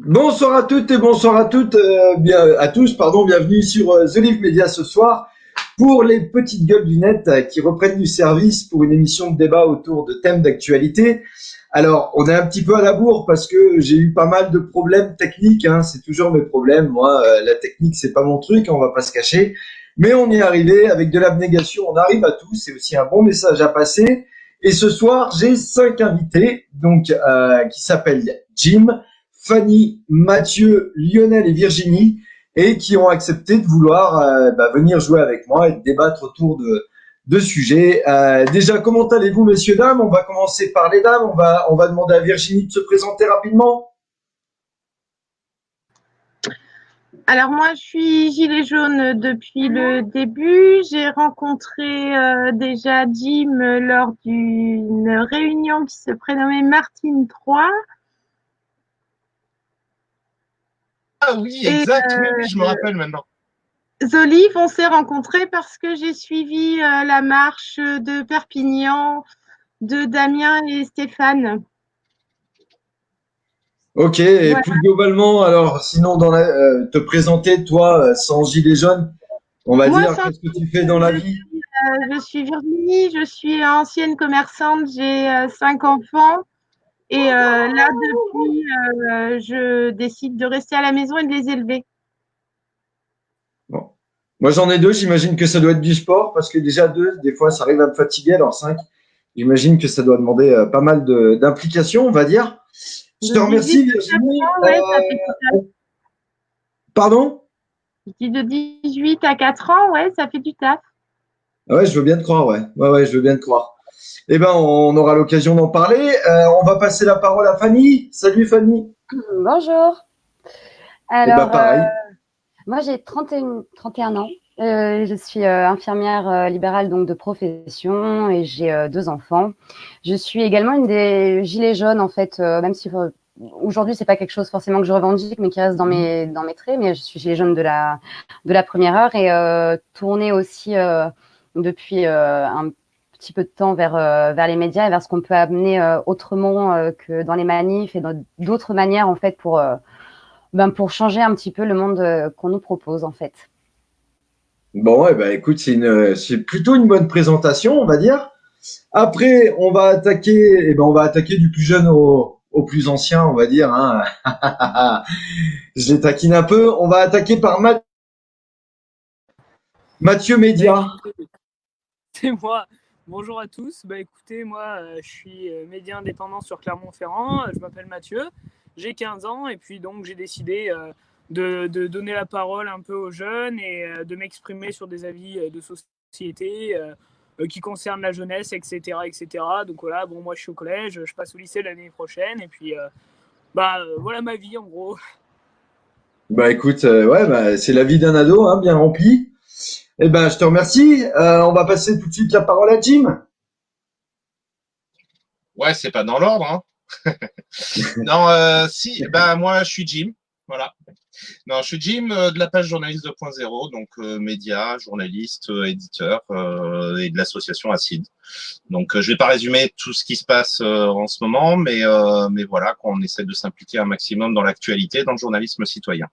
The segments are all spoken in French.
Bonsoir à toutes et bonsoir à toutes, à tous, pardon, bienvenue sur The Live Media ce soir pour les petites gueules du net qui reprennent du service pour une émission de débat autour de thèmes d'actualité. Alors, on est un petit peu à la bourre parce que j'ai eu pas mal de problèmes techniques, hein, c'est toujours mes problèmes. Moi, la technique, c'est pas mon truc, hein, on va pas se cacher. Mais on y est arrivé avec de l'abnégation, on arrive à tout, c'est aussi un bon message à passer. Et ce soir, j'ai 5 invités, donc qui s'appellent Jim, Fanny, Mathieu, Lionel et Virginie, et qui ont accepté de vouloir venir jouer avec moi et de débattre autour de sujets. Déjà, comment allez-vous, messieurs, dames? On va commencer par les dames. On va demander à Virginie de se présenter rapidement. Alors moi, je suis gilet jaune depuis le début. J'ai rencontré déjà Jim lors d'une réunion qui se prénommait Martine 3. Ah oui, exact, oui, je me rappelle maintenant. Zolive, on s'est rencontrés parce que j'ai suivi la marche de Perpignan de Damien et Stéphane. Ok, et voilà. Plus globalement, alors sinon te présenter toi sans gilet jaune, on va dire qu'est-ce que tu fais dans la vie? Je suis Virginie, je suis ancienne commerçante, j'ai 5 enfants et là depuis je décide de rester à la maison et de les élever. Bon. Moi j'en ai 2, j'imagine que ça doit être du sport parce que déjà 2, des fois ça arrive à me fatiguer, alors 5, j'imagine que ça doit demander pas mal d'implications, on va dire. Je te remercie Virginie. Pardon? Je dis de 18 à 4 ans, ouais, ça fait du taf. Ouais, je veux bien te croire, ouais. Ouais, je veux bien te croire. Eh ben, on aura l'occasion d'en parler. On va passer la parole à Fanny. Salut Fanny. Bonjour. Alors, pareil. Moi j'ai 31 ans. Je suis infirmière libérale donc de profession et j'ai 2 enfants. Je suis également une des gilets jaunes en fait, même si aujourd'hui c'est pas quelque chose forcément que je revendique, mais qui reste dans mes traits. Mais je suis gilet jaune de la première heure et tournée aussi depuis un petit peu de temps vers les médias et vers ce qu'on peut amener autrement que dans les manifs et d'autres manières en fait pour changer un petit peu le monde qu'on nous propose en fait. Bon, écoute, c'est plutôt une bonne présentation, on va dire. Après, on va attaquer du plus jeune au plus ancien, on va dire. Hein. Je les taquine un peu. On va attaquer par Mathieu Média. C'est moi. Bonjour à tous. Écoutez, moi, je suis média indépendant sur Clermont-Ferrand. Je m'appelle Mathieu. J'ai 15 ans et puis donc j'ai décidé de donner la parole un peu aux jeunes et de m'exprimer sur des avis de société qui concernent la jeunesse, etc., etc. Donc voilà, bon, moi je suis au collège, je passe au lycée l'année prochaine et puis voilà ma vie en gros. Écoute, c'est la vie d'un ado, hein, bien rempli. Eh ben, je te remercie. On va passer tout de suite la parole à Jim. Ouais, c'est pas dans l'ordre, hein. Non, moi je suis Jim, voilà. Non, je suis Jim de la page Journaliste 2.0, donc média, journaliste, éditeur et de l'association Acide. Donc je vais pas résumer tout ce qui se passe en ce moment, mais voilà, qu'on essaie de s'impliquer un maximum dans l'actualité, dans le journalisme citoyen.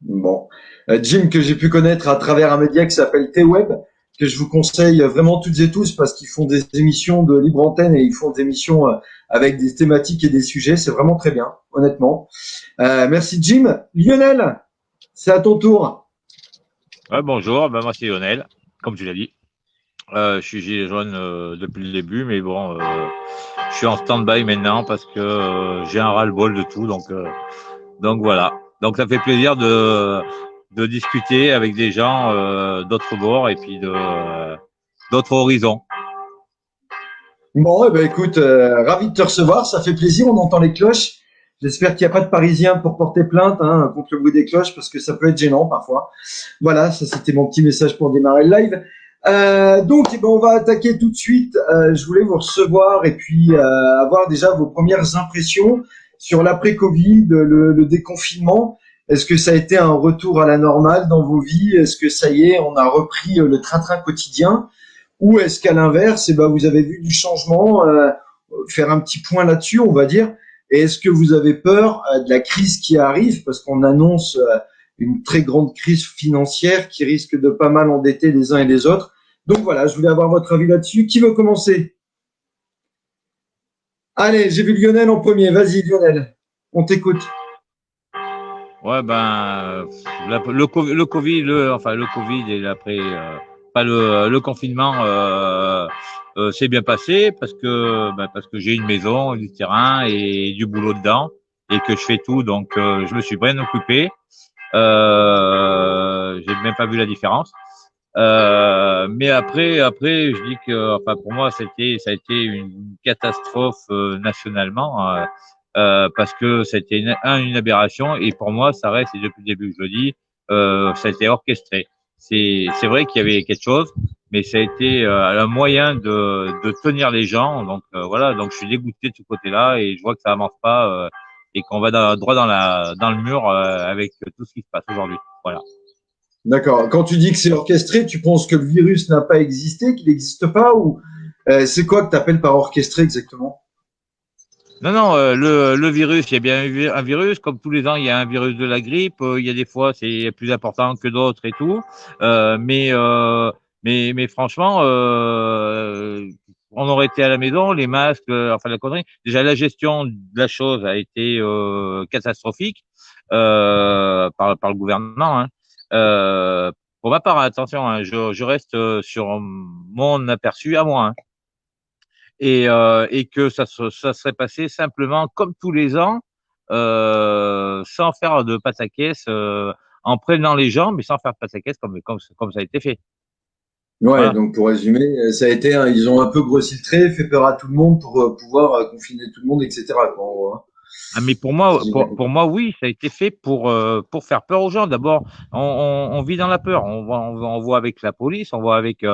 Bon, Jim que j'ai pu connaître à travers un média qui s'appelle T-Web, que je vous conseille vraiment toutes et tous parce qu'ils font des émissions de libre antenne et ils font des émissions avec des thématiques et des sujets. C'est vraiment très bien, honnêtement. Merci Jim. Lionel, c'est à ton tour. Ouais, bonjour, moi c'est Lionel, comme tu l'as dit. Je suis gilet jaune depuis le début, mais bon, je suis en stand-by maintenant parce que j'ai un ras-le-bol de tout, donc voilà. Donc ça fait plaisir de discuter avec des gens d'autres bords et puis d'autres horizons. Bon, écoute, ravi de te recevoir, ça fait plaisir, on entend les cloches. J'espère qu'il n'y a pas de Parisiens pour porter plainte contre le bruit des cloches parce que ça peut être gênant parfois. Voilà, ça c'était mon petit message pour démarrer le live. Donc, on va attaquer tout de suite. Je voulais vous recevoir et puis avoir déjà vos premières impressions sur l'après-Covid, le déconfinement. Est-ce que ça a été un retour à la normale dans vos vies? Est-ce que ça y est, on a repris le train-train quotidien? Ou est-ce qu'à l'inverse, vous avez vu du changement? Faire un petit point là-dessus, on va dire. Et est-ce que vous avez peur de la crise qui arrive, parce qu'on annonce une très grande crise financière qui risque de pas mal endetter les uns et les autres. Donc voilà, je voulais avoir votre avis là-dessus. Qui veut commencer? Allez, j'ai vu Lionel en premier. Vas-y, Lionel, on t'écoute. Ouais, ben, le Covid, le Covid et après, pas le confinement, s'est bien passé parce que j'ai une maison, du terrain et du boulot dedans et que je fais tout, donc je me suis bien occupé. J'ai même pas vu la différence. Mais après, je dis que, enfin, pour moi, ça a été une catastrophe nationalement. Parce que c'était une aberration et pour moi ça reste, et depuis le début que je le dis, ça a été orchestré. C'est vrai qu'il y avait quelque chose, mais ça a été un moyen de tenir les gens. Donc voilà, donc je suis dégoûté de ce côté-là et je vois que ça avance pas et qu'on va droit dans le mur avec tout ce qui se passe aujourd'hui. Voilà. D'accord. Quand tu dis que c'est orchestré, tu penses que le virus n'a pas existé, qu'il n'existe pas, ou c'est quoi que tu appelles par orchestré exactement? Non, le virus, il y a bien un virus, comme tous les ans, il y a un virus de la grippe, il y a des fois, c'est plus important que d'autres et tout, mais franchement, on aurait été à la maison, les masques, enfin la connerie. Déjà, la gestion de la chose a été catastrophique par le gouvernement. Hein. Pour ma part, attention, hein, je reste sur mon aperçu à moi. Hein. Et que ça serait passé simplement comme tous les ans, sans faire de pataquès, en prenant les gens, mais sans faire de pataquès comme ça a été fait. Ouais, Voilà. donc pour résumer, ça a été, ils ont un peu grossi le trait, fait peur à tout le monde pour pouvoir confiner tout le monde, etc. Quoi, en gros, hein. Ah, mais pour moi, Si j'ai bien pour compris. moi, oui, ça a été fait pour faire peur aux gens. D'abord, on vit dans la peur. On voit avec la police, on voit avec,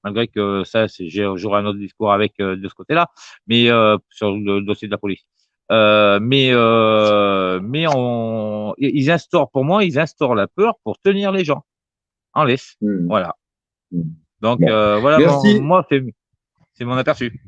malgré que ça, j'aurai un autre discours avec de ce côté-là, mais sur le dossier de la police. Mais pour moi, ils instaurent la peur pour tenir les gens en laisse. Hmm. Voilà. Hmm. Donc Bon, voilà, merci. moi, c'est mon aperçu.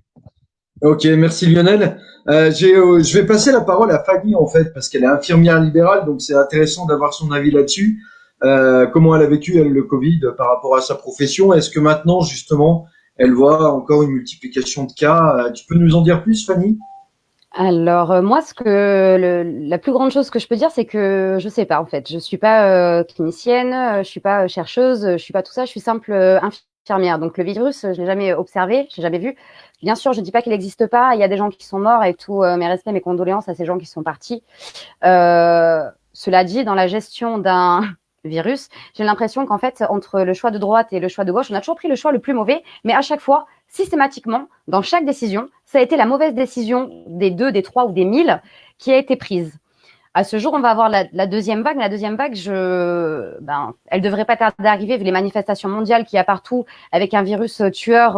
Ok, merci Lionel. Je vais passer la parole à Fanny en fait parce qu'elle est infirmière libérale, donc c'est intéressant d'avoir son avis là-dessus. Comment elle a vécu elle le Covid par rapport à sa profession? Est-ce que maintenant justement elle voit encore une multiplication de cas? Tu peux nous en dire plus, Fanny? Alors moi, la plus grande chose que je peux dire, c'est que je sais pas en fait. Je suis pas clinicienne, je suis pas chercheuse, je suis pas tout ça. Je suis simple infirmière. Donc le virus, je l'ai jamais observé, je l'ai jamais vu. Bien sûr, je dis pas qu'il n'existe pas. Il y a des gens qui sont morts et tout. Mes respects, mes condoléances à ces gens qui sont partis. Cela dit, dans la gestion d'un virus, j'ai l'impression qu'en fait, entre le choix de droite et le choix de gauche, on a toujours pris le choix le plus mauvais, mais à chaque fois, systématiquement, dans chaque décision, ça a été la mauvaise décision des 2, des 3 ou des 1000 qui a été prise. À ce jour, on va avoir la deuxième vague. La deuxième vague, elle devrait pas tarder à arriver vu les manifestations mondiales qu'il y a partout avec un virus tueur.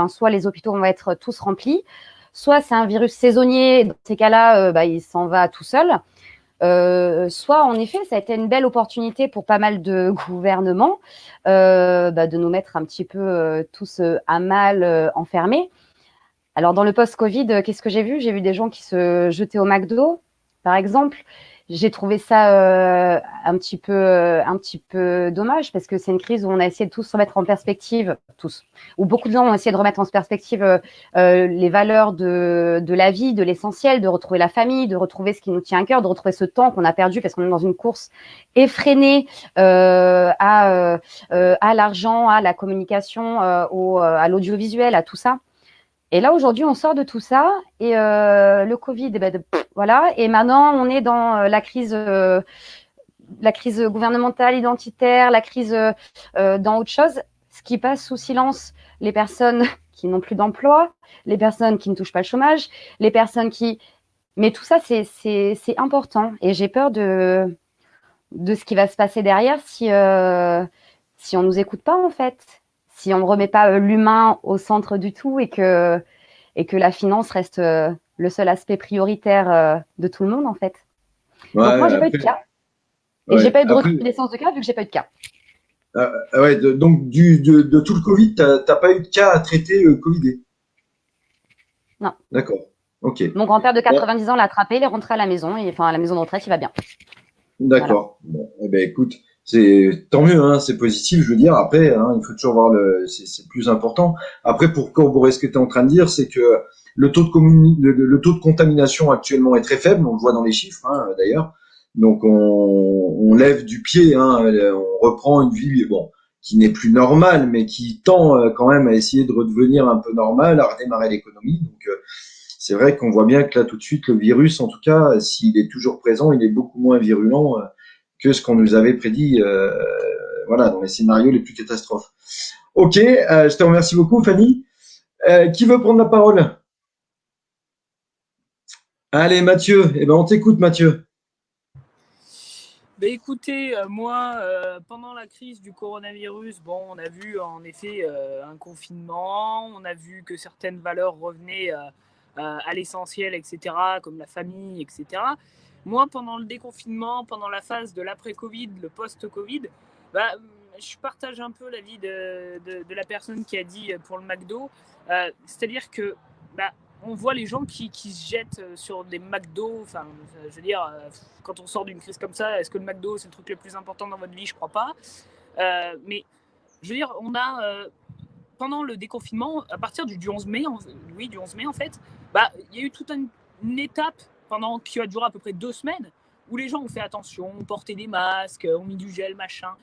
Soit les hôpitaux vont être tous remplis, soit c'est un virus saisonnier. Dans ces cas-là, il s'en va tout seul. Soit en effet, ça a été une belle opportunité pour pas mal de gouvernements de nous mettre un petit peu tous à mal enfermés. Alors dans le post-Covid, qu'est-ce que j'ai vu? J'ai vu des gens qui se jetaient au McDo, par exemple. J'ai trouvé ça un petit peu dommage parce que c'est une crise où on a essayé de tous se remettre en perspective, où beaucoup de gens ont essayé de remettre en perspective les valeurs de la vie, de l'essentiel, de retrouver la famille, de retrouver ce qui nous tient à cœur, de retrouver ce temps qu'on a perdu parce qu'on est dans une course effrénée à l'argent, à la communication, à l'audiovisuel, à tout ça. Et là, aujourd'hui, on sort de tout ça et le Covid, voilà. Et maintenant, on est dans la crise gouvernementale, identitaire, la crise dans autre chose, ce qui passe sous silence les personnes qui n'ont plus d'emploi, les personnes qui ne touchent pas le chômage, les personnes qui… Mais tout ça, c'est important. Et j'ai peur de ce qui va se passer derrière si on nous écoute pas, en fait. Si on ne remet pas l'humain au centre du tout et que la finance reste le seul aspect prioritaire de tout le monde, en fait. Ouais, donc moi, j'ai pas eu de cas. Et j'ai pas eu de recrudescence de cas vu que j'ai pas eu de cas. Ouais, donc de tout le Covid, t'as pas eu de cas à traiter Covidé? Non. D'accord. Ok. Mon grand-père de 90 ans l'a attrapé, il est rentré à la maison, à la maison de retraite, il va bien. D'accord. Bon, eh ben écoute, c'est tant mieux, hein, c'est positif, je veux dire. Après, hein, il faut toujours voir c'est plus important. Après, pour corroborer ce que tu es en train de dire, c'est que le taux de contamination actuellement est très faible, on le voit dans les chiffres, hein, d'ailleurs. Donc on lève du pied, hein, on reprend une vie, bon, qui n'est plus normale, mais qui tend quand même à essayer de redevenir un peu normale, à redémarrer l'économie. Donc c'est vrai qu'on voit bien que là, tout de suite, le virus, en tout cas, s'il est toujours présent, il est beaucoup moins virulent que ce qu'on nous avait prédit voilà, dans les scénarios les plus catastrophes. Ok, je te remercie beaucoup, Fanny. Qui veut prendre la parole? Allez, Mathieu. Eh ben, on t'écoute, Mathieu. Ben écoutez, moi, pendant la crise du coronavirus, bon, on a vu en effet un confinement, on a vu que certaines valeurs revenaient à l'essentiel, etc., comme la famille, etc. Moi, pendant le déconfinement, pendant la phase de l'après-Covid, le post-Covid, bah, je partage un peu l'avis de la personne qui a dit pour le McDo, c'est-à-dire que bah, on voit les gens qui se jettent sur des McDo. Enfin, je veux dire, quand on sort d'une crise comme ça, est-ce que le McDo, c'est le truc le plus important dans votre vie? Je crois pas. Mais je veux dire, on a, pendant le déconfinement, à partir du 11 mai, du 11 mai en fait, bah, il y a eu toute une étape qui a duré à peu près 2 semaines, où les gens ont fait attention, ont porté des masques, ont mis du gel, machin,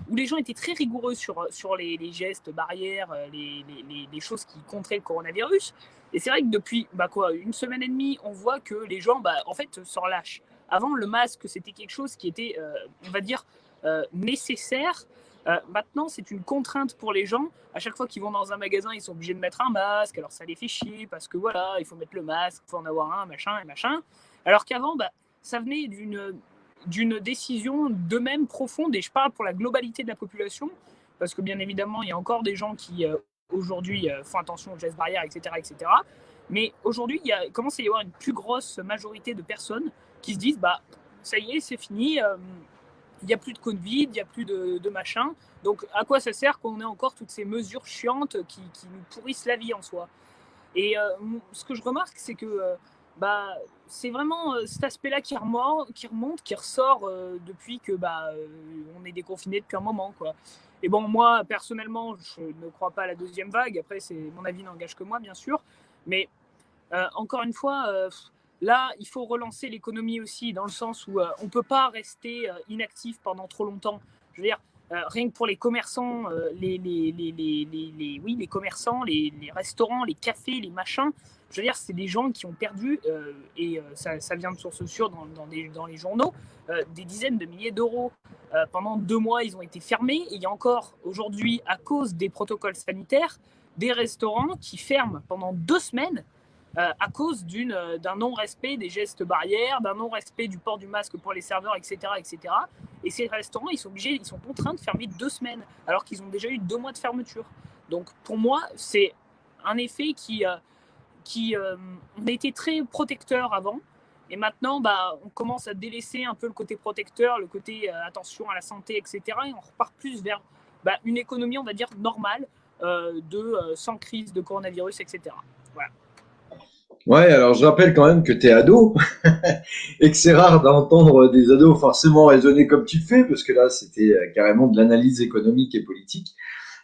où les gens étaient très rigoureux sur les gestes barrières, les choses qui contraient le coronavirus. Et c'est vrai que depuis une semaine et demie, on voit que les gens en fait s'en relâchent. Avant, le masque, c'était quelque chose qui était, on va dire, nécessaire. Maintenant, c'est une contrainte pour les gens. À chaque fois qu'ils vont dans un magasin, ils sont obligés de mettre un masque. Alors ça les fait chier parce que voilà, il faut mettre le masque, il faut en avoir un, machin et machin. Alors qu'avant, ça venait d'une décision d'eux-mêmes profonde, et je parle pour la globalité de la population, parce que bien évidemment, il y a encore des gens qui aujourd'hui font attention aux gestes barrières, etc., etc. Mais aujourd'hui, il commence à y avoir une plus grosse majorité de personnes qui se disent, ça y est, c'est fini, il n'y a plus de Covid, il n'y a plus de machin. Donc à quoi ça sert qu'on ait encore toutes ces mesures chiantes qui nous pourrissent la vie en soi? Et ce que je remarque, c'est que c'est vraiment cet aspect-là qui remonte, qui ressort depuis que on est déconfiné depuis un moment, quoi. Et bon, moi, personnellement, je ne crois pas à la deuxième vague. Après, mon avis n'engage que moi, bien sûr. Mais encore une fois, là, il faut relancer l'économie aussi, dans le sens où on ne peut pas rester inactif pendant trop longtemps. Je veux dire, rien que pour les commerçants, les commerçants, les restaurants, les cafés, les machins, je veux dire, c'est des gens qui ont perdu, ça vient de sources sûres dans les journaux, des dizaines de milliers d'euros. Pendant 2 mois, ils ont été fermés. Et il y a encore aujourd'hui, à cause des protocoles sanitaires, des restaurants qui ferment pendant 2 semaines à cause d'un non-respect des gestes barrières, d'un non-respect du port du masque pour les serveurs, etc., etc. Et ces restaurants, ils sont contraints de fermer 2 semaines, alors qu'ils ont déjà eu 2 mois de fermeture. Donc pour moi, c'est un effet on a été très protecteur avant, et maintenant, on commence à délaisser un peu le côté protecteur, le côté attention à la santé, etc. Et on repart plus vers une économie, on va dire, normale, sans crise de coronavirus, etc. Voilà. Ouais, alors je rappelle quand même que t'es ado et que c'est rare d'entendre des ados forcément raisonner comme tu le fais, parce que là, c'était carrément de l'analyse économique et politique.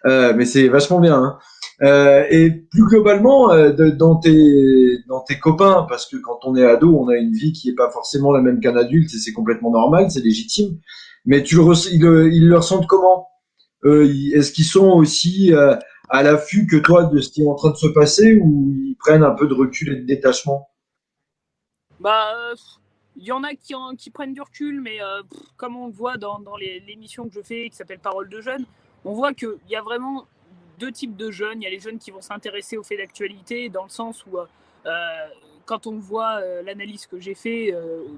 Mais c'est vachement bien, hein. Et plus globalement, dans tes copains, parce que quand on est ado, on a une vie qui est pas forcément la même qu'un adulte, et c'est complètement normal, c'est légitime. Mais ils le ressentent comment? Est-ce qu'ils sont aussi à l'affût que toi de ce qui est en train de se passer, ou ils prennent un peu de recul et de détachement? Il y en a qui prennent du recul, mais comme on le voit dans l'émission que je fais, qui s'appelle Parole de jeunes, on voit qu'il y a vraiment 2 types de jeunes. Il y a les jeunes qui vont s'intéresser aux faits d'actualité, dans le sens où, quand on voit l'analyse que j'ai fait,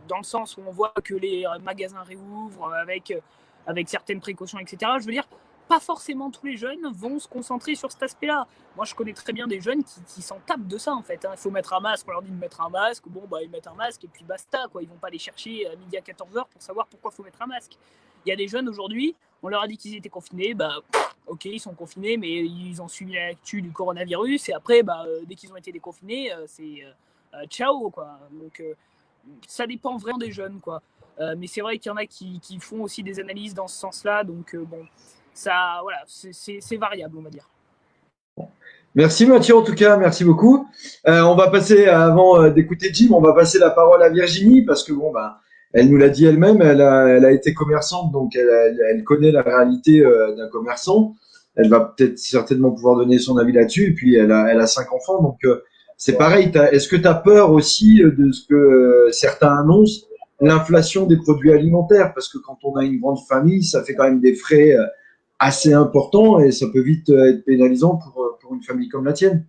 dans le sens où on voit que les magasins réouvrent avec certaines précautions, etc. Je veux dire, pas forcément tous les jeunes vont se concentrer sur cet aspect-là. Moi, je connais très bien des jeunes qui s'en tapent de ça, en fait. Il faut mettre un masque, on leur dit de mettre un masque. Bon, ils mettent un masque et puis basta, quoi. Ils vont pas les chercher à midi à 14h pour savoir pourquoi il faut mettre un masque. Il y a des jeunes aujourd'hui, on leur a dit qu'ils étaient confinés, ok, ils sont confinés, mais ils ont suivi l'actu du coronavirus, et après, dès qu'ils ont été déconfinés, ciao, quoi. Donc, ça dépend vraiment des jeunes, quoi. Mais c'est vrai qu'il y en a qui font aussi des analyses dans ce sens-là. Donc, bon, ça, voilà, c'est variable, on va dire. Merci Mathieu, en tout cas, merci beaucoup. On va passer, avant d'écouter Jim, on va passer la parole à Virginie, parce que bon, bah, elle nous l'a dit elle-même, elle a été commerçante, donc elle connaît la réalité d'un commerçant. Elle va peut-être certainement pouvoir donner son avis là-dessus, et puis elle a 5 enfants, donc c'est pareil. Est-ce que tu as peur aussi de ce que certains annoncent, l'inflation des produits alimentaires? Parce que quand on a une grande famille, ça fait quand même des frais assez importants, et ça peut vite être pénalisant pour une famille comme la tienne.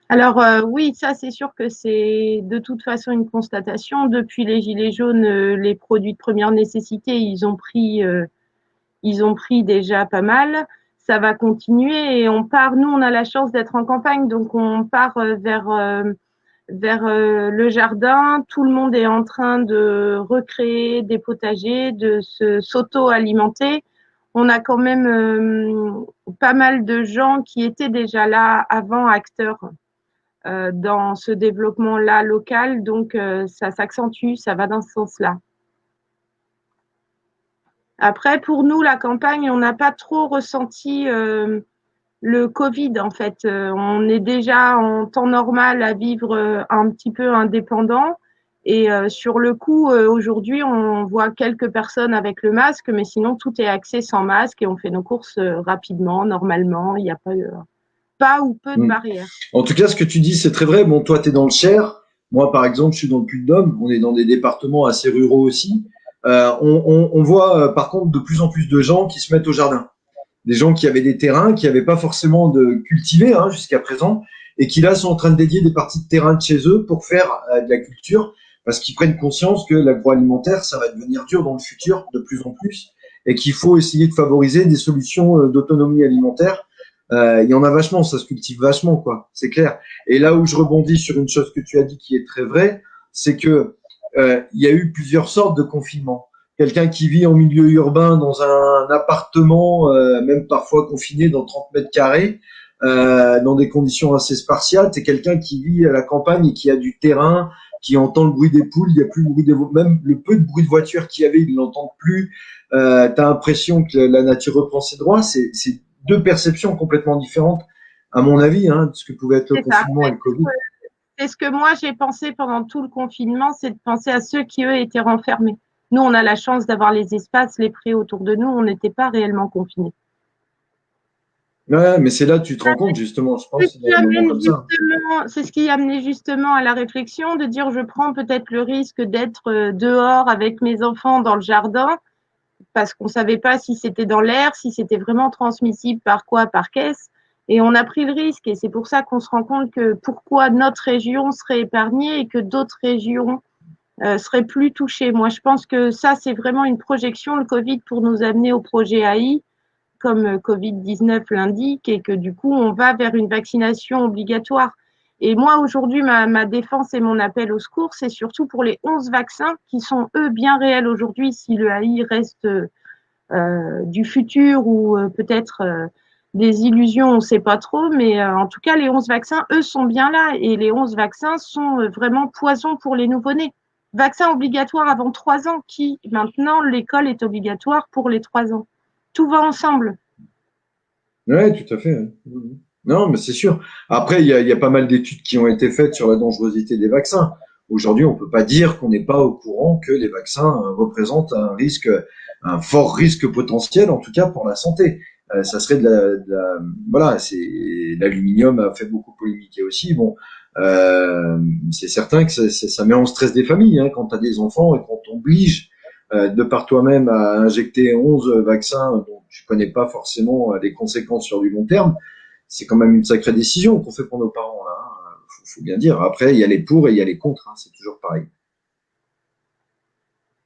Alors oui, ça c'est sûr que c'est de toute façon une constatation. Depuis les Gilets jaunes, les produits de première nécessité, ils ont pris déjà pas mal. Ça va continuer et on part. Nous, on a la chance d'être en campagne, donc on part vers le jardin. Tout le monde est en train de recréer des potagers, de s'auto-alimenter. On a quand même pas mal de gens qui étaient déjà là avant, acteurs dans ce développement-là local. Donc, ça s'accentue, ça va dans ce sens-là. Après, pour nous, la campagne, on n'a pas trop ressenti le Covid, en fait. On est déjà en temps normal à vivre un petit peu indépendant. Et sur le coup, aujourd'hui, on voit quelques personnes avec le masque, mais sinon, tout est axé sans masque et on fait nos courses rapidement, normalement. Il n'y a pas ou peu de barrières. En tout cas, ce que tu dis, c'est très vrai. Bon, toi, tu es dans le Cher. Moi, par exemple, je suis dans le Puy-de-Dôme. On est dans des départements assez ruraux aussi. On voit, par contre, de plus en plus de gens qui se mettent au jardin. Des gens qui avaient des terrains, qui n'avaient pas forcément de cultiver jusqu'à présent, et qui là sont en train de dédier des parties de terrain de chez eux pour faire de la culture, parce qu'ils prennent conscience que l'agroalimentaire, ça va devenir dur dans le futur de plus en plus, et qu'il faut essayer de favoriser des solutions d'autonomie alimentaire. Il y en a vachement, ça se cultive vachement, quoi, c'est clair. Et là où je rebondis sur une chose que tu as dit qui est très vraie, c'est que il y a eu plusieurs sortes de confinements. Quelqu'un qui vit en milieu urbain dans un appartement, même parfois confiné dans 30 mètres carrés, dans des conditions assez spartiates, et quelqu'un qui vit à la campagne et qui a du terrain, qui entend le bruit des poules, il n'y a plus le bruit même le peu de bruit de voiture qu'il y avait, ils ne l'entendent plus. T'as l'impression que la nature reprend ses droits. C'est deux perceptions complètement différentes, à mon avis, de ce que pouvait être le confinement et le Covid. C'est ce que moi j'ai pensé pendant tout le confinement, c'est de penser à ceux qui, eux, étaient renfermés. Nous, on a la chance d'avoir les espaces, les prés autour de nous, on n'était pas réellement confinés. Ouais, mais c'est là que tu te rends compte, justement, je pense. C'est ce qui a amené justement à la réflexion de dire je prends peut-être le risque d'être dehors avec mes enfants dans le jardin, parce qu'on ne savait pas si c'était dans l'air, si c'était vraiment transmissible par quoi, par caisse. Et on a pris le risque, et c'est pour ça qu'on se rend compte que pourquoi notre région serait épargnée et que d'autres régions seraient plus touchées. Moi, je pense que ça, c'est vraiment une projection, le Covid, pour nous amener au projet AI, comme Covid-19 l'indique, et que du coup, on va vers une vaccination obligatoire. Et moi, aujourd'hui, ma défense et mon appel au secours, c'est surtout pour les 11 vaccins qui sont, eux, bien réels aujourd'hui, si le AI reste du futur ou peut-être des illusions, on ne sait pas trop, mais en tout cas, les 11 vaccins, eux, sont bien là, et les 11 vaccins sont vraiment poison pour les nouveau-nés. Vaccin obligatoire avant 3 ans, qui maintenant, l'école est obligatoire pour les 3 ans. Tout va ensemble. Oui, tout à fait. Non, mais c'est sûr. Après, il y a pas mal d'études qui ont été faites sur la dangerosité des vaccins. Aujourd'hui, on peut pas dire qu'on n'est pas au courant que les vaccins représentent un fort risque potentiel, en tout cas pour la santé. Ça serait voilà, l'aluminium a fait beaucoup polémiquer aussi. Bon, c'est certain que ça met en stress des familles quand tu as des enfants et qu'on t'oblige de par toi-même à injecter 11 vaccins dont tu connais pas forcément les conséquences sur du long terme. C'est quand même une sacrée décision qu'on fait pour nos parents là. Faut bien dire. Après, il y a les pour et il y a les contre. C'est toujours pareil.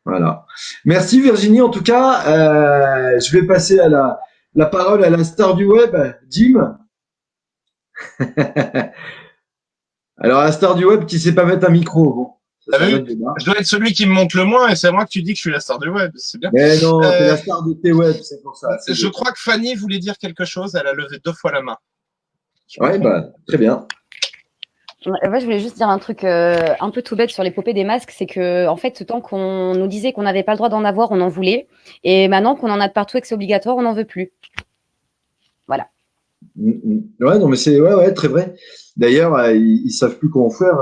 Voilà. Merci Virginie. En tout cas, je vais passer à la parole à la star du web, Jim. Alors, la star du web qui sait pas mettre un micro. Bon, je dois être celui qui me montre le moins et c'est moi que tu dis que je suis la star du web. C'est bien. Mais non, c'est la star de tes web, c'est pour ça. Je crois que Fanny voulait dire quelque chose. Elle a levé 2 fois la main. Ouais, bah, très bien. Ouais, je voulais juste dire un truc un peu tout bête sur l'épopée des masques, c'est que en fait, tant qu'on nous disait qu'on n'avait pas le droit d'en avoir, on en voulait, et maintenant qu'on en a de partout et que c'est obligatoire, on n'en veut plus. Voilà. Ouais, non, mais c'est ouais, très vrai. D'ailleurs, ils savent plus comment faire.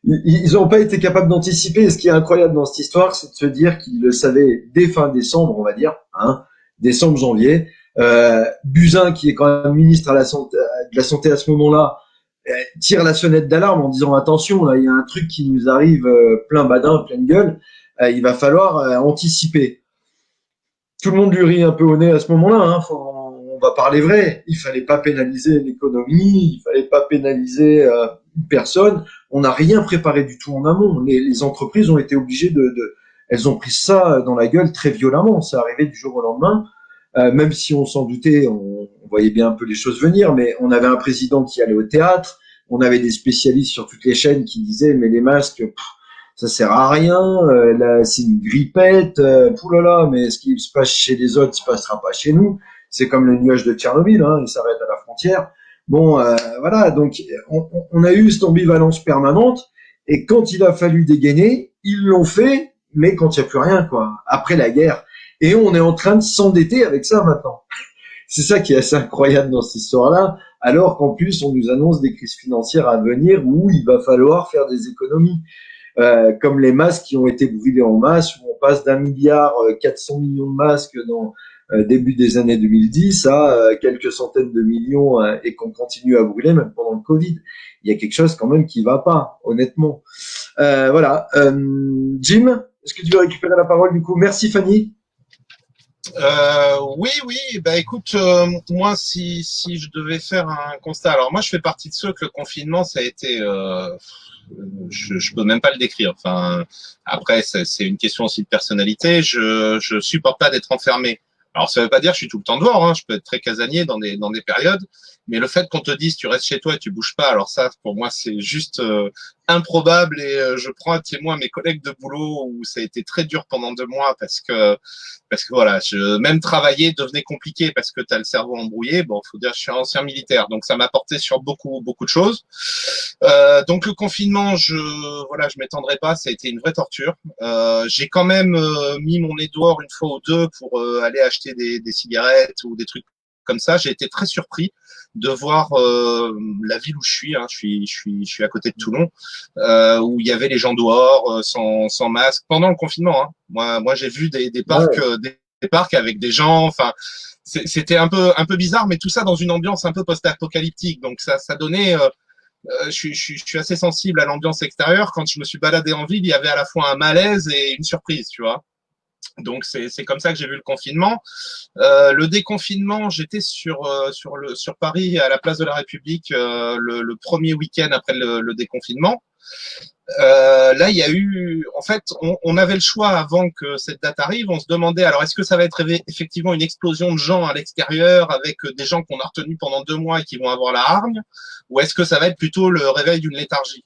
Ils ont pas été capables d'anticiper. Et ce qui est incroyable dans cette histoire, c'est de se dire qu'ils le savaient dès fin décembre, on va dire, hein, décembre, janvier. Buzyn, qui est quand même ministre de la santé à ce moment-là, tire la sonnette d'alarme en disant attention, là, il y a un truc qui nous arrive plein badin, pleine gueule. Il va falloir anticiper. Tout le monde lui rit un peu au nez à ce moment-là. Hein. On va parler vrai. Il fallait pas pénaliser l'économie, il fallait pas pénaliser personne. On n'a rien préparé du tout en amont. Les entreprises ont été obligées elles ont pris ça dans la gueule très violemment. Ça arrivait du jour au lendemain. Même si on s'en doutait, on voyait bien un peu les choses venir, mais on avait un président qui allait au théâtre, on avait des spécialistes sur toutes les chaînes qui disaient mais les masques, ça sert à rien, là, c'est une grippette, poulala, mais ce qui se passe chez les autres se passera pas chez nous. C'est comme le nuage de Tchernobyl, hein, il s'arrête à la frontière. Bon, voilà, donc on a eu cette ambivalence permanente, et quand il a fallu dégainer, ils l'ont fait, mais quand il n'y a plus rien, quoi, après la guerre. Et on est en train de s'endetter avec ça maintenant. C'est ça qui est assez incroyable dans cette histoire-là, alors qu'en plus on nous annonce des crises financières à venir où il va falloir faire des économies. Comme les masques qui ont été brûlés en masse, où on passe d'1 milliard 400 millions de masques dans début des années 2010 à quelques centaines de millions et qu'on continue à brûler même pendant le Covid. Il y a quelque chose quand même qui va pas, honnêtement. Voilà. Jim, est-ce que tu veux récupérer la parole du coup? Merci Fanny. Oui, bah écoute, moi si je devais faire un constat, alors moi je fais partie de ceux que le confinement ça a été, je peux même pas le décrire. Enfin, après c'est une question aussi de personnalité. Je supporte pas d'être enfermé. Alors ça veut pas dire que je suis tout le temps dehors, hein. Je peux être très casanier dans des périodes, mais le fait qu'on te dise tu restes chez toi et tu bouges pas, alors ça pour moi c'est juste improbable et je prends à témoin mes collègues de boulot où ça a été très dur pendant 2 mois parce que voilà, même travailler devenait compliqué parce que tu as le cerveau embrouillé. Bon, faut dire, je suis un ancien militaire, donc ça m'a porté sur beaucoup de choses. Donc le confinement, je m'étendrai pas, ça a été une vraie torture. J'ai quand même mis mon nez dehors une fois ou deux pour aller acheter des cigarettes ou des trucs comme ça. J'ai été très surpris de voir la ville où je suis. Hein, je suis à côté de Toulon, où il y avait les gens dehors sans masque pendant le confinement. Hein. Moi, j'ai vu des parcs, des parcs avec des gens. Enfin, c'était un peu bizarre, mais tout ça dans une ambiance un peu post-apocalyptique. Donc ça donnait. Je suis assez sensible à l'ambiance extérieure. Quand je me suis baladé en ville, il y avait à la fois un malaise et une surprise, tu vois. Donc c'est comme ça que j'ai vu le confinement. Le déconfinement, j'étais sur Paris à la place de la République le premier week-end après le déconfinement. Là, il y a eu, en fait, on avait le choix avant que cette date arrive. On se demandait, alors, est-ce que ça va être effectivement une explosion de gens à l'extérieur avec des gens qu'on a retenus pendant 2 mois et qui vont avoir la hargne, ou est-ce que ça va être plutôt le réveil d'une léthargie?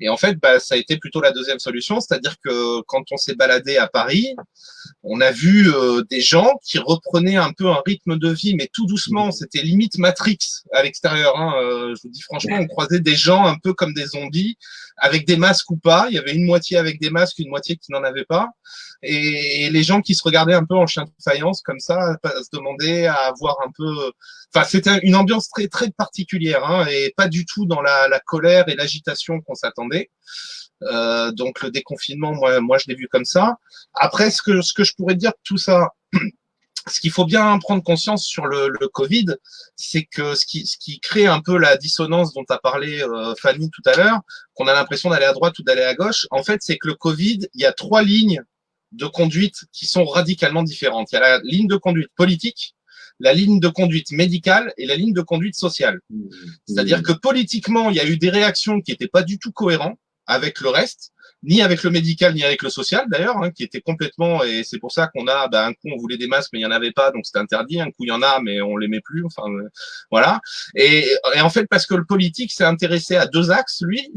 Et en fait, ça a été plutôt la deuxième solution, c'est-à-dire que quand on s'est baladé à Paris, on a vu des gens qui reprenaient un peu un rythme de vie, mais tout doucement. C'était limite Matrix à l'extérieur. Hein. Je vous dis franchement, on croisait des gens un peu comme des zombies, avec des masques ou pas. Il y avait une moitié avec des masques, une moitié qui n'en avait pas. Et les gens qui se regardaient un peu en chien de faïence comme ça, se demandaient à voir un peu. Enfin, c'était une ambiance très très particulière, hein, et pas du tout dans la colère et l'agitation qu'on s'attendait. Donc le déconfinement, moi je l'ai vu comme ça. Après, ce que je pourrais dire de tout ça, ce qu'il faut bien prendre conscience sur le Covid, c'est que ce qui crée un peu la dissonance dont a parlé Fanny tout à l'heure, qu'on a l'impression d'aller à droite ou d'aller à gauche, en fait, c'est que le Covid, il y a 3 lignes de conduite qui sont radicalement différentes. Il y a la ligne de conduite politique, la ligne de conduite médicale et la ligne de conduite sociale. C'est-à-dire que politiquement, il y a eu des réactions qui n'étaient pas du tout cohérentes. avec le reste, ni avec le médical, ni avec le social d'ailleurs, hein, qui était complètement, et c'est pour ça qu'on a, un coup on voulait des masques, mais il y en avait pas, donc c'était interdit, un coup il y en a, mais on les met plus, enfin voilà. Et en fait, parce que le politique s'est intéressé à deux axes, lui,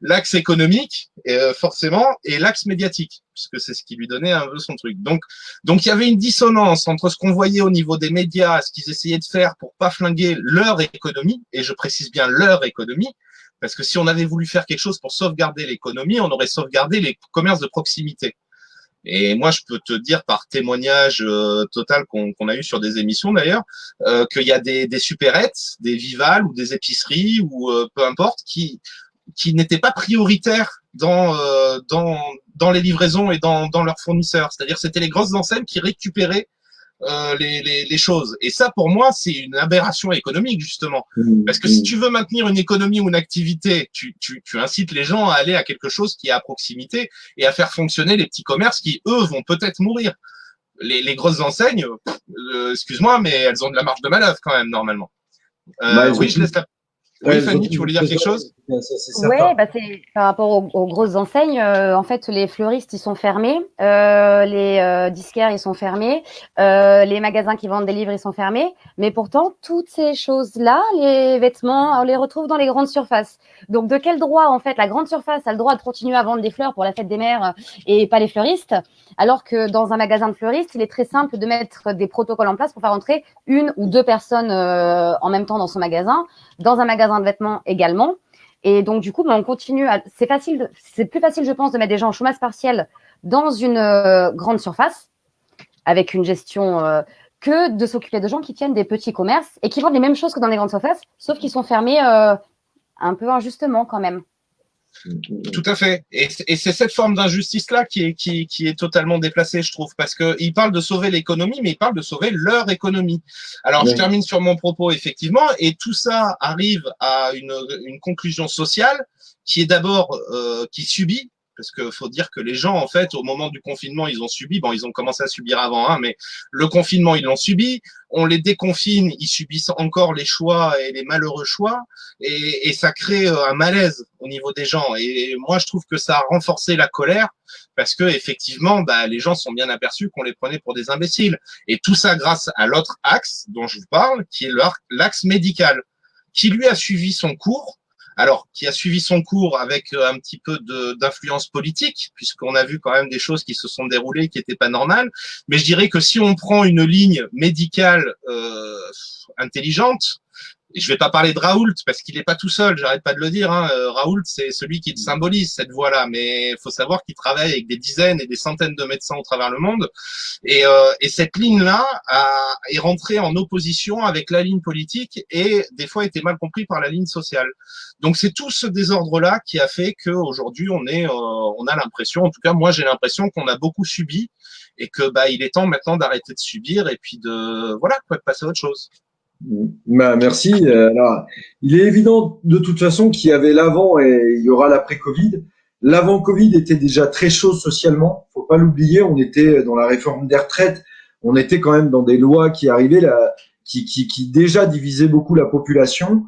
l'axe économique, forcément, et l'axe médiatique, puisque c'est ce qui lui donnait un peu son truc. Donc il y avait une dissonance entre ce qu'on voyait au niveau des médias, ce qu'ils essayaient de faire pour pas flinguer leur économie, et je précise bien leur économie, parce que si on avait voulu faire quelque chose pour sauvegarder l'économie, on aurait sauvegardé les commerces de proximité. Et moi, je peux te dire par témoignage total qu'on a eu sur des émissions d'ailleurs, qu'il y a des supérettes, des Vival ou des épiceries ou peu importe, qui n'étaient pas prioritaires dans les livraisons et dans leurs fournisseurs. C'est-à-dire, c'était les grosses enseignes qui récupéraient les choses. Et ça, pour moi, c'est une aberration économique, justement. Parce que si tu veux maintenir une économie ou une activité, tu incites les gens à aller à quelque chose qui est à proximité et à faire fonctionner les petits commerces qui, eux, vont peut-être mourir. Les grosses enseignes, excuse-moi, mais elles ont de la marge de manœuvre quand même, normalement. Oui, je laisse la... Oui, Fanny, tu voulais dire quelque chose? Oui, c'est par rapport aux grosses enseignes. En fait, les fleuristes, ils sont fermés. Les disquaires, ils sont fermés. Les magasins qui vendent des livres, ils sont fermés. Mais pourtant, toutes ces choses-là, les vêtements, on les retrouve dans les grandes surfaces. Donc, de quel droit, en fait, la grande surface a le droit de continuer à vendre des fleurs pour la fête des mères et pas les fleuristes, alors que dans un magasin de fleuristes, il est très simple de mettre des protocoles en place pour faire entrer une ou deux personnes en même temps dans son magasin, dans un magasin de vêtements également. Et donc, du coup, on continue c'est plus facile, je pense, de mettre des gens en chômage partiel dans une grande surface avec une gestion que de s'occuper de gens qui tiennent des petits commerces et qui vendent les mêmes choses que dans les grandes surfaces, sauf qu'ils sont fermés un peu injustement quand même. Tout à fait. Et c'est cette forme d'injustice-là qui est totalement déplacée, je trouve, parce que il parle de sauver l'économie, mais il parle de sauver leur économie. Alors, je termine sur mon propos, effectivement, et tout ça arrive à une conclusion sociale qui est d'abord qui subit, parce que faut dire que les gens, en fait, au moment du confinement, ils ont subi. Bon, ils ont commencé à subir avant, hein, mais le confinement, ils l'ont subi. On les déconfine, ils subissent encore les choix et les malheureux choix, et ça crée un malaise au niveau des gens. Et moi, je trouve que ça a renforcé la colère, parce que effectivement, les gens sont bien aperçus qu'on les prenait pour des imbéciles. Et tout ça grâce à l'autre axe dont je vous parle, qui est l'axe médical, qui lui a suivi son cours. Alors, qui a suivi son cours avec un petit peu d'influence politique, puisqu'on a vu quand même des choses qui se sont déroulées qui n'étaient pas normales. Mais je dirais que si on prend une ligne médicale intelligente, et je vais pas parler de Raoult parce qu'il n'est pas tout seul, j'arrête pas de le dire. Hein. Raoult, c'est celui qui symbolise cette voie-là, mais il faut savoir qu'il travaille avec des dizaines et des centaines de médecins au travers le monde. Et cette ligne-là est rentrée en opposition avec la ligne politique et des fois était mal compris par la ligne sociale. Donc c'est tout ce désordre-là qui a fait qu'aujourd'hui on a l'impression, en tout cas moi j'ai l'impression qu'on a beaucoup subi et que il est temps maintenant d'arrêter de subir et puis de passer à autre chose. Merci. Alors, il est évident de toute façon qu'il y avait l'avant et il y aura l'après-Covid. L'avant-Covid était déjà très chaud socialement. Faut pas l'oublier. On était dans la réforme des retraites. On était quand même dans des lois qui arrivaient là, qui déjà divisaient beaucoup la population.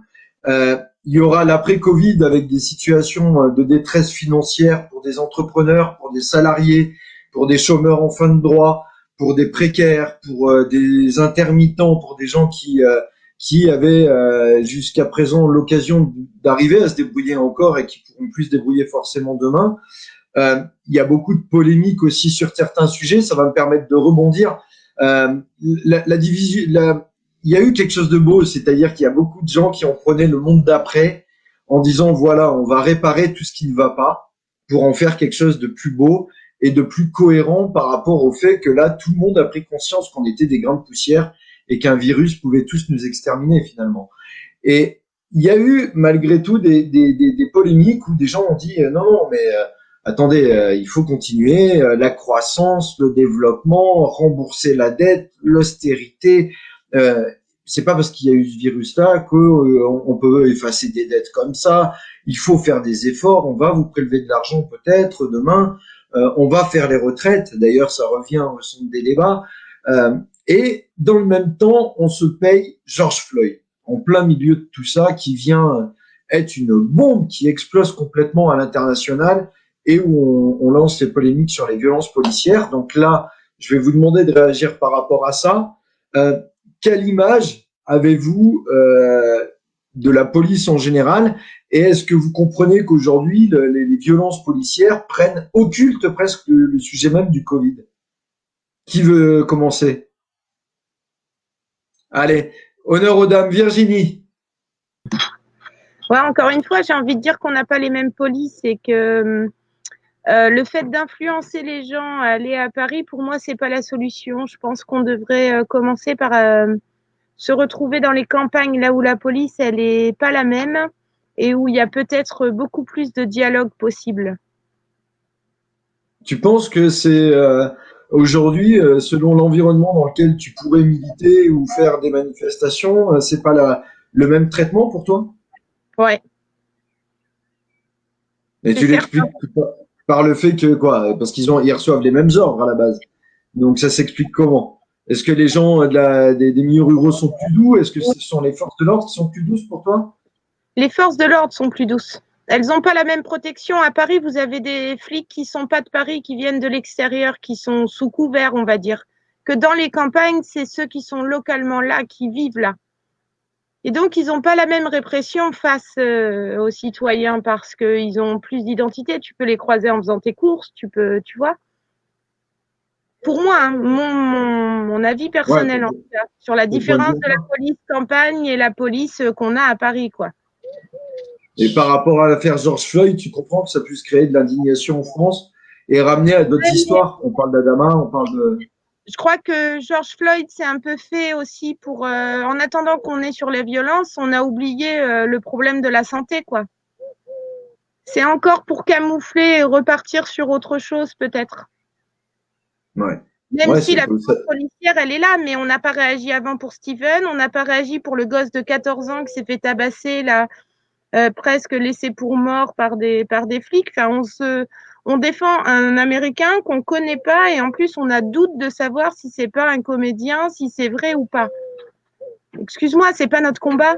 Il y aura l'après-Covid avec des situations de détresse financière pour des entrepreneurs, pour des salariés, pour des chômeurs en fin de droit, pour des précaires, pour des intermittents, pour des gens qui avaient jusqu'à présent l'occasion d'arriver à se débrouiller encore et qui pourront plus se débrouiller forcément demain. Il y a beaucoup de polémiques aussi sur certains sujets, ça va me permettre de rebondir. La division, il y a eu quelque chose de beau, c'est-à-dire qu'il y a beaucoup de gens qui ont prôné le monde d'après en disant voilà, on va réparer tout ce qui ne va pas pour en faire quelque chose de plus beau et de plus cohérent par rapport au fait que là, tout le monde a pris conscience qu'on était des grains de poussière et qu'un virus pouvait tous nous exterminer finalement. Et il y a eu malgré tout des polémiques où des gens ont dit non, mais attendez, il faut continuer, la croissance, le développement, rembourser la dette, l'austérité. C'est pas parce qu'il y a eu ce virus-là qu'on peut effacer des dettes comme ça. Il faut faire des efforts. On va vous prélever de l'argent peut-être demain. On va faire les retraites. D'ailleurs, ça revient au centre des débats. Et dans le même temps, on se paye George Floyd en plein milieu de tout ça, qui vient être une bombe qui explose complètement à l'international et où on lance les polémiques sur les violences policières. Donc là, je vais vous demander de réagir par rapport à ça. Quelle image avez-vous de la police en général, et est-ce que vous comprenez qu'aujourd'hui les violences policières occultent presque le sujet même du Covid? Qui veut commencer? Allez, honneur aux dames. Virginie. Ouais, encore une fois, j'ai envie de dire qu'on n'a pas les mêmes polices et que le fait d'influencer les gens à aller à Paris, pour moi, c'est pas la solution. Je pense qu'on devrait commencer par se retrouver dans les campagnes, là où la police, elle est pas la même et où il y a peut-être beaucoup plus de dialogue possible. Tu penses que c'est aujourd'hui, selon l'environnement dans lequel tu pourrais militer ou faire des manifestations, c'est pas le même traitement pour toi? Ouais. Et tu l'expliques par le fait que quoi? Parce ils reçoivent les mêmes ordres à la base. Donc ça s'explique comment? Est-ce que les gens des milieux ruraux sont plus doux? Est-ce que ce sont les forces de l'ordre qui sont plus douces pour toi? Les forces de l'ordre sont plus douces. Elles n'ont pas la même protection. À Paris, vous avez des flics qui sont pas de Paris, qui viennent de l'extérieur, qui sont sous couvert, on va dire. Que dans les campagnes, c'est ceux qui sont localement là, qui vivent là. Et donc, ils n'ont pas la même répression face aux citoyens parce qu'ils ont plus d'identité. Tu peux les croiser en faisant tes courses, tu vois. Pour moi, hein, mon avis personnel, en tout cas, sur la différence de la police campagne et la police qu'on a à Paris, quoi. Et par rapport à l'affaire George Floyd, tu comprends que ça puisse créer de l'indignation en France et ramener à d'autres histoires. On parle d'Adama, on parle de... Je crois que George Floyd, c'est un peu fait aussi pour... en attendant qu'on est sur les violences, on a oublié le problème de la santé, quoi. C'est encore pour camoufler et repartir sur autre chose, peut-être. Ouais. Même si la violence policière, elle est là, mais on n'a pas réagi avant pour Steven, on n'a pas réagi pour le gosse de 14 ans qui s'est fait tabasser, là, presque laissé pour mort par des flics. Enfin, on défend un Américain qu'on connaît pas et en plus, on a doute de savoir si c'est pas un comédien, si c'est vrai ou pas. Excuse-moi, c'est pas notre combat.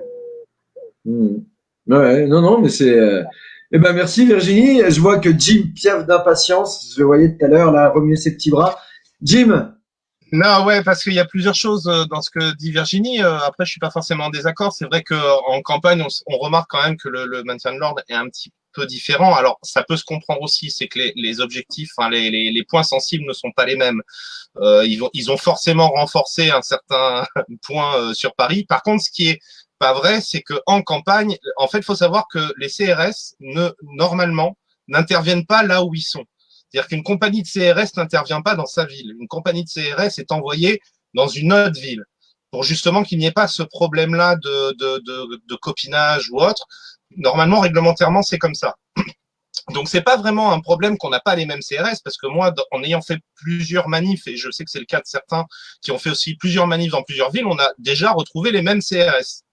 Ouais, non, mais c'est... Eh ben merci Virginie. Je vois que Jim piaffe d'impatience. Je le voyais tout à l'heure, là, remuer ses petits bras. Jim. Non, ouais, parce qu'il y a plusieurs choses dans ce que dit Virginie. Après, je suis pas forcément en désaccord. C'est vrai qu'en campagne, on remarque quand même que le maintien de l'ordre est un petit peu différent. Alors, ça peut se comprendre aussi, c'est que les objectifs, enfin les points sensibles ne sont pas les mêmes. Ils ont forcément renforcé un certain point sur Paris. Par contre, ce qui est pas vrai, c'est que en campagne, en fait, il faut savoir que les CRS normalement n'interviennent pas là où ils sont. C'est-à-dire qu'une compagnie de CRS n'intervient pas dans sa ville. Une compagnie de CRS est envoyée dans une autre ville pour justement qu'il n'y ait pas ce problème-là de copinage ou autre. Normalement, réglementairement, c'est comme ça. Donc, c'est pas vraiment un problème qu'on n'a pas les mêmes CRS, parce que moi, en ayant fait plusieurs manifs, et je sais que c'est le cas de certains qui ont fait aussi plusieurs manifs dans plusieurs villes, on a déjà retrouvé les mêmes CRS.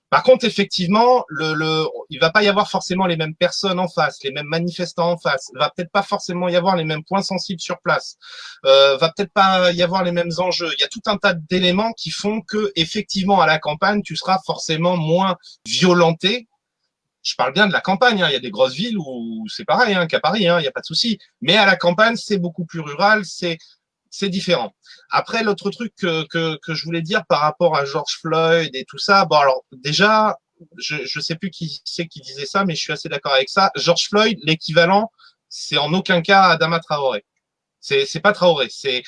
Par contre, effectivement, il va pas y avoir forcément les mêmes personnes en face, les mêmes manifestants en face. Il va peut-être pas forcément y avoir les mêmes points sensibles sur place. Va peut-être pas y avoir les mêmes enjeux. Il y a tout un tas d'éléments qui font que, effectivement, à la campagne, tu seras forcément moins violenté. Je parle bien de la campagne. Il y a des grosses villes où c'est pareil, qu'à Paris, il n'y a pas de souci. Mais à la campagne, c'est beaucoup plus rural, c'est différent. Après, l'autre truc que je voulais dire par rapport à George Floyd et tout ça, bon alors déjà, je sais plus qui c'est qui disait ça, mais je suis assez d'accord avec ça. George Floyd, l'équivalent, c'est en aucun cas Adama Traoré. C'est pas Traoré. C'est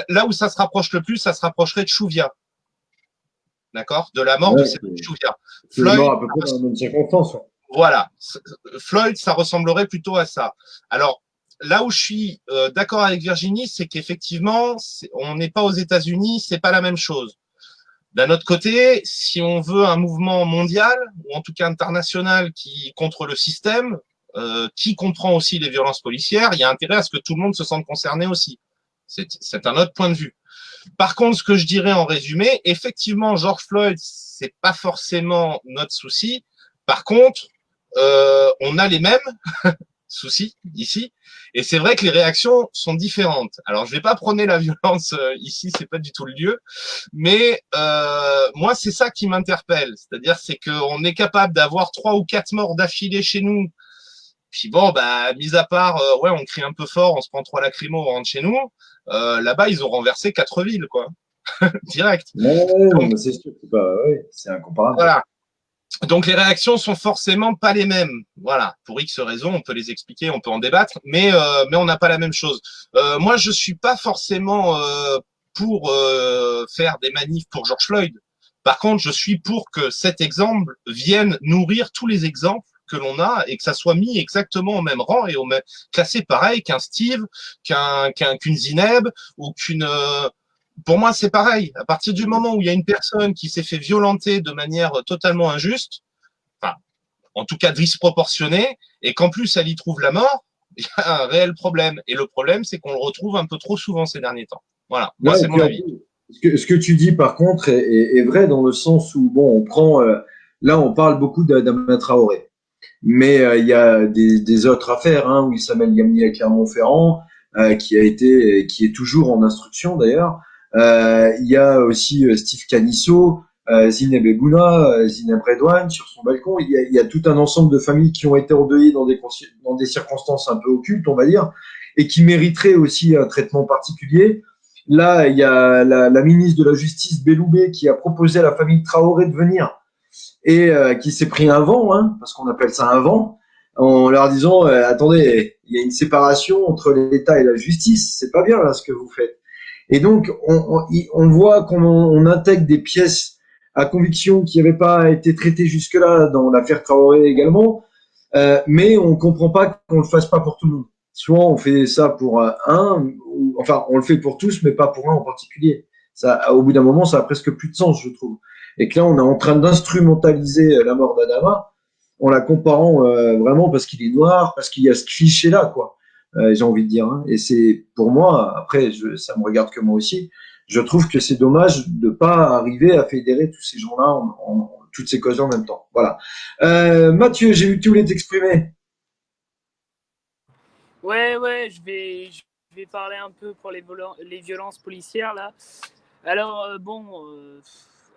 là où ça se rapproche le plus, ça se rapprocherait de Chouvia. D'accord, de la mort de Chouvia. Floyd, mort à peu près dans la même circonstance. Voilà, Floyd, ça ressemblerait plutôt à ça. Alors là où je suis d'accord avec Virginie, c'est qu'effectivement, on n'est pas aux États-Unis, c'est pas la même chose. D'un autre côté, si on veut un mouvement mondial ou en tout cas international qui contre le système, qui comprend aussi les violences policières, il y a intérêt à ce que tout le monde se sente concerné aussi. C'est un autre point de vue. Par contre, ce que je dirais en résumé, effectivement, George Floyd, c'est pas forcément notre souci. Par contre, on a les mêmes. souci ici. Et c'est vrai que les réactions sont différentes. Alors, je vais pas prôner la violence ici, c'est pas du tout le lieu. Mais moi, c'est ça qui m'interpelle. C'est-à-dire, c'est qu'on est capable d'avoir 3 ou 4 morts d'affilée chez nous. Puis bon, bah, mis à part, ouais, on crie un peu fort, on se prend 3 lacrymos, on rentre chez nous. Là-bas, ils ont renversé 4 villes, quoi. Direct. Ouais, Donc, mais c'est sûr, ouais, c'est incomparable. voilà. Donc les réactions sont forcément pas les mêmes. Voilà, pour X raisons, on peut les expliquer, on peut en débattre, mais on n'a pas la même chose. Moi, je suis pas forcément pour faire des manifs pour George Floyd. Par contre, je suis pour que cet exemple vienne nourrir tous les exemples que l'on a et que ça soit mis exactement au même rang et au même classé pareil qu'un Steve, qu'une Zineb ou qu'une pour moi, c'est pareil. À partir du moment où il y a une personne qui s'est fait violenter de manière totalement injuste, enfin, en tout cas disproportionnée, et qu'en plus elle y trouve la mort, il y a un réel problème. Et le problème, c'est qu'on le retrouve un peu trop souvent ces derniers temps. Voilà, moi, Ouais, c'est et mon puis avis. ce que tu dis par contre est vrai dans le sens où bon, on prend là on parle beaucoup d'Adama Traoré, mais il y a des autres affaires hein, où il s'appelle Yamni à Clermont-Ferrand qui est toujours en instruction d'ailleurs. Il y a aussi Steve Canisso, Zineb Ebouna, Zineb Redouane sur son balcon. Il y a tout un ensemble de familles qui ont été endeuillées dans des circonstances un peu occultes, on va dire, et qui mériteraient aussi un traitement particulier. Là, il y a la ministre de la Justice, Belloubet, qui a proposé à la famille Traoré de venir et qui s'est pris un vent, hein, parce qu'on appelle ça un vent, en leur disant attendez, il y a une séparation entre l'État et la justice, c'est pas bien là ce que vous faites. Et donc on voit qu'on intègre des pièces à conviction qui n'avaient pas été traitées jusque-là dans l'affaire Traoré également, mais on comprend pas qu'on le fasse pas pour tout le monde. Soit on fait ça pour enfin on le fait pour tous, mais pas pour un en particulier. Ça, au bout d'un moment, ça a presque plus de sens, je trouve. Et que là, on est en train d'instrumentaliser la mort d'Adama en la comparant vraiment parce qu'il est noir, parce qu'il y a ce cliché-là, quoi. J'ai envie de dire. Hein. Et c'est pour moi, après, ça me regarde que moi aussi. Je trouve que c'est dommage de pas arriver à fédérer tous ces gens-là toutes ces causes en même temps. Voilà. Mathieu, j'ai vu que tu voulais t'exprimer. Ouais, je vais parler un peu pour les violences policières là. Alors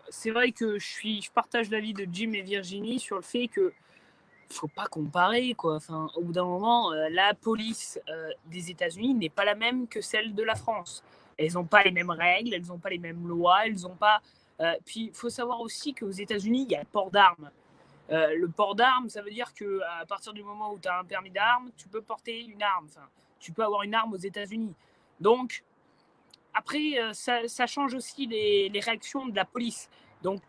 c'est vrai que je partage l'avis de Jim et Virginie sur le fait que faut pas comparer quoi. Enfin, au bout d'un moment, la police des États-Unis n'est pas la même que celle de la France. Elles n'ont pas les mêmes règles, elles n'ont pas les mêmes lois, elles n'ont pas. Puis il faut savoir aussi qu'aux États-Unis, il y a le port d'armes. Le port d'armes, ça veut dire que à partir du moment où tu as un permis d'armes, tu peux porter une arme. Enfin, tu peux avoir une arme aux États-Unis. Donc après, ça change aussi les réactions de la police. Donc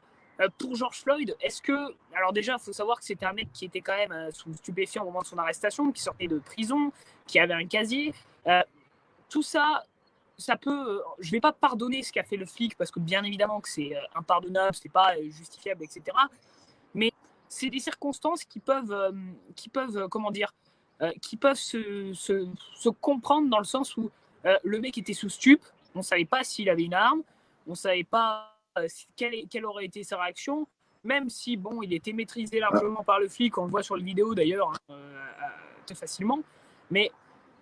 pour George Floyd, est-ce que... Alors déjà, il faut savoir que c'était un mec qui était quand même sous stupéfiant au moment de son arrestation, qui sortait de prison, qui avait un casier. Tout ça, ça peut... je ne vais pas pardonner ce qu'a fait le flic, parce que bien évidemment que c'est impardonnable, c'est pas justifiable, etc. Mais c'est des circonstances qui peuvent comment dire, qui peuvent se comprendre dans le sens où le mec était sous stup, on ne savait pas s'il avait une arme, on ne savait pas quelle aurait été sa réaction, même si bon, il était maîtrisé largement par le flic, on le voit sur les vidéos d'ailleurs très facilement. Mais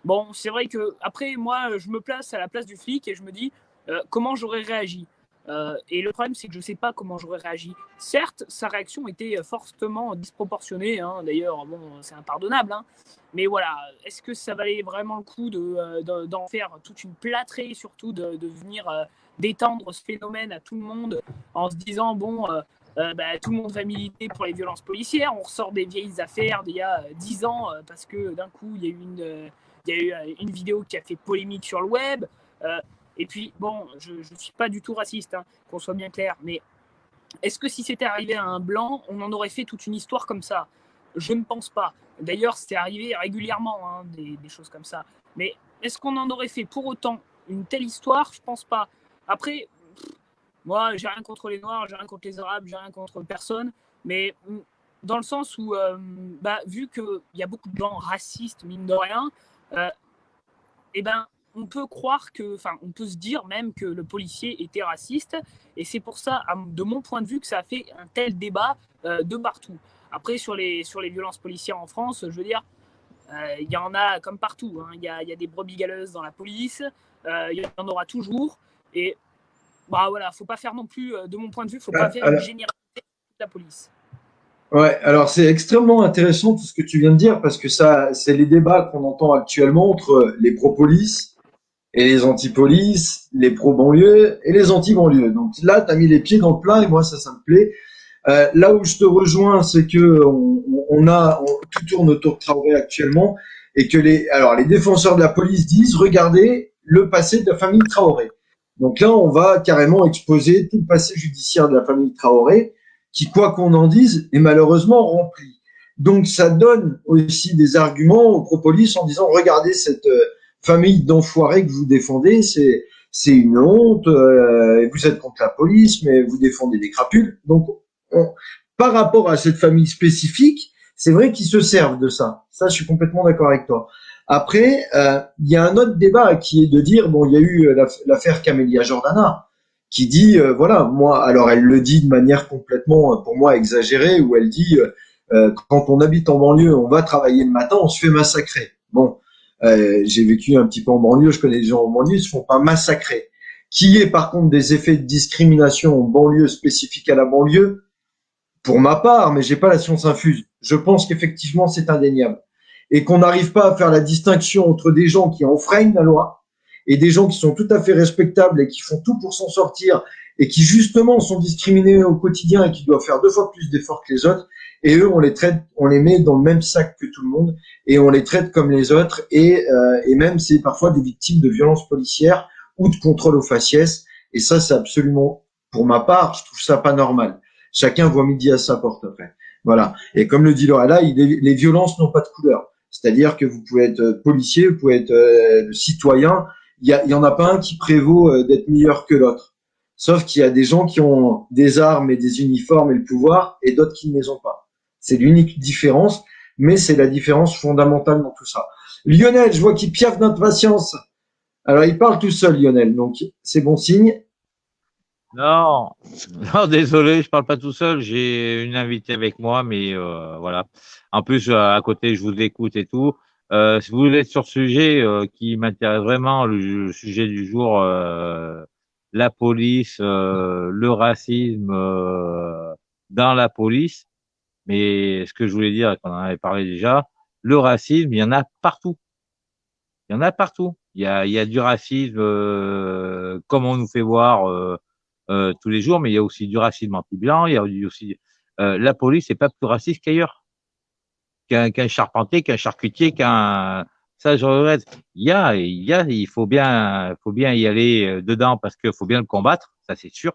bon, c'est vrai que après moi, je me place à la place du flic et je me dis comment j'aurais réagi. Et le problème, c'est que je ne sais pas comment j'aurais réagi. Certes, sa réaction était fortement disproportionnée. Hein. D'ailleurs, bon, c'est impardonnable. Hein. Mais voilà, est-ce que ça valait vraiment le coup d'en faire toute une plâtrée, surtout de venir d'étendre ce phénomène à tout le monde en se disant, bon, tout le monde va militer pour les violences policières. On ressort des vieilles affaires d'il y a 10 ans parce que d'un coup, il y a eu une vidéo qui a fait polémique sur le web. Et puis, bon, je ne suis pas du tout raciste, hein, qu'on soit bien clair, mais est-ce que si c'était arrivé à un blanc, on en aurait fait toute une histoire comme ça? Je ne pense pas. D'ailleurs, c'est arrivé régulièrement, hein, des choses comme ça. Mais est-ce qu'on en aurait fait pour autant une telle histoire? Je ne pense pas. Après, moi, j'ai rien contre les Noirs, j'ai rien contre les Arabes, j'ai rien contre personne, mais dans le sens où, vu qu'il y a beaucoup de gens racistes, mine de rien, on peut croire on peut se dire même que le policier était raciste, et c'est pour ça, de mon point de vue, que ça a fait un tel débat de partout. Après, sur les violences policières en France, je veux dire, Il y en a comme partout, hein. Il y a des brebis galeuses dans la police, il y en aura toujours. Et bah voilà, faut pas faire non plus, de mon point de vue, faut pas faire une généralité de la police. Ouais, alors c'est extrêmement intéressant tout ce que tu viens de dire parce que ça, c'est les débats qu'on entend actuellement entre les pro-police et les anti-police, les pro-banlieue et les anti-banlieue. Donc là, tu as mis les pieds dans le plat et moi, ça me plaît. Là où je te rejoins, c'est que tout tourne autour de Traoré actuellement et que les défenseurs de la police disent, regardez le passé de la famille Traoré. Donc là, on va carrément exposer tout le passé judiciaire de la famille Traoré, qui, quoi qu'on en dise, est malheureusement rempli. Donc ça donne aussi des arguments aux pro-police en disant, regardez cette famille d'enfoirés que vous défendez, c'est une honte, vous êtes contre la police, mais vous défendez des crapules. Donc, par rapport à cette famille spécifique, c'est vrai qu'ils se servent de ça. Ça, je suis complètement d'accord avec toi. Après, il y a un autre débat qui est de dire, bon, il y a eu l'affaire Camélia Jordana, qui dit, voilà, moi, alors elle le dit de manière complètement, pour moi, exagérée, où elle dit, quand on habite en banlieue, on va travailler le matin, on se fait massacrer. Bon, j'ai vécu un petit peu en banlieue, je connais des gens en banlieue, ils se font pas massacrer. Qui est par contre des effets de discrimination en banlieue spécifiques à la banlieue, pour ma part, mais j'ai pas la science infuse. Je pense qu'effectivement c'est indéniable et qu'on n'arrive pas à faire la distinction entre des gens qui enfreignent la loi et des gens qui sont tout à fait respectables et qui font tout pour s'en sortir et qui justement sont discriminés au quotidien et qui doivent faire 2 fois plus d'efforts que les autres. Et eux, on les met dans le même sac que tout le monde et on les traite comme les autres et même c'est parfois des victimes de violences policières ou de contrôle aux faciès. Et ça, c'est absolument, pour ma part, je trouve ça pas normal. Chacun voit midi à sa porte après. Voilà. Et comme le dit Lorella, les violences n'ont pas de couleur. C'est-à-dire que vous pouvez être policier, vous pouvez être citoyen. Il y en a pas un qui prévaut d'être meilleur que l'autre. Sauf qu'il y a des gens qui ont des armes et des uniformes et le pouvoir et d'autres qui ne les ont pas. C'est l'unique différence, mais c'est la différence fondamentale dans tout ça. Lionel, je vois qu'il piaffe d'impatience. Alors, il parle tout seul, Lionel, donc c'est bon signe. Non, non, désolé, je parle pas tout seul. J'ai une invitée avec moi, mais voilà. En plus, à côté, je vous écoute et tout. Si vous voulez sur ce sujet qui m'intéresse vraiment, le sujet du jour, la police, le racisme dans la police. Mais ce que je voulais dire, qu'on en avait parlé déjà, le racisme, il y en a partout. Il y en a partout. Il y a du racisme, comme on nous fait voir tous les jours, mais il y a aussi du racisme anti-blanc. Il y a aussi la police n'est pas plus raciste qu'ailleurs, qu'un charpentier, qu'un charcutier, ça je regrette. Il faut bien y aller dedans parce qu'il faut bien le combattre, ça c'est sûr.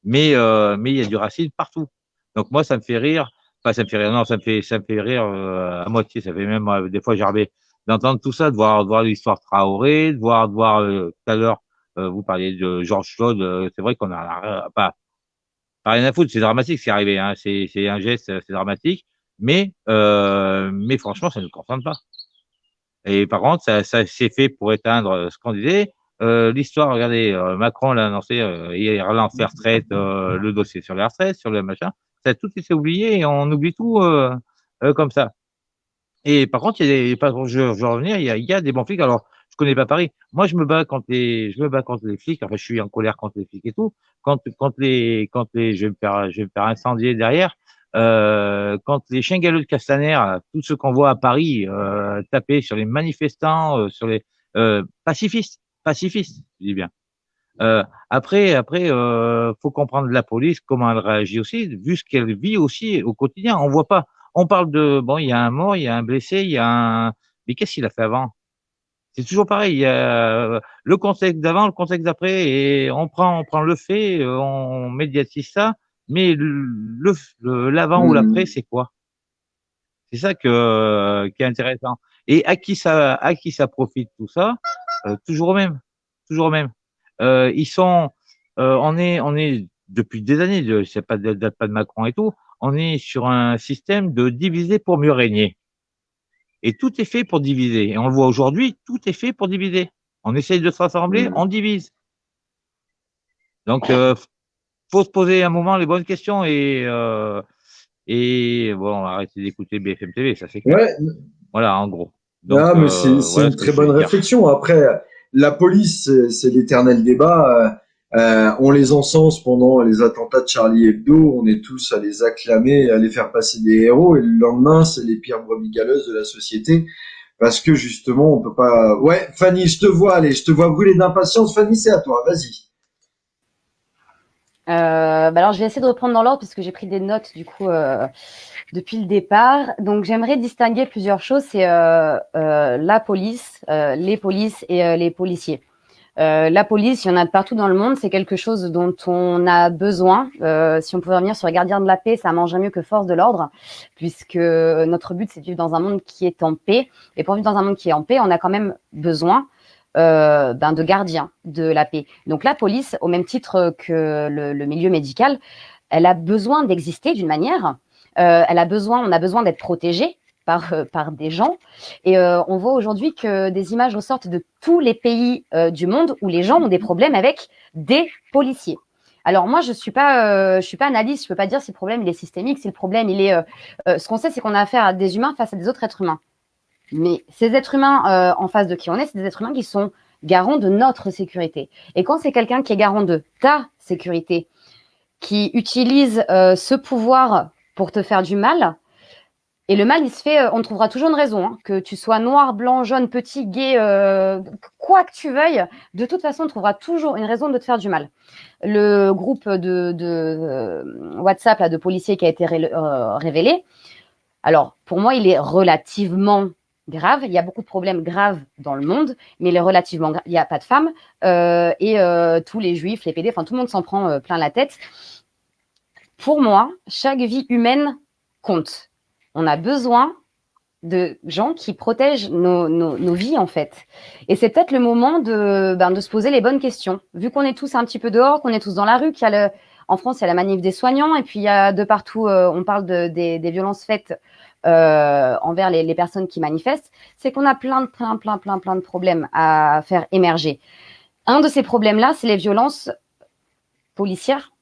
Mais il y a du racisme partout. Donc moi ça me fait rire. Enfin, ça me fait rire. Non, ça me fait rire à moitié. Ça fait même des fois gerber d'entendre tout ça, de voir l'histoire Traoré, de voir tout à l'heure vous parliez de Georges Claude. C'est vrai qu'on a pas rien à foutre. C'est dramatique, ce qui est arrivé. Hein. C'est un geste, c'est dramatique. Mais franchement, ça ne nous concerne pas. Et par contre, ça c'est fait pour éteindre ce qu'on disait. L'histoire, regardez, Macron l'a annoncé, il relance les retraites, le dossier sur les retraites, sur le machin. Ça a tout été oublié et on oublie tout comme ça. Et par contre, il y a des, je veux revenir, il y a des bons flics. Alors, je connais pas Paris. Moi, je me bats contre les flics. Enfin, je suis en colère contre les flics et tout. Je vais me faire incendier derrière. Quand les chiens galeux de Castaner, tout ce qu'on voit à Paris, taper sur les manifestants, sur les pacifistes, je dis bien. Après, faut comprendre la police, comment elle réagit aussi, vu ce qu'elle vit aussi au quotidien. On voit pas. On parle de, bon, il y a un mort, il y a un blessé, mais qu'est-ce qu'il a fait avant? C'est toujours pareil. Il y a le contexte d'avant, le contexte d'après, et on prend le fait, on médiatise ça, mais l'avant ou l'après, c'est quoi? C'est ça qui est intéressant. Et à qui ça profite tout ça? Toujours au même, toujours au même. Ils sont, on est depuis des années, c'est pas date pas de Macron et tout, on est sur un système de diviser pour mieux régner. Et tout est fait pour diviser. Et on le voit aujourd'hui, tout est fait pour diviser. On essaye de se rassembler, on divise. Donc, faut se poser un moment les bonnes questions et bon, arrêtez d'écouter BFM TV, ça c'est clair. Ouais. Voilà, en gros. Donc, Ah, mais c'est voilà une ce que très je bonne voulais dire. réflexion. Après, la police, c'est l'éternel débat. On les encense pendant les attentats de Charlie Hebdo. On est tous à les acclamer, à les faire passer des héros. Et le lendemain, c'est les pires brebis galeuses de la société. Parce que justement, on peut pas. Ouais, Fanny, je te vois. Allez, je te vois brûler d'impatience. Fanny, c'est à toi. Vas-y. Alors, je vais essayer de reprendre dans l'ordre puisque j'ai pris des notes du coup depuis le départ. Donc, j'aimerais distinguer plusieurs choses. C'est la police, les polices et les policiers. La police, il y en a de partout dans le monde. C'est quelque chose dont on a besoin. Si on pouvait revenir sur les gardiens de la paix, ça mangerait mieux que force de l'ordre, puisque notre but, c'est de vivre dans un monde qui est en paix. Et pour vivre dans un monde qui est en paix, on a quand même besoin de gardiens de la paix. Donc la police, au même titre que le milieu médical, elle a besoin d'exister d'une manière. On a besoin d'être protégé par des gens. Et on voit aujourd'hui que des images ressortent de tous les pays du monde où les gens ont des problèmes avec des policiers. Alors moi, je suis pas analyste, je peux pas dire si le problème il est systémique, si le problème il est. Ce qu'on sait, c'est qu'on a affaire à des humains face à des autres êtres humains. Mais ces êtres humains en face de qui on est, c'est des êtres humains qui sont garants de notre sécurité. Et quand c'est quelqu'un qui est garant de ta sécurité, qui utilise ce pouvoir pour te faire du mal, et le mal, il se fait, on trouvera toujours une raison, hein, que tu sois noir, blanc, jaune, petit, gay, quoi que tu veuilles, de toute façon, on trouvera toujours une raison de te faire du mal. Le groupe de WhatsApp là, de policiers qui a été révélé, alors pour moi, il est relativement grave. Il y a beaucoup de problèmes graves dans le monde, mais il est relativement grave. Il n'y a pas de femmes et tous les juifs, les PD, enfin tout le monde s'en prend plein la tête. Pour moi, chaque vie humaine compte. On a besoin de gens qui protègent nos vies, en fait. Et c'est peut-être le moment de se poser les bonnes questions. Vu qu'on est tous un petit peu dehors, qu'on est tous dans la rue, en France, il y a la manif des soignants, et puis il y a de partout, on parle des violences faites envers les personnes qui manifestent, c'est qu'on a plein de problèmes à faire émerger. Un de ces problèmes-là, c'est les violences policières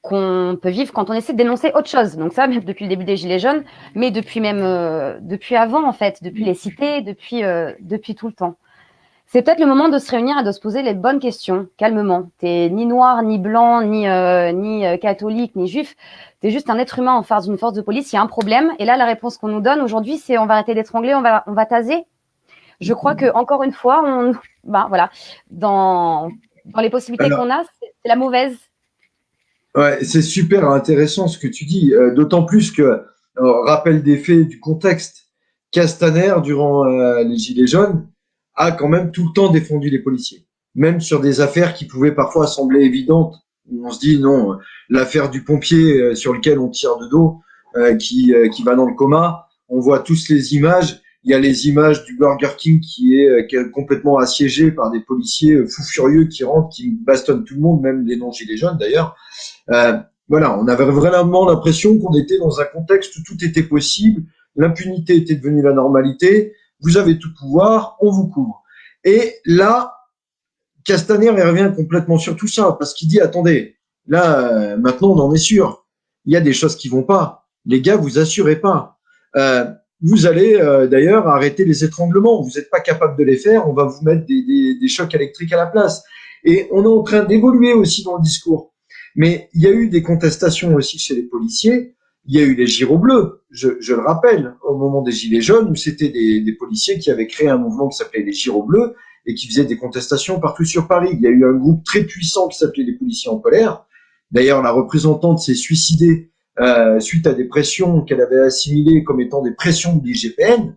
qu'on peut vivre quand on essaie de dénoncer autre chose. Donc ça, même depuis le début des Gilets jaunes, mais depuis avant, en fait, depuis les cités, depuis tout le temps. C'est peut-être le moment de se réunir et de se poser les bonnes questions, calmement. T'es ni noir, ni blanc, ni catholique, ni juif. T'es juste un être humain en face d'une force de police. Il y a un problème. Et là, la réponse qu'on nous donne aujourd'hui, c'est on va arrêter d'étrangler, on va taser. Je crois que encore une fois, voilà, dans les possibilités qu'on a, c'est la mauvaise. Ouais, c'est super intéressant ce que tu dis, d'autant plus que, rappel des faits du contexte, Castaner, durant les Gilets jaunes, a quand même tout le temps défendu les policiers, même sur des affaires qui pouvaient parfois sembler évidentes, où on se dit non, l'affaire du pompier sur lequel on tire de dos, qui va dans le coma, on voit tous les images. Il y a les images du Burger King qui est complètement assiégé par des policiers fous furieux qui rentrent, qui bastonnent tout le monde, même les non-gilets jaunes d'ailleurs. Voilà, on avait vraiment l'impression qu'on était dans un contexte où tout était possible, l'impunité était devenue la normalité, vous avez tout pouvoir, on vous couvre. Et là, Castaner il revient complètement sur tout ça, parce qu'il dit, attendez, là, maintenant on en est sûr, il y a des choses qui vont pas. Les gars, vous assurez pas. Vous allez d'ailleurs arrêter les étranglements, vous n'êtes pas capable de les faire, on va vous mettre des chocs électriques à la place. Et on est en train d'évoluer aussi dans le discours. Mais il y a eu des contestations aussi chez les policiers. Il y a eu les gyros bleus, je le rappelle, au moment des Gilets jaunes, où c'était des policiers qui avaient créé un mouvement qui s'appelait les gyros bleus et qui faisaient des contestations partout sur Paris. Il y a eu un groupe très puissant qui s'appelait les policiers en colère. D'ailleurs, la représentante s'est suicidée suite à des pressions qu'elle avait assimilées comme étant des pressions de l'IGPN.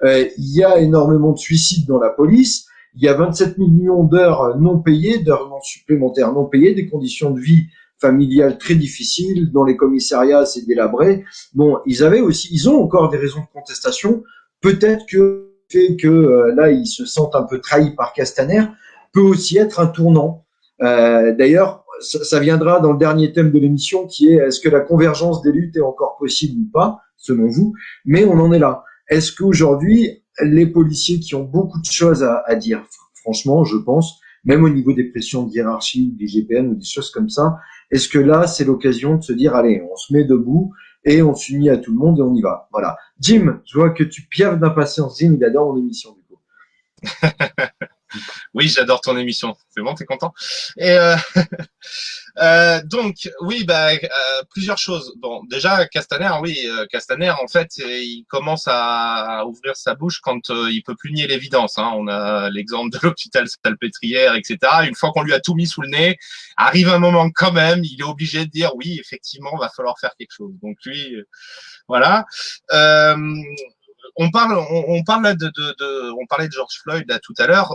Il y a énormément de suicides dans la police. Il y a 27 millions d'heures non payées, d'heures supplémentaires non payées, des conditions de vie familiales très difficiles. Dans les commissariats, c'est délabré. Bon, ils ont encore des raisons de contestation. Peut-être que le fait que là, ils se sentent un peu trahis par Castaner peut aussi être un tournant. D'ailleurs, ça viendra dans le dernier thème de l'émission qui est est-ce que la convergence des luttes est encore possible ou pas, selon vous? Mais on en est là. Est-ce qu'aujourd'hui, les policiers qui ont beaucoup de choses à dire, franchement, je pense, même au niveau des pressions de hiérarchie, des GPN ou des choses comme ça, est-ce que là, c'est l'occasion de se dire, allez, on se met debout, et on s'unit à tout le monde et on y va. Voilà. Jim, je vois que tu piaves d'impatience. Jim, il adore mon émission du coup. Oui, j'adore ton émission. C'est bon, t'es content? Et donc, oui, plusieurs choses. Bon, déjà, Castaner, Castaner, en fait, il commence à ouvrir sa bouche quand il peut plus nier l'évidence. Hein. On a l'exemple de l'hôpital Salpêtrière, etc. Une fois qu'on lui a tout mis sous le nez, arrive un moment quand même, il est obligé de dire oui, effectivement, va falloir faire quelque chose. Donc lui, voilà. On parle là on parlait de George Floyd là tout à l'heure.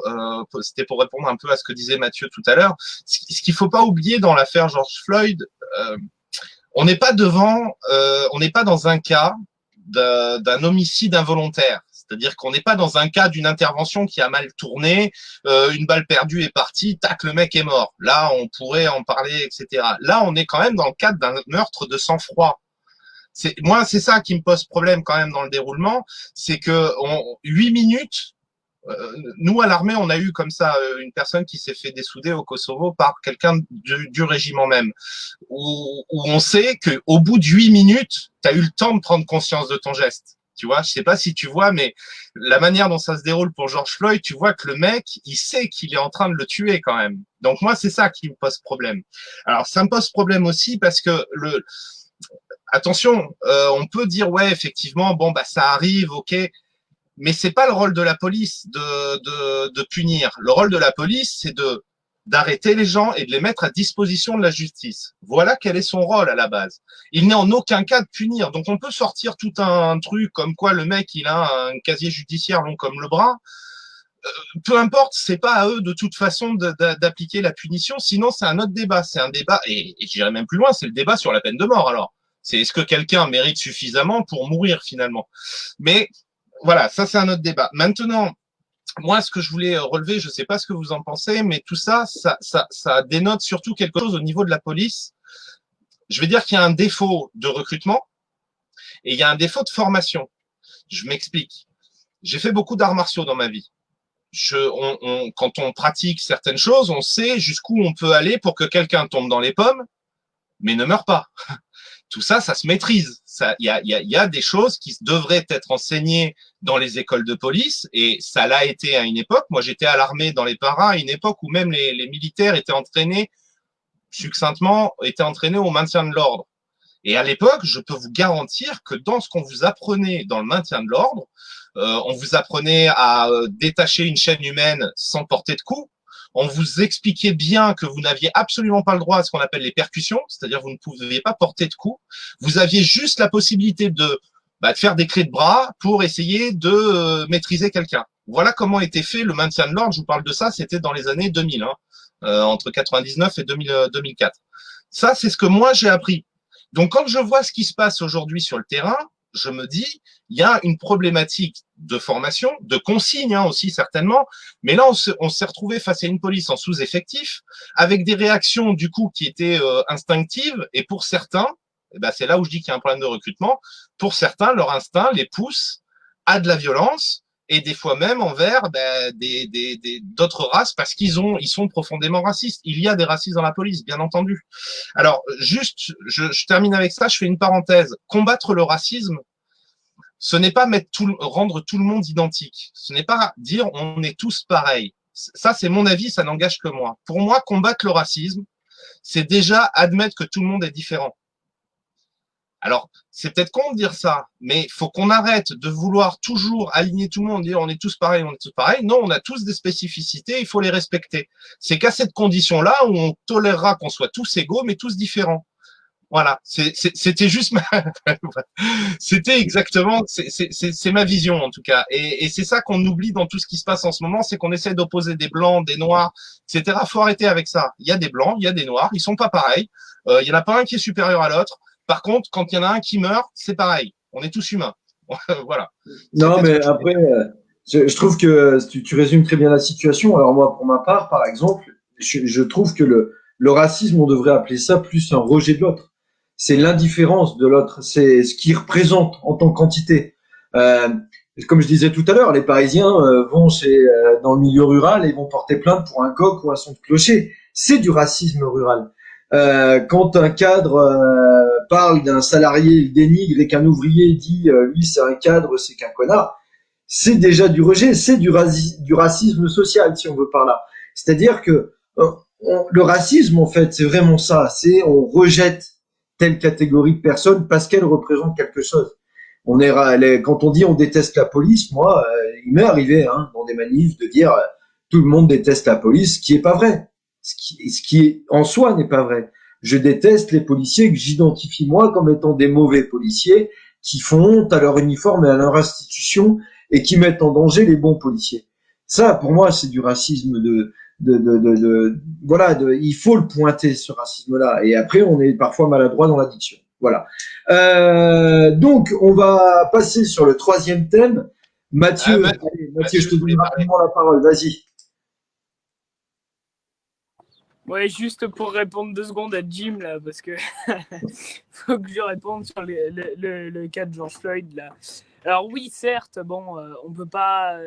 C'était pour répondre un peu à ce que disait Mathieu tout à l'heure. Ce qu'il faut pas oublier dans l'affaire George Floyd, on n'est pas dans un cas d'un homicide involontaire. C'est-à-dire qu'on n'est pas dans un cas d'une intervention qui a mal tourné, une balle perdue est partie, tac, le mec est mort. Là, on pourrait en parler, etc. Là, on est quand même dans le cadre d'un meurtre de sang-froid. Moi, c'est ça qui me pose problème quand même dans le déroulement, c'est que 8 minutes, nous à l'armée, on a eu comme ça une personne qui s'est fait dessouder au Kosovo par quelqu'un du régiment même, où on sait que au bout de 8 minutes, tu as eu le temps de prendre conscience de ton geste. Tu vois, je sais pas si tu vois, mais la manière dont ça se déroule pour George Floyd, tu vois que le mec, il sait qu'il est en train de le tuer quand même. Donc moi, c'est ça qui me pose problème. Alors ça me pose problème aussi parce que attention, on peut dire ouais effectivement bon ça arrive, ok, mais c'est pas le rôle de la police de punir. Le rôle de la police c'est d'arrêter les gens et de les mettre à disposition de la justice. Voilà quel est son rôle à la base. Il n'est en aucun cas de punir. Donc on peut sortir tout un truc comme quoi le mec il a un casier judiciaire long comme le bras. Peu importe, c'est pas à eux de toute façon d'appliquer la punition. Sinon c'est un autre débat. C'est un débat et j'irai même plus loin. C'est le débat sur la peine de mort alors. C'est est-ce que quelqu'un mérite suffisamment pour mourir finalement. Mais voilà, ça c'est un autre débat. Maintenant, moi ce que je voulais relever, je sais pas ce que vous en pensez, mais tout ça dénote surtout quelque chose au niveau de la police. Je vais dire qu'il y a un défaut de recrutement et il y a un défaut de formation. Je m'explique. J'ai fait beaucoup d'arts martiaux dans ma vie. Quand on pratique certaines choses, on sait jusqu'où on peut aller pour que quelqu'un tombe dans les pommes, mais ne meure pas. Tout ça, ça se maîtrise. Il y a des choses qui devraient être enseignées dans les écoles de police et ça l'a été à une époque. Moi, j'étais à l'armée dans les paras à une époque où même les militaires étaient entraînés, succinctement, au maintien de l'ordre. Et à l'époque, je peux vous garantir que dans ce qu'on vous apprenait dans le maintien de l'ordre, on vous apprenait à détacher une chaîne humaine sans porter de coups. On vous expliquait bien que vous n'aviez absolument pas le droit à ce qu'on appelle les percussions, c'est-à-dire vous ne pouviez pas porter de coups. Vous aviez juste la possibilité de faire des clés de bras pour essayer de maîtriser quelqu'un. Voilà comment était fait le maintien de l'ordre. Je vous parle de ça, c'était dans les années 2000, entre 99 et 2004. Ça, c'est ce que moi j'ai appris. Donc quand je vois ce qui se passe aujourd'hui sur le terrain, je me dis, il y a une problématique de formation, de consigne aussi certainement, mais là on s'est retrouvé face à une police en sous-effectif, avec des réactions du coup qui étaient instinctives, et pour certains, c'est là où je dis qu'il y a un problème de recrutement, pour certains, leur instinct les pousse à de la violence, et des fois même envers d'autres races, parce ils sont profondément racistes. Il y a des racistes dans la police, bien entendu. Alors, juste, je termine avec ça, je fais une parenthèse. Combattre le racisme, ce n'est pas rendre tout le monde identique. Ce n'est pas dire on est tous pareils. Ça, c'est mon avis, ça n'engage que moi. Pour moi, combattre le racisme, c'est déjà admettre que tout le monde est différent. Alors, c'est peut-être con de dire ça, mais il faut qu'on arrête de vouloir toujours aligner tout le monde, dire on est tous pareils, on est tous pareils. Non, on a tous des spécificités, il faut les respecter. C'est qu'à cette condition-là où on tolérera qu'on soit tous égaux, mais tous différents. Voilà, c'était juste c'était exactement, c'est ma vision en tout cas. Et c'est ça qu'on oublie dans tout ce qui se passe en ce moment, c'est qu'on essaie d'opposer des blancs, des noirs, etc. Faut arrêter avec ça. Il y a des blancs, il y a des noirs, ils sont pas pareils. Il y en a pas un qui est supérieur à l'autre. Par contre, quand il y en a un qui meurt, c'est pareil. On est tous humains. Voilà. Non, mais après, je trouve que tu résumes très bien la situation. Alors moi, pour ma part, par exemple, je trouve que le racisme, on devrait appeler ça plus un rejet de l'autre. C'est l'indifférence de l'autre. C'est ce qu'il représente en tant qu'entité. Comme je disais tout à l'heure, les Parisiens vont dans le milieu rural et vont porter plainte pour un coq ou un son de clocher. C'est du racisme rural. Quand un cadre parle d'un salarié, le dénigre, et qu'un ouvrier dit lui c'est un cadre, c'est qu'un connard, c'est déjà du rejet, c'est du racisme social si on veut par là. C'est-à-dire que le racisme en fait c'est vraiment ça, c'est on rejette telle catégorie de personnes parce qu'elle représente quelque chose. Quand on dit on déteste la police, moi, il m'est arrivé dans des manifs de dire tout le monde déteste la police, ce qui est pas vrai, ce qui en soi n'est pas vrai. Je déteste les policiers que j'identifie moi comme étant des mauvais policiers qui font honte à leur uniforme et à leur institution et qui mettent en danger les bons policiers. Ça, pour moi, c'est du racisme il faut le pointer, ce racisme-là. Et après, on est parfois maladroit dans la diction. Voilà. Donc, on va passer sur le troisième thème. Mathieu, Mathieu, je te donne rapidement la parole. Vas-y. Ouais, juste pour répondre 2 secondes à Jim, là, parce que faut que je réponde sur le cas de George Floyd, là. Alors oui, certes, bon, on peut pas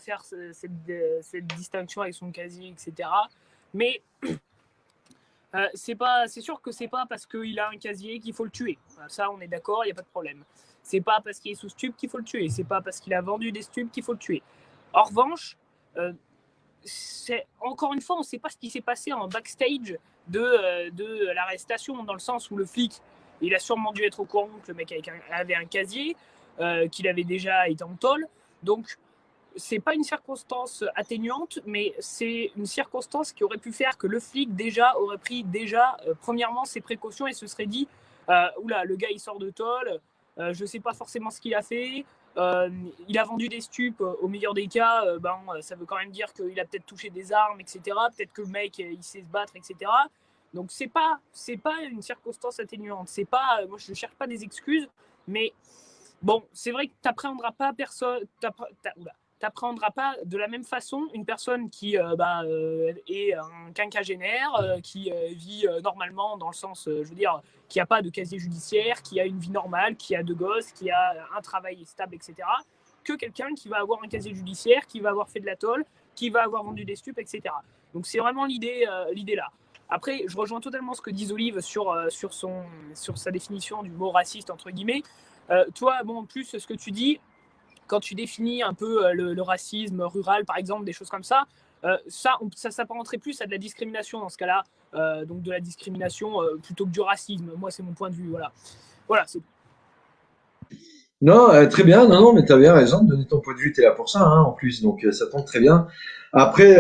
faire cette distinction avec son casier, etc. Mais c'est sûr que c'est pas parce qu'il a un casier qu'il faut le tuer. Ça, on est d'accord, il n'y a pas de problème. C'est pas parce qu'il est sous stup qu'il faut le tuer. C'est pas parce qu'il a vendu des stupes qu'il faut le tuer. En revanche, encore une fois, on ne sait pas ce qui s'est passé en backstage de l'arrestation, dans le sens où le flic, il a sûrement dû être au courant que le mec avait un casier, qu'il avait déjà été en tôle. Donc, c'est pas une circonstance atténuante, mais c'est une circonstance qui aurait pu faire que le flic aurait pris premièrement ses précautions et se serait dit oula, le gars il sort de tôle, je sais pas forcément ce qu'il a fait. Il a vendu des stupes, au meilleur des cas, ça veut quand même dire qu'il a peut-être touché des armes, etc. Peut-être que le mec il sait se battre, etc. Donc c'est pas une circonstance atténuante. C'est pas, moi je ne cherche pas des excuses, mais bon, c'est vrai que t'apprendras pas de la même façon une personne qui est un quinquagénaire, qui vit normalement, dans le sens, je veux dire, qui n'a pas de casier judiciaire, qui a une vie normale, qui a 2 gosses, qui a un travail stable, etc., que quelqu'un qui va avoir un casier judiciaire, qui va avoir fait de la tôle, qui va avoir vendu des stupes, etc. Donc c'est vraiment l'idée là. Après, je rejoins totalement ce que dit Olive sur sa définition du mot raciste, entre guillemets. Toi, bon, en plus, ce que tu dis, quand tu définis un peu le racisme rural, par exemple, des choses comme ça, ça s'apparenterait plus à de la discrimination dans ce cas-là, donc de la discrimination plutôt que du racisme. Moi, c'est mon point de vue. Voilà, c'est. Non, très bien. Non, mais tu as bien raison de donner ton point de vue. Tu es là pour ça, en plus. Donc, ça tombe très bien. Après,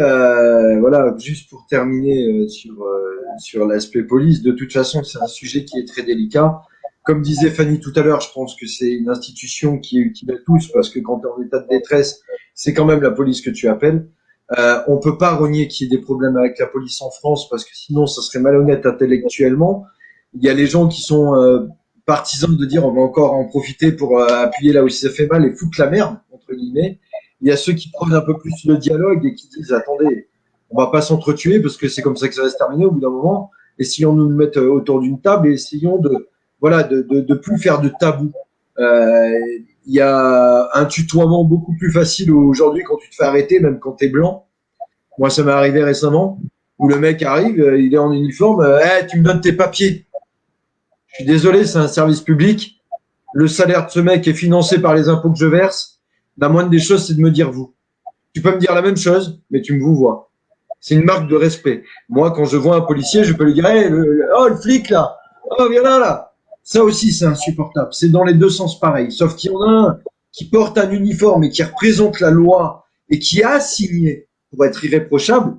voilà, juste pour terminer sur l'aspect police, de toute façon, c'est un sujet qui est très délicat. Comme disait Fanny tout à l'heure, je pense que c'est une institution qui est utile à tous parce que quand tu es en état de détresse, c'est quand même la police que tu appelles. On peut pas renier qu'il y ait des problèmes avec la police en France parce que sinon, ça serait malhonnête intellectuellement. Il y a les gens qui sont partisans de dire on va encore en profiter pour appuyer là où ça fait mal et foutre la merde, entre guillemets. Il y a ceux qui prônent un peu plus le dialogue et qui disent attendez, on va pas s'entretuer parce que c'est comme ça que ça va se terminer au bout d'un moment. Essayons de nous mettre autour d'une table et essayons de plus faire de tabou. Il y a un tutoiement beaucoup plus facile aujourd'hui quand tu te fais arrêter, même quand t'es blanc. Moi, ça m'est arrivé récemment où le mec arrive, il est en uniforme, tu me donnes tes papiers. Je suis désolé, c'est un service public. Le salaire de ce mec est financé par les impôts que je verse. La moindre des choses, c'est de me dire vous. Tu peux me dire la même chose, mais tu me vous vois. C'est une marque de respect. Moi, quand je vois un policier, je peux lui dire hey, le flic là, oh viens là. Ça aussi, c'est insupportable. C'est dans les deux sens pareil. Sauf qu'il y en a un qui porte un uniforme et qui représente la loi et qui a signé pour être irréprochable.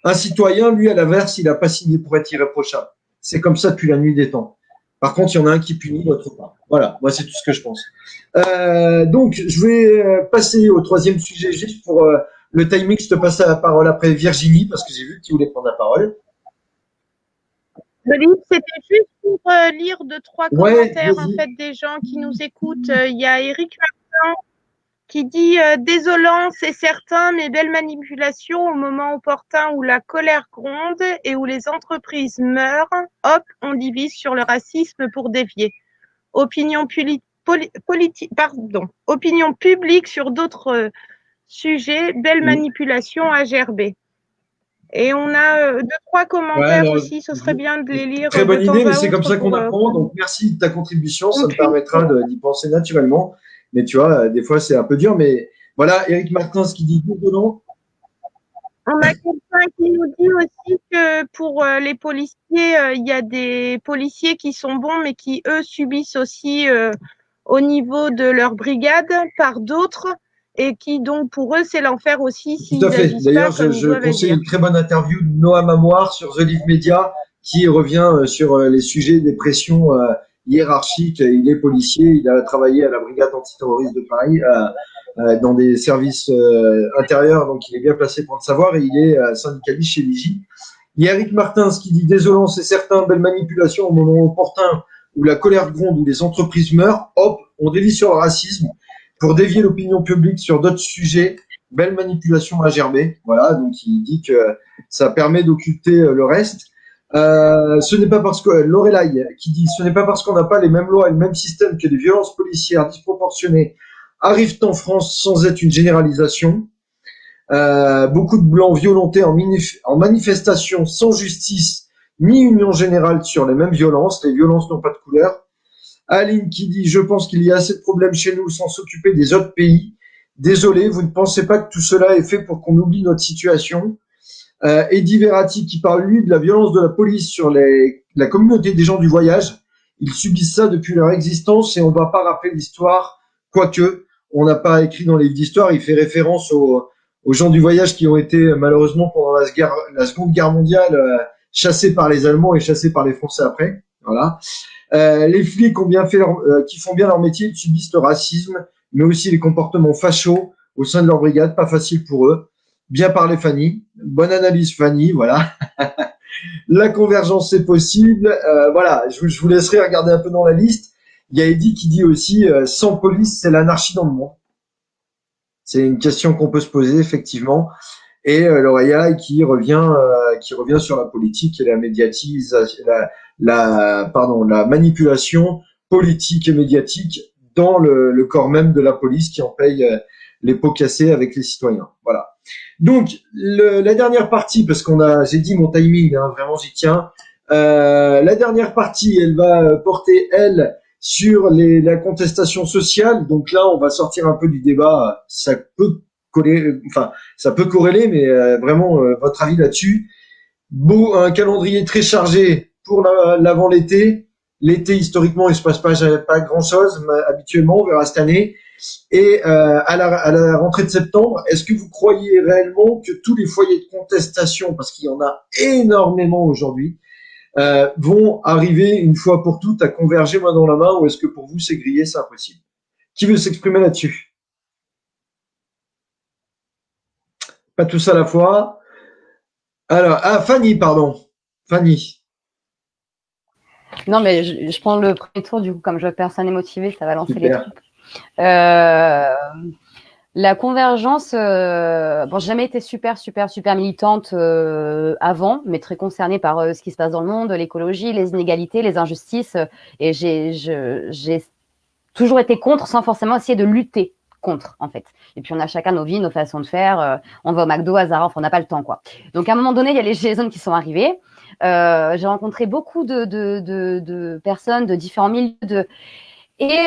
Un citoyen, lui, à l'inverse, il n'a pas signé pour être irréprochable. C'est comme ça depuis la nuit des temps. Par contre, il y en a un qui punit, l'autre pas. Voilà, moi, c'est tout ce que je pense. Donc, je vais passer au troisième sujet juste pour le timing. Je te passe la parole après Virginie, parce que j'ai vu que tu voulais prendre la parole. C'était juste pour lire 2-3 commentaires en fait, des gens qui nous écoutent. Il y a Eric Martin qui dit désolant, c'est certain, mais belle manipulation au moment opportun où la colère gronde et où les entreprises meurent. Hop, on divise sur le racisme pour dévier. Opinion publique sur d'autres sujets. Belle manipulation à gerber. Et on a 2-3 Ouais, commentaires alors, aussi, ce serait bien de les lire très de bonne temps idée, mais à c'est comme autre ça qu'on pour apprend. Donc, merci de ta contribution. Ça me aucune. permettra d'y penser naturellement. Mais tu vois, des fois, c'est un peu dur. Mais voilà, Eric Martins qui dit non. On a quelqu'un qui nous dit aussi que pour les policiers, il y a des policiers qui sont bons, mais qui, eux, subissent aussi au niveau de leur brigade par d'autres, et qui, donc, pour eux, c'est l'enfer aussi Tout à s'ils fait. agissent pas D'ailleurs, comme ils je doivent conseille agir. une très bonne interview de Noam Amoir sur The Live Media qui revient sur les sujets des pressions hiérarchiques. Il est policier, il a travaillé à la brigade antiterroriste de Paris, dans des services intérieurs, donc il est bien placé pour le savoir et il est syndicaliste chez Vigie. Il y a Eric Martins qui dit désolant, c'est certain, belle manipulation au moment opportun où la colère gronde, où les entreprises meurent, hop, on dévie sur le racisme pour dévier l'opinion publique sur d'autres sujets. Belle manipulation à gerber. Voilà, donc il dit que ça permet d'occulter le reste. Ce n'est pas parce que Lorelai qui dit ce n'est pas parce qu'on n'a pas les mêmes lois et le même système que des violences policières disproportionnées arrivent en France sans être une généralisation. Beaucoup de blancs violentés en manifestation sans justice ni union générale sur les mêmes violences. Les violences n'ont pas de couleur. Aline qui dit je pense qu'il y a assez de problèmes chez nous sans s'occuper des autres pays. Désolé, vous ne pensez pas que tout cela est fait pour qu'on oublie notre situation. Eddie Verratti qui parle lui de la violence de la police sur la communauté des gens du voyage. Ils subissent ça depuis leur existence et on va pas rappeler l'histoire, quoique on n'a pas écrit dans les livres d'histoire. Il fait référence aux gens du voyage qui ont été malheureusement pendant la Seconde Guerre mondiale chassés par les Allemands et chassés par les Français après. Voilà. Les flics ont bien fait qui font bien leur métier, ils subissent le racisme, mais aussi les comportements fachos au sein de leur brigade, pas facile pour eux. Bien parlé Fanny, bonne analyse Fanny, voilà. La convergence c'est possible, voilà. Je vous laisserai regarder un peu dans la liste. Il y a Eddie qui dit aussi sans police c'est l'anarchie dans le monde. C'est une question qu'on peut se poser effectivement. Et L'Oréal qui revient sur la politique et la médiatisation, la manipulation politique et médiatique dans le corps même de la police qui en paye les pots cassés avec les citoyens. Voilà. Donc la dernière partie, parce j'ai dit mon timing, hein, vraiment j'y tiens. La dernière partie, elle va porter elle sur la contestation sociale. Donc là, on va sortir un peu du débat. Ça peut corréler, mais vraiment votre avis là-dessus. Un calendrier très chargé pour l'avant l'été. L'été, historiquement, il se passe pas grand-chose habituellement, on verra cette année. Et à la rentrée de septembre, est-ce que vous croyez réellement que tous les foyers de contestation, parce qu'il y en a énormément aujourd'hui, vont arriver une fois pour toutes à converger main dans la main, ou est-ce que pour vous c'est grillé, c'est impossible? Qui veut s'exprimer là-dessus? Pas tous à la fois. Alors, Fanny, pardon. Fanny. Non, mais je prends le premier tour, du coup, comme je vois que personne n'est motivé, ça va lancer les Super. troupes. La convergence, bon, j'ai jamais été super militante avant, mais très concernée par ce qui se passe dans le monde, l'écologie, les inégalités, les injustices, et j'ai toujours été contre sans forcément essayer de lutter contre, en fait. Et puis on a chacun nos vies, nos façons de faire. On va au McDo, à Zara, enfin, on n'a pas le temps, quoi. Donc à un moment donné, il y a les gilets jaunes qui sont arrivés. J'ai rencontré beaucoup de personnes de différents milieux, et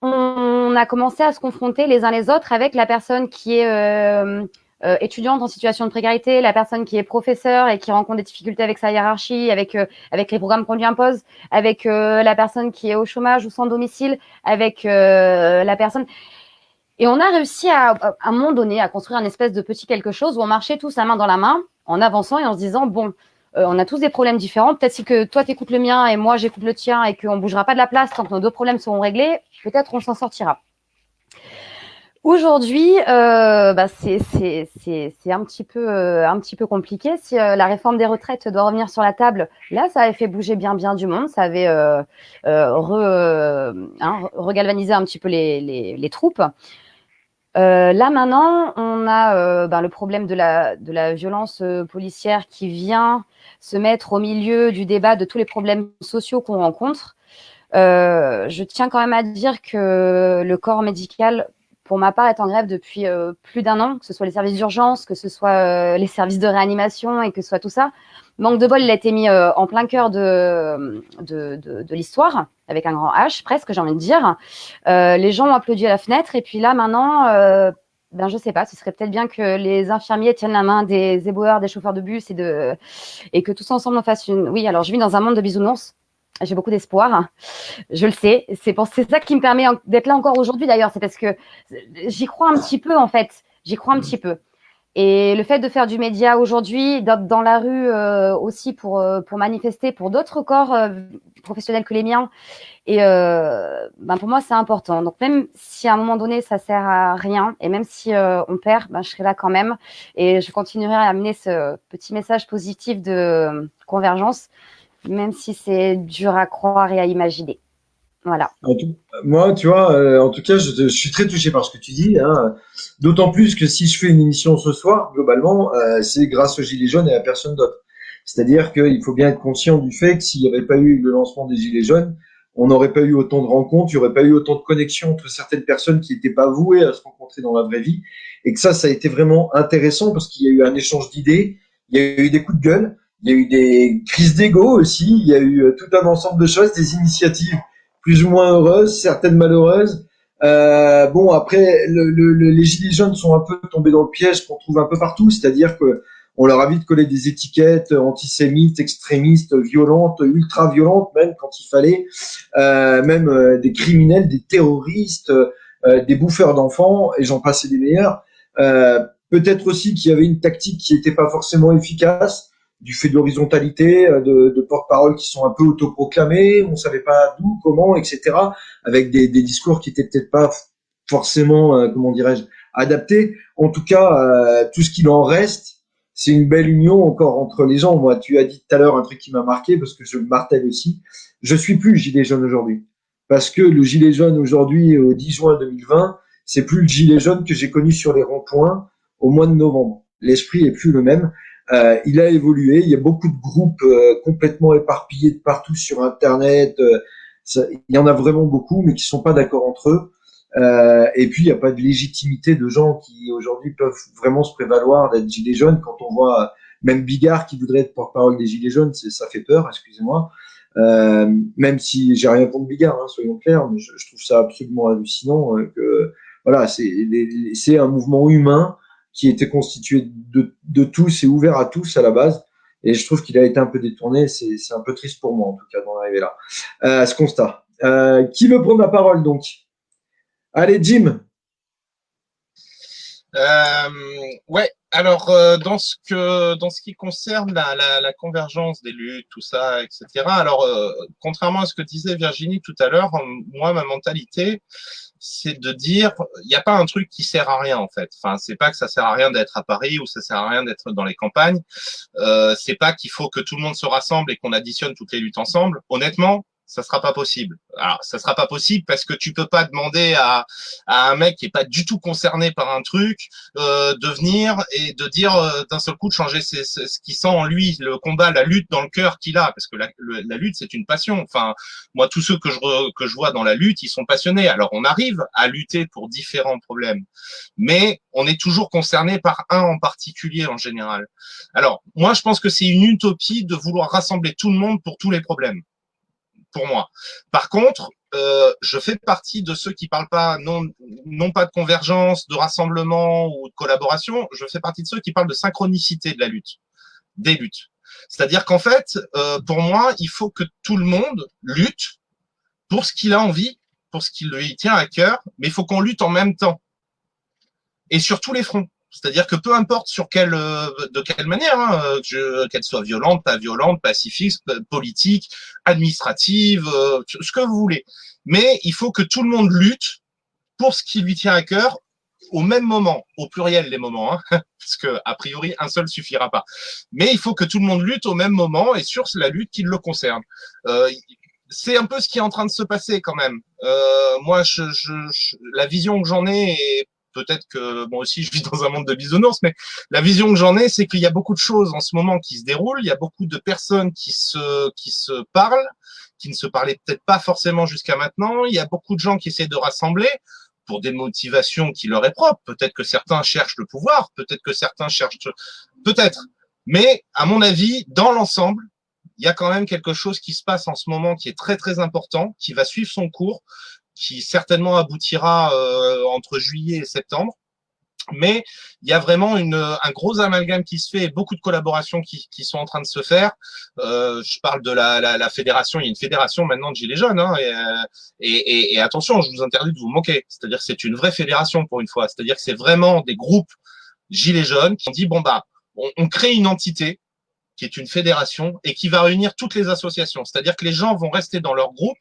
on a commencé à se confronter les uns les autres avec la personne qui est étudiante en situation de précarité, la personne qui est professeur et qui rencontre des difficultés avec sa hiérarchie, avec les programmes qu'on lui impose, avec la personne qui est au chômage ou sans domicile, avec la personne. Et on a réussi à un moment donné à construire un espèce de petit quelque chose où on marchait tous la main dans la main en avançant et en se disant bon, on a tous des problèmes différents. Peut-être si que toi t'écoutes le mien et moi j'écoute le tien et qu'on bougera pas de la place tant que nos deux problèmes seront réglés, peut-être on s'en sortira. Aujourd'hui, c'est un petit peu compliqué. Si la réforme des retraites doit revenir sur la table, là, ça avait fait bouger bien du monde. Ça avait regalvanisé un petit peu les troupes. Là maintenant, on a le problème de la violence policière qui vient se mettre au milieu du débat de tous les problèmes sociaux qu'on rencontre. Je tiens quand même à dire que le corps médical pour ma part, est en grève depuis plus d'1 an, que ce soit les services d'urgence, que ce soit les services de réanimation et que ce soit tout ça. Manque de bol, il a été mis en plein cœur de l'histoire, avec un grand H, presque, j'ai envie de dire. Les gens ont applaudi à la fenêtre, et puis là, maintenant, ben, je sais pas, ce serait peut-être bien que les infirmiers tiennent la main des éboueurs, des chauffeurs de bus, et que tous ensemble on fasse une... Oui, alors je vis dans un monde de bisounours. J'ai beaucoup d'espoir, je le sais. C'est ça qui me permet d'être là encore aujourd'hui, d'ailleurs. C'est parce que j'y crois un petit peu, en fait. J'y crois un petit peu. Et le fait de faire du média aujourd'hui, dans la rue aussi pour manifester pour d'autres corps professionnels que les miens, et ben pour moi c'est important. Donc même si à un moment donné ça sert à rien, et même si on perd, ben je serai là quand même, et je continuerai à amener ce petit message positif de convergence, même si c'est dur à croire et à imaginer. Voilà. Moi, tu vois, en tout cas, je suis très touché par ce que tu dis, hein. D'autant plus que si je fais une émission ce soir, globalement, c'est grâce aux Gilets jaunes et à personne d'autre. C'est-à-dire qu'il faut bien être conscient du fait que s'il n'y avait pas eu le lancement des Gilets jaunes, on n'aurait pas eu autant de rencontres, il n'y aurait pas eu autant de connexions entre certaines personnes qui n'étaient pas vouées à se rencontrer dans la vraie vie. Et que ça a été vraiment intéressant parce qu'il y a eu un échange d'idées, il y a eu des coups de gueule, il y a eu des crises d'ego aussi, il y a eu tout un ensemble de choses, des initiatives plus ou moins heureuses, certaines malheureuses. Bon, après, les gilets jaunes sont un peu tombés dans le piège qu'on trouve un peu partout, c'est-à-dire que on leur a vite collé des étiquettes antisémites, extrémistes, violentes, ultra-violentes même quand il fallait, même des criminels, des terroristes, des bouffeurs d'enfants, et j'en passais des meilleurs. Peut-être aussi qu'il y avait une tactique qui n'était pas forcément efficace, du fait de l'horizontalité, de porte-parole qui sont un peu autoproclamés, on savait pas d'où, comment, etc., avec des discours qui étaient peut-être pas forcément, comment dirais-je, adaptés. En tout cas, tout ce qu'il en reste, c'est une belle union encore entre les gens. Moi, tu as dit tout à l'heure un truc qui m'a marqué, parce que je le martèle aussi. Je suis plus le gilet jaune aujourd'hui. Parce que le gilet jaune aujourd'hui, au 10 juin 2020, c'est plus le gilet jaune que j'ai connu sur les ronds-points au mois de novembre. L'esprit est plus le même. Il a évolué. Il y a beaucoup de groupes complètement éparpillés de partout sur Internet. Il y en a vraiment beaucoup, mais qui sont pas d'accord entre eux. Et puis il n'y a pas de légitimité de gens qui aujourd'hui peuvent vraiment se prévaloir d'être gilets jaunes. Quand on voit même Bigard qui voudrait être porte-parole des gilets jaunes, ça fait peur. Excusez-moi. Même si j'ai rien contre Bigard, hein, soyons clairs, mais je trouve ça absolument hallucinant que voilà, c'est un mouvement humain qui était constitué de tous et ouvert à tous à la base. Et je trouve qu'il a été un peu détourné. C'est un peu triste pour moi, en tout cas, d'en arriver là, à ce constat. Qui veut prendre la parole, donc? Allez, Jim. Ouais. Alors, dans ce qui concerne la convergence des luttes, tout ça, etc. Alors, contrairement à ce que disait Virginie tout à l'heure, moi, ma mentalité, c'est de dire, il n'y a pas un truc qui sert à rien en fait. Enfin, c'est pas que ça sert à rien d'être à Paris ou ça sert à rien d'être dans les campagnes. C'est pas qu'il faut que tout le monde se rassemble et qu'on additionne toutes les luttes ensemble. Honnêtement, ça sera pas possible. Alors, ça sera pas possible parce que tu peux pas demander à un mec qui est pas du tout concerné par un truc de venir et de dire d'un seul coup de changer ce qui sent en lui, le combat, la lutte dans le cœur qu'il a, parce que la lutte c'est une passion. Enfin, moi tous ceux que je vois dans la lutte, ils sont passionnés. Alors on arrive à lutter pour différents problèmes, mais on est toujours concerné par un en particulier en général. Alors moi je pense que c'est une utopie de vouloir rassembler tout le monde pour tous les problèmes. Pour moi. Par contre, je fais partie de ceux qui parlent pas non pas de convergence, de rassemblement ou de collaboration. Je fais partie de ceux qui parlent de synchronicité de la lutte, des luttes. C'est-à-dire qu'en fait, pour moi, il faut que tout le monde lutte pour ce qu'il a envie, pour ce qui lui tient à cœur, mais il faut qu'on lutte en même temps et sur tous les fronts. C'est-à-dire que peu importe de quelle manière, hein, qu'elle soit violente, pas violente, pacifique, politique, administrative, ce que vous voulez. Mais il faut que tout le monde lutte pour ce qui lui tient à cœur au même moment, au pluriel les moments, hein, parce que a priori un seul suffira pas. Mais il faut que tout le monde lutte au même moment et sur la lutte qui le concerne. C'est un peu ce qui est en train de se passer quand même. Moi, la vision que j'en ai est peut-être que moi aussi je vis dans un monde de bisounours, mais la vision que j'en ai, c'est qu'il y a beaucoup de choses en ce moment qui se déroulent, il y a beaucoup de personnes qui se parlent, qui ne se parlaient peut-être pas forcément jusqu'à maintenant, il y a beaucoup de gens qui essaient de rassembler. pour des motivations qui leur est propre. Peut-être que certains cherchent le pouvoir, peut-être que certains cherchent, peut-être. Mais à mon avis, dans l'ensemble, il y a quand même quelque chose qui se passe en ce moment qui est très très important, qui va suivre son cours, qui certainement aboutira entre juillet et septembre. Mais il y a vraiment un gros amalgame qui se fait et beaucoup de collaborations qui sont en train de se faire. Je parle de la fédération. Il y a une fédération maintenant de Gilets jaunes. Hein, et attention, je vous interdis de vous moquer. C'est-à-dire que c'est une vraie fédération pour une fois. C'est-à-dire que c'est vraiment des groupes Gilets jaunes qui ont dit, bon, bah, on crée une entité qui est une fédération et qui va réunir toutes les associations. C'est-à-dire que les gens vont rester dans leur groupe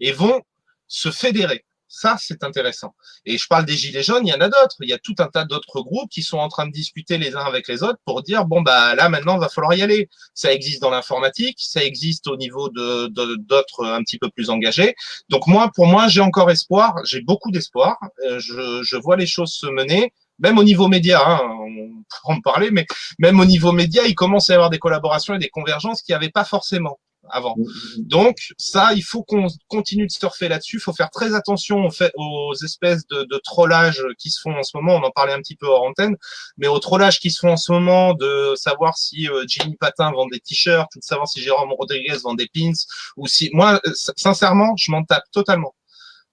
et vont se fédérer. Ça, c'est intéressant. Et je parle des Gilets jaunes, il y en a d'autres. Il y a tout un tas d'autres groupes qui sont en train de discuter les uns avec les autres pour dire, bon, bah là, maintenant, il va falloir y aller. Ça existe dans l'informatique, ça existe au niveau d'autres un petit peu plus engagés. Donc moi, pour moi, j'ai encore espoir, j'ai beaucoup d'espoir. Je vois les choses se mener. Même au niveau média, hein, on pourra en parler, mais même au niveau média, il commence à y avoir des collaborations et des convergences qu'il n'y avait pas forcément avant. Donc ça, il faut qu'on continue de surfer là-dessus. Il faut faire très attention aux espèces de trollages qui se font en ce moment. On en parlait un petit peu hors antenne, mais aux trollages qui se font en ce moment de savoir si Jimmy Patin vend des t-shirts, ou de savoir si Jérôme Rodriguez vend des pins, ou si moi, sincèrement, je m'en tape totalement.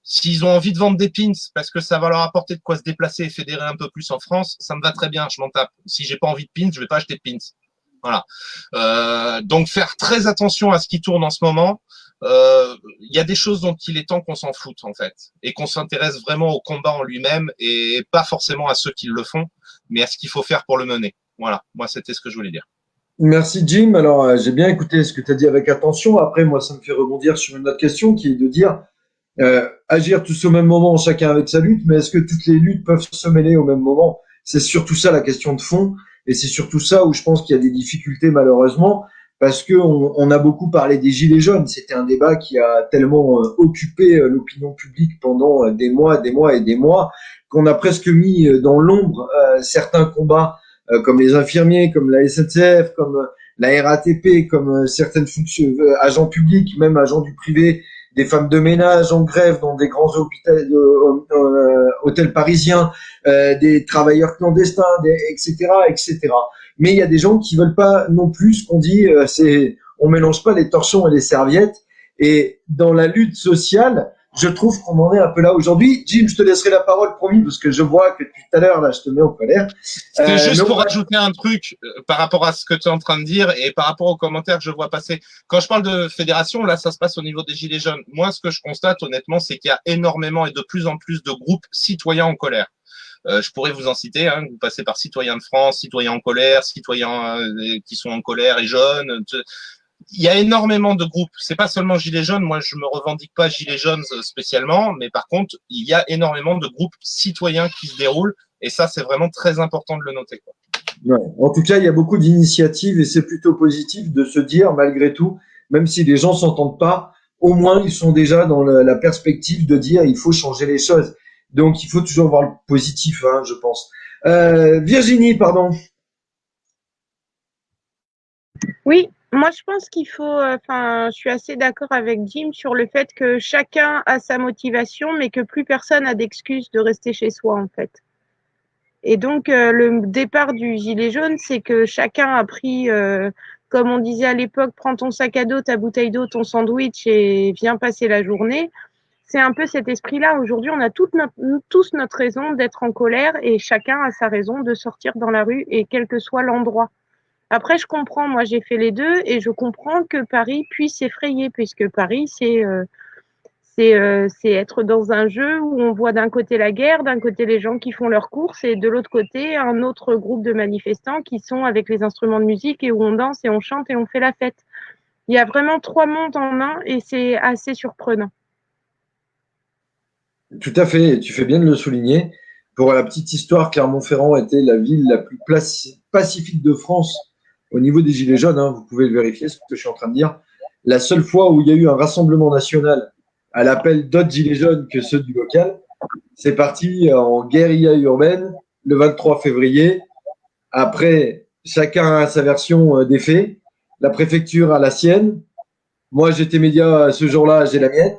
S'ils ont envie de vendre des pins parce que ça va leur apporter de quoi se déplacer et fédérer un peu plus en France, ça me va très bien, je m'en tape. Si j'ai pas envie de pins, je vais pas acheter de pins. Voilà. Donc faire très attention à ce qui tourne en ce moment. Il y a des choses dont il est temps qu'on s'en foute en fait et qu'on s'intéresse vraiment au combat en lui-même et pas forcément à ceux qui le font, mais à ce qu'il faut faire pour le mener. Voilà. Moi, c'était ce que je voulais dire. Merci Jim. Alors j'ai bien écouté ce que tu as dit avec attention. Après, moi, ça me fait rebondir sur une autre question qui est de dire agir tous au même moment, chacun avec sa lutte, mais est-ce que toutes les luttes peuvent se mêler au même moment? C'est surtout ça la question de fond, et c'est surtout ça où je pense qu'il y a des difficultés malheureusement, parce que on a beaucoup parlé des Gilets jaunes. C'était un débat qui a tellement occupé l'opinion publique pendant des mois et des mois, qu'on a presque mis dans l'ombre certains combats comme les infirmiers, comme la SNCF, comme la RATP, comme certaines fonctions, agents publics, même agents du privé, des femmes de ménage en grève dans des grands hôtels parisiens, des travailleurs clandestins, etc., etc. Mais il y a des gens qui veulent pas non plus ce qu'on dit, on mélange pas les torchons et les serviettes. Et dans la lutte sociale, je trouve qu'on en est un peu là aujourd'hui. Jim, je te laisserai la parole, promis, parce que je vois que depuis tout à l'heure, là, je te mets en colère. C'était juste pour rajouter un truc par rapport à ce que tu es en train de dire et par rapport aux commentaires que je vois passer. Quand je parle de fédération, là, ça se passe au niveau des Gilets jaunes. Moi, ce que je constate, honnêtement, c'est qu'il y a énormément et de plus en plus de groupes citoyens en colère. Je pourrais vous en citer, hein, vous passez par Citoyens de France, Citoyens en colère, Citoyens qui sont en colère et jeunes. Il y a énormément de groupes. C'est pas seulement Gilets jaunes. Moi, je me revendique pas Gilets jaunes spécialement, mais par contre, il y a énormément de groupes citoyens qui se déroulent. Et ça, c'est vraiment très important de le noter, quoi. Ouais. En tout cas, il y a beaucoup d'initiatives et c'est plutôt positif de se dire, malgré tout, même si les gens s'entendent pas, au moins ils sont déjà dans la perspective de dire il faut changer les choses. Donc, il faut toujours voir le positif, hein, je pense. Virginie, pardon. Oui, moi je pense qu'il faut, je suis assez d'accord avec Jim sur le fait que chacun a sa motivation, mais que plus personne a d'excuses de rester chez soi en fait. Et donc le départ du gilet jaune, c'est que chacun a pris, comme on disait à l'époque, prends ton sac à dos, ta bouteille d'eau, ton sandwich et viens passer la journée. C'est un peu cet esprit-là. Aujourd'hui, on a tous notre raison d'être en colère et chacun a sa raison de sortir dans la rue et quel que soit l'endroit. Après, je comprends, moi j'ai fait les deux et je comprends que Paris puisse s'effrayer puisque Paris, c'est être dans un jeu où on voit d'un côté la guerre, d'un côté les gens qui font leurs courses et de l'autre côté un autre groupe de manifestants qui sont avec les instruments de musique et où on danse et on chante et on fait la fête. Il y a vraiment trois mondes en un et c'est assez surprenant. Tout à fait, tu fais bien de le souligner. Pour la petite histoire, Clermont-Ferrand était la ville la plus pacifique de France au niveau des Gilets jaunes. Hein, vous pouvez le vérifier, ce que je suis en train de dire. La seule fois où il y a eu un rassemblement national à l'appel d'autres Gilets jaunes que ceux du local, c'est parti en guérilla urbaine le 23 février. Après, chacun a sa version des faits. La préfecture a la sienne. Moi, j'étais média ce jour-là, j'ai la mienne.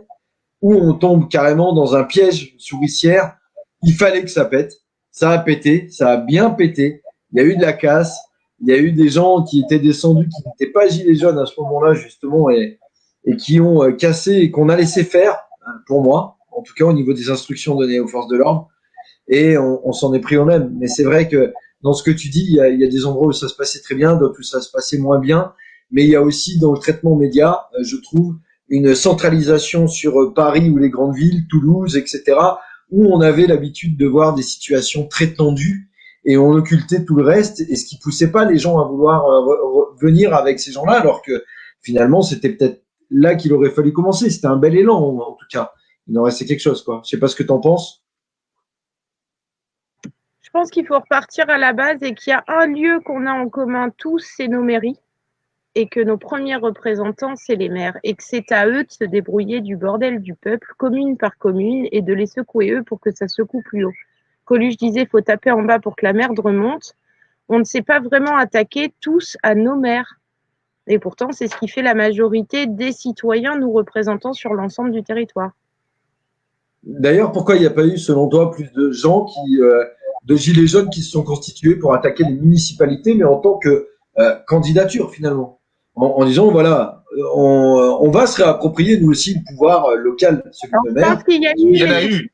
où on tombe carrément dans un piège souricière. Il fallait que ça pète. Ça a pété, ça a bien pété. Il y a eu de la casse. Il y a eu des gens qui étaient descendus, qui n'étaient pas gilets jaunes à ce moment-là, justement, et qui ont cassé et qu'on a laissé faire, pour moi, en tout cas au niveau des instructions données aux forces de l'ordre. Et on s'en est pris au même. Mais c'est vrai que dans ce que tu dis, il y a des endroits où ça se passait très bien, d'autres où ça se passait moins bien. Mais il y a aussi dans le traitement média, je trouve, une centralisation sur Paris ou les grandes villes, Toulouse, etc., où on avait l'habitude de voir des situations très tendues et on occultait tout le reste, et ce qui poussait pas les gens à vouloir venir avec ces gens-là, alors que finalement c'était peut-être là qu'il aurait fallu commencer. C'était un bel élan, en tout cas. Il en restait quelque chose, quoi. Je sais pas ce que t'en penses. Je pense qu'il faut repartir à la base et qu'il y a un lieu qu'on a en commun tous, c'est nos mairies. Et que nos premiers représentants, c'est les maires. Et que c'est à eux de se débrouiller du bordel du peuple, commune par commune, et de les secouer eux pour que ça secoue plus haut. Coluche disait, faut taper en bas pour que la merde remonte. On ne s'est pas vraiment attaqué tous à nos maires. Et pourtant, c'est ce qui fait la majorité des citoyens nous représentant sur l'ensemble du territoire. D'ailleurs, pourquoi il n'y a pas eu, selon toi, plus de gens de gilets jaunes qui se sont constitués pour attaquer les municipalités, mais en tant que candidature, finalement, en disant, voilà, on va se réapproprier, nous aussi, le pouvoir local, celui de maire. Il y en a eu.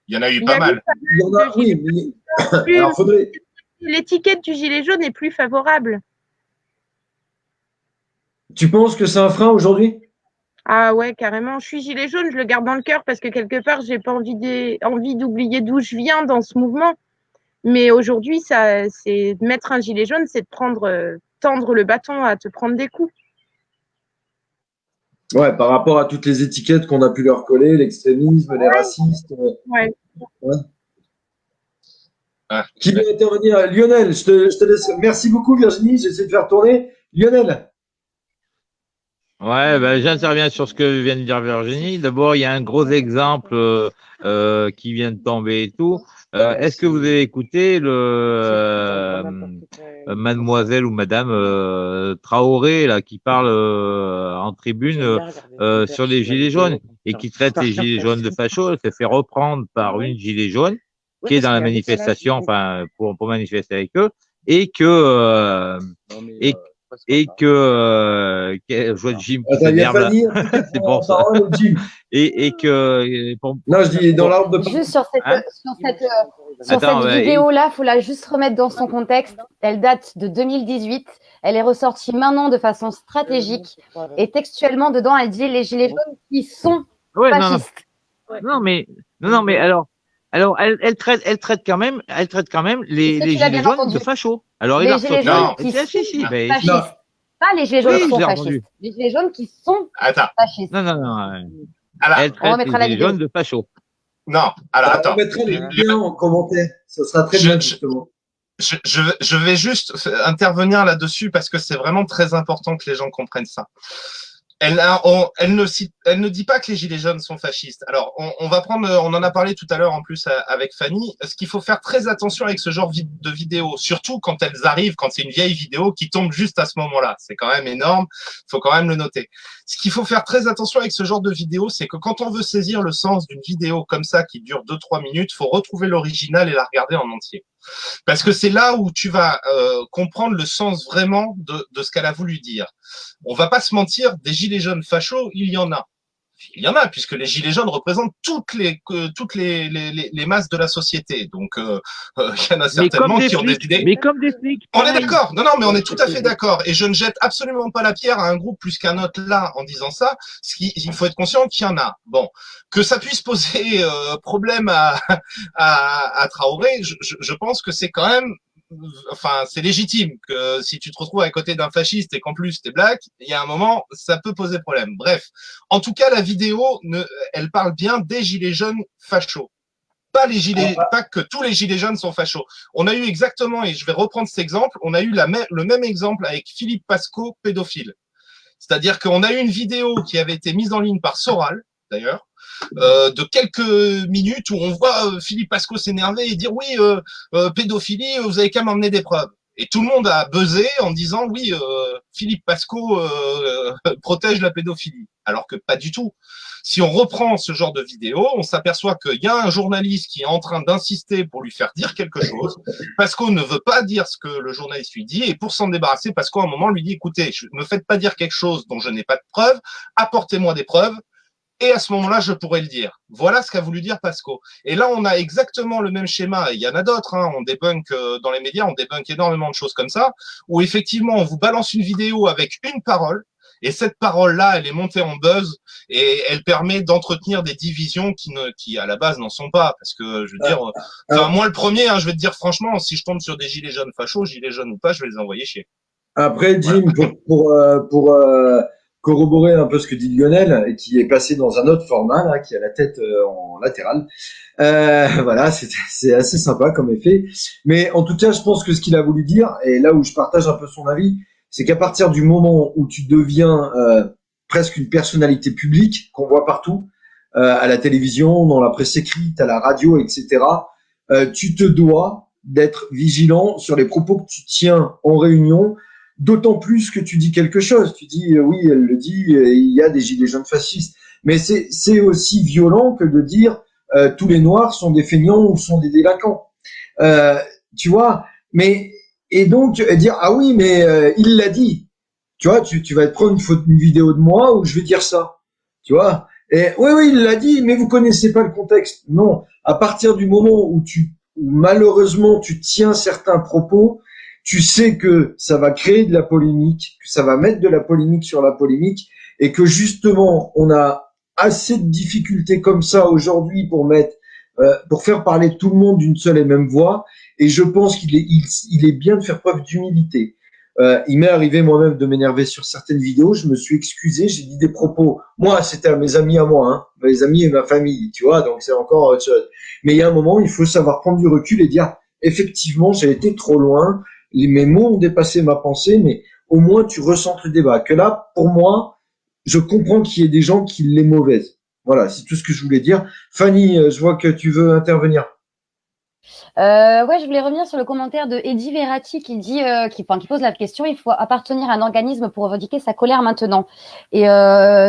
Il y en a eu pas mal. Il y en a, oui, mais alors faudrait. L'étiquette du gilet jaune est plus favorable. Tu penses que c'est un frein aujourd'hui? Ah ouais, carrément. Je suis gilet jaune, je le garde dans le cœur parce que quelque part, j'ai pas envie d'oublier d'où je viens dans ce mouvement. Mais aujourd'hui, c'est mettre un gilet jaune, c'est de tendre le bâton à te prendre des coups. Ouais, par rapport à toutes les étiquettes qu'on a pu leur coller, l'extrémisme, les racistes. Ouais. Ah, Qui veut intervenir? Lionel, je te laisse. Merci beaucoup, Virginie. J'essaie de faire tourner. Lionel. Ouais, ben, j'interviens sur ce que vient de dire Virginie. D'abord, il y a un gros exemple qui vient de tomber et tout. Est-ce que vous avez écouté mademoiselle ou madame Traoré là qui parle en tribune sur les gilets jaunes et qui traite les gilets jaunes de fachos? Elle s'est fait reprendre par une gilet jaune qui est dans la manifestation, enfin pour manifester avec eux, et que je vois Jim qui s'énerve là. C'est pour ça. Et que non, je dis dans l'arbre de. Juste sur cette vidéo-là, il faut la juste remettre dans son contexte. Elle date de 2018. Elle est ressortie maintenant de façon stratégique. Et textuellement, dedans, elle dit les gilets jaunes qui sont fascistes. Non, mais alors, elle traite quand même les gilets jaunes de fachos. Alors, les gilets jaunes qui sont fascistes. Pas les gilets jaunes qui sont fascistes. Les gilets jaunes qui sont fascistes. Non. Elle traite les gilets jaunes de fachos. Non, alors attends. On mettra les liens en commentaire. Ça sera très bien, justement. Je vais juste intervenir là-dessus parce que c'est vraiment très important que les gens comprennent ça. Elle ne dit pas que les gilets jaunes sont fascistes. Alors, on en a parlé tout à l'heure en plus avec Fanny. Ce qu'il faut faire très attention avec ce genre de vidéos, surtout quand elles arrivent, quand c'est une vieille vidéo qui tombe juste à ce moment-là. C'est quand même énorme. Faut quand même le noter. Ce qu'il faut faire très attention avec ce genre de vidéo, c'est que quand on veut saisir le sens d'une vidéo comme ça qui dure 2-3 minutes, faut retrouver l'original et la regarder en entier. Parce que c'est là où tu vas comprendre le sens vraiment de ce qu'elle a voulu dire. On va pas se mentir, des gilets jaunes fachos, il y en a. Il y en a, puisque les gilets jaunes représentent toutes les masses de la société. Donc, il y en a certainement qui ont des idées. Mais comme des flics. On est d'accord. Non, mais on est tout à fait d'accord. Et je ne jette absolument pas la pierre à un groupe plus qu'un autre là en disant ça. Il faut être conscient qu'il y en a. Bon, que ça puisse poser problème à Traoré, je pense que c'est quand même. Enfin, c'est légitime que si tu te retrouves à côté d'un fasciste et qu'en plus t'es black, il y a un moment, ça peut poser problème. Bref. En tout cas, la vidéo, elle parle bien des gilets jaunes fachos. Pas que tous les gilets jaunes sont fachos. On a eu exactement, et je vais reprendre cet exemple, on a eu le même exemple avec Philippe Pasco, pédophile. C'est-à-dire qu'on a eu une vidéo qui avait été mise en ligne par Soral, d'ailleurs, de quelques minutes où on voit Philippe Pasco s'énerver et dire oui, pédophilie, vous avez qu'à m'emmener des preuves. Et tout le monde a buzzé en disant oui, Philippe Pasco protège la pédophilie, alors que pas du tout. Si on reprend ce genre de vidéo, on s'aperçoit qu'il y a un journaliste qui est en train d'insister pour lui faire dire quelque chose. Pasco ne veut pas dire ce que le journaliste lui dit, et pour s'en débarrasser, Pasco à un moment lui dit écoutez, ne me faites pas dire quelque chose dont je n'ai pas de preuves, apportez-moi des preuves. Et à ce moment-là, je pourrais le dire. Voilà ce qu'a voulu dire Pasco. Et là, on a exactement le même schéma. Et il y en a d'autres. Hein. On débunk dans les médias, on débunk énormément de choses comme ça, où effectivement, on vous balance une vidéo avec une parole. Et cette parole-là, elle est montée en buzz et elle permet d'entretenir des divisions qui à la base n'en sont pas. Parce que, je veux dire, moi le premier, hein, je vais te dire franchement, si je tombe sur des gilets jaunes fachos, gilets jaunes ou pas, je vais les envoyer chier. Après, Jim, voilà. pour corroborer un peu ce que dit Lionel, et qui est passé dans un autre format, là, qui a la tête en latérale. Voilà, c'est assez sympa comme effet. Mais en tout cas, je pense que ce qu'il a voulu dire, et là où je partage un peu son avis, c'est qu'à partir du moment où tu deviens presque une personnalité publique qu'on voit partout, à la télévision, dans la presse écrite, à la radio, etc., tu te dois d'être vigilant sur les propos que tu tiens en réunion, d'autant plus que tu dis quelque chose. Tu dis, oui, elle le dit, il y a des gilets jaunes fascistes. Mais c'est aussi violent que de dire tous les noirs sont des feignants ou sont des délinquants. Tu vois, mais et donc dire ah oui mais il l'a dit. Tu vois, tu vas te prendre une vidéo de moi où je vais dire ça. Tu vois. Et oui il l'a dit, mais vous connaissez pas le contexte. Non, à partir du moment où malheureusement tu tiens certains propos, tu sais que ça va créer de la polémique, que ça va mettre de la polémique sur la polémique, et que justement on a assez de difficultés comme ça aujourd'hui pour faire parler tout le monde d'une seule et même voix. Et je pense qu'il est bien de faire preuve d'humilité. Il m'est arrivé moi-même de m'énerver sur certaines vidéos. Je me suis excusé, j'ai dit des propos. Moi, c'était à mes amis à moi, hein, mes amis et ma famille, tu vois. Donc c'est encore autre chose. Mais il y a un moment, il faut savoir prendre du recul et dire effectivement, j'ai été trop loin. Mes mots ont dépassé ma pensée, mais au moins tu recentres le débat. Que là, pour moi, je comprends qu'il y ait des gens qui l'aient mauvaise. Voilà, c'est tout ce que je voulais dire. Fanny, je vois que tu veux intervenir. Ouais, je voulais revenir sur le commentaire de Eddie Verratti qui dit, qui pose la question, il faut appartenir à un organisme pour revendiquer sa colère maintenant. Et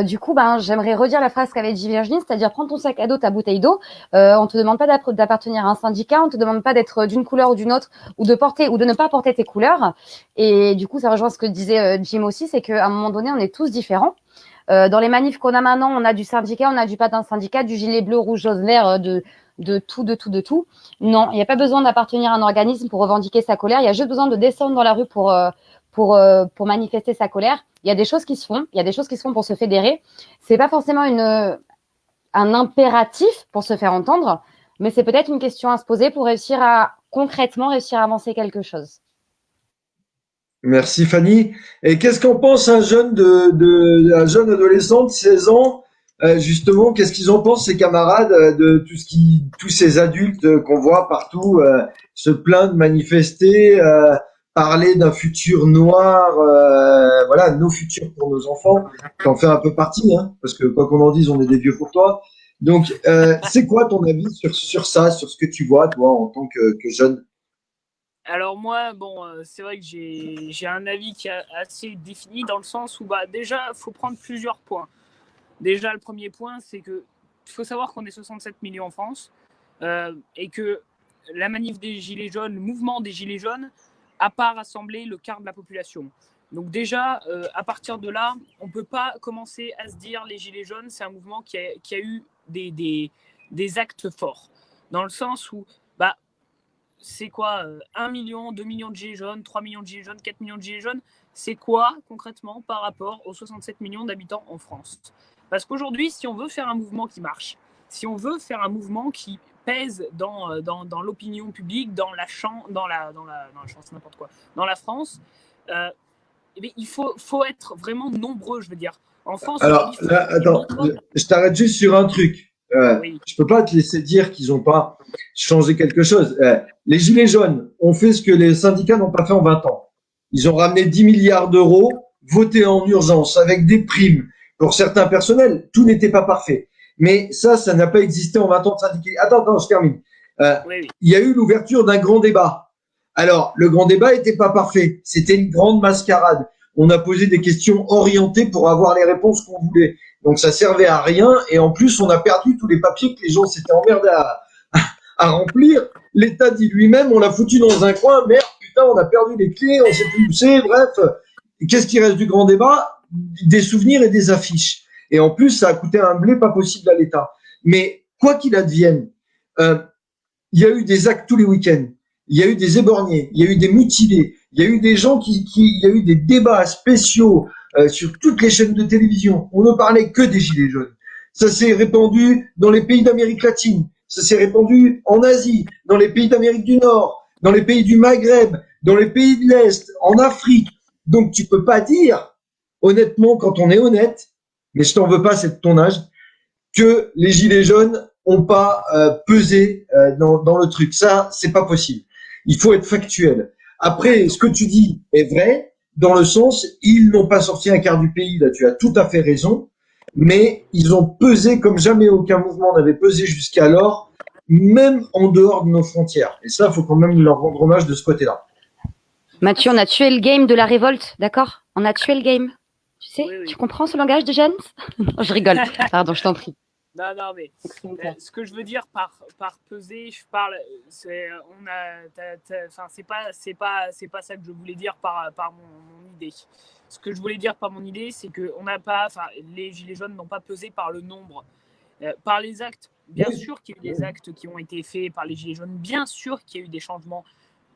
du coup, j'aimerais redire la phrase qu'avait dit Virginie, c'est-à-dire prends ton sac à dos, ta bouteille d'eau. On te demande pas d'appartenir à un syndicat, on te demande pas d'être d'une couleur ou d'une autre, ou de ne pas porter tes couleurs. Et du coup, ça rejoint ce que disait Jim aussi, c'est qu'à un moment donné, on est tous différents. Dans les manifs qu'on a maintenant, on a du syndicat, on a du pas d'un syndicat, du gilet bleu, rouge, jaune, vert, de tout. Non, il n'y a pas besoin d'appartenir à un organisme pour revendiquer sa colère. Il y a juste besoin de descendre dans la rue pour manifester sa colère. Il y a des choses qui se font. Il y a des choses qui se font pour se fédérer. C'est pas forcément un impératif pour se faire entendre, mais c'est peut-être une question à se poser pour concrètement réussir à avancer quelque chose. Merci Fanny. Et qu'est-ce qu'en pense un jeune un jeune adolescent de 16 ans? Justement, qu'est-ce qu'ils en pensent, ses camarades, de tous ces adultes qu'on voit partout se plaindre, manifester, parler d'un futur noir, voilà, nos futurs pour nos enfants. T'en fais un peu partie, hein, parce que quoi qu'on en dise, on est des vieux pour toi. Donc, c'est quoi ton avis sur ça, sur ce que tu vois, toi, en tant que jeune? Alors moi, c'est vrai que j'ai un avis qui est assez défini dans le sens où déjà, il faut prendre plusieurs points. Déjà, le premier point, c'est que faut savoir qu'on est 67 millions en France et que la manif des Gilets jaunes, le mouvement des Gilets jaunes, n'a pas rassemblé le quart de la population. Donc déjà, à partir de là, on ne peut pas commencer à se dire les Gilets jaunes, c'est un mouvement qui a eu des actes forts. Dans le sens où, c'est quoi 1 million, 2 millions de gilets jaunes, 3 millions de gilets jaunes, 4 millions de gilets jaunes, c'est quoi concrètement par rapport aux 67 millions d'habitants en France? Parce qu'aujourd'hui, si on veut faire un mouvement qui marche, si on veut faire un mouvement qui pèse dans l'opinion publique, dans la France, n'importe quoi, dans la France, il faut être vraiment nombreux, je veux dire. En France, alors là, attends, je t'arrête juste sur un truc. Oui. Je peux pas te laisser dire qu'ils n'ont pas changé quelque chose. Les Gilets jaunes ont fait ce que les syndicats n'ont pas fait en 20 ans. Ils ont ramené 10 milliards d'euros, votés en urgence, avec des primes pour certains personnels. Tout n'était pas parfait. Mais ça n'a pas existé en 20 ans de syndicats. Attends, je termine. Il y a eu l'ouverture d'un grand débat. Alors, le grand débat était pas parfait. C'était une grande mascarade. On a posé des questions orientées pour avoir les réponses qu'on voulait. Donc, ça servait à rien. Et en plus, on a perdu tous les papiers que les gens s'étaient emmerdés à remplir. L'État dit lui-même, on l'a foutu dans un coin. Merde, putain, on a perdu les clés, on sait plus où c'est. Bref, qu'est-ce qui reste du grand débat? Des souvenirs et des affiches. Et en plus, ça a coûté un blé pas possible à l'État. Mais quoi qu'il advienne, il y a eu des actes tous les week-ends. Il y a eu des éborgnés, il y a eu des mutilés, il y a eu des gens il y a eu des débats spéciaux sur toutes les chaînes de télévision. On ne parlait que des gilets jaunes. Ça s'est répandu dans les pays d'Amérique latine, ça s'est répandu en Asie, dans les pays d'Amérique du Nord, dans les pays du Maghreb, dans les pays de l'Est, en Afrique. Donc tu peux pas dire, honnêtement, quand on est honnête, mais je t'en veux pas, c'est de ton âge, que les gilets jaunes ont pas pesé dans le truc. Ça, c'est pas possible. Il faut être factuel. Après, ce que tu dis est vrai, dans le sens, ils n'ont pas sorti un quart du pays, là tu as tout à fait raison, mais ils ont pesé comme jamais aucun mouvement n'avait pesé jusqu'alors, même en dehors de nos frontières. Et ça, il faut quand même leur rendre hommage de ce côté-là. Mathieu, on a tué le game de la révolte, d'accord? On a tué le game. Tu sais, Oui. tu comprends ce langage de jeunes? Non, je rigole. Pardon, je t'en prie. Non, mais ce que je veux dire par peser, je parle, c'est pas ça que je voulais dire par mon idée. Ce que je voulais dire par mon idée, c'est que les gilets jaunes n'ont pas pesé par le nombre, par les actes. Bien sûr qu'il y a eu des actes qui ont été faits par les gilets jaunes, bien sûr qu'il y a eu des changements.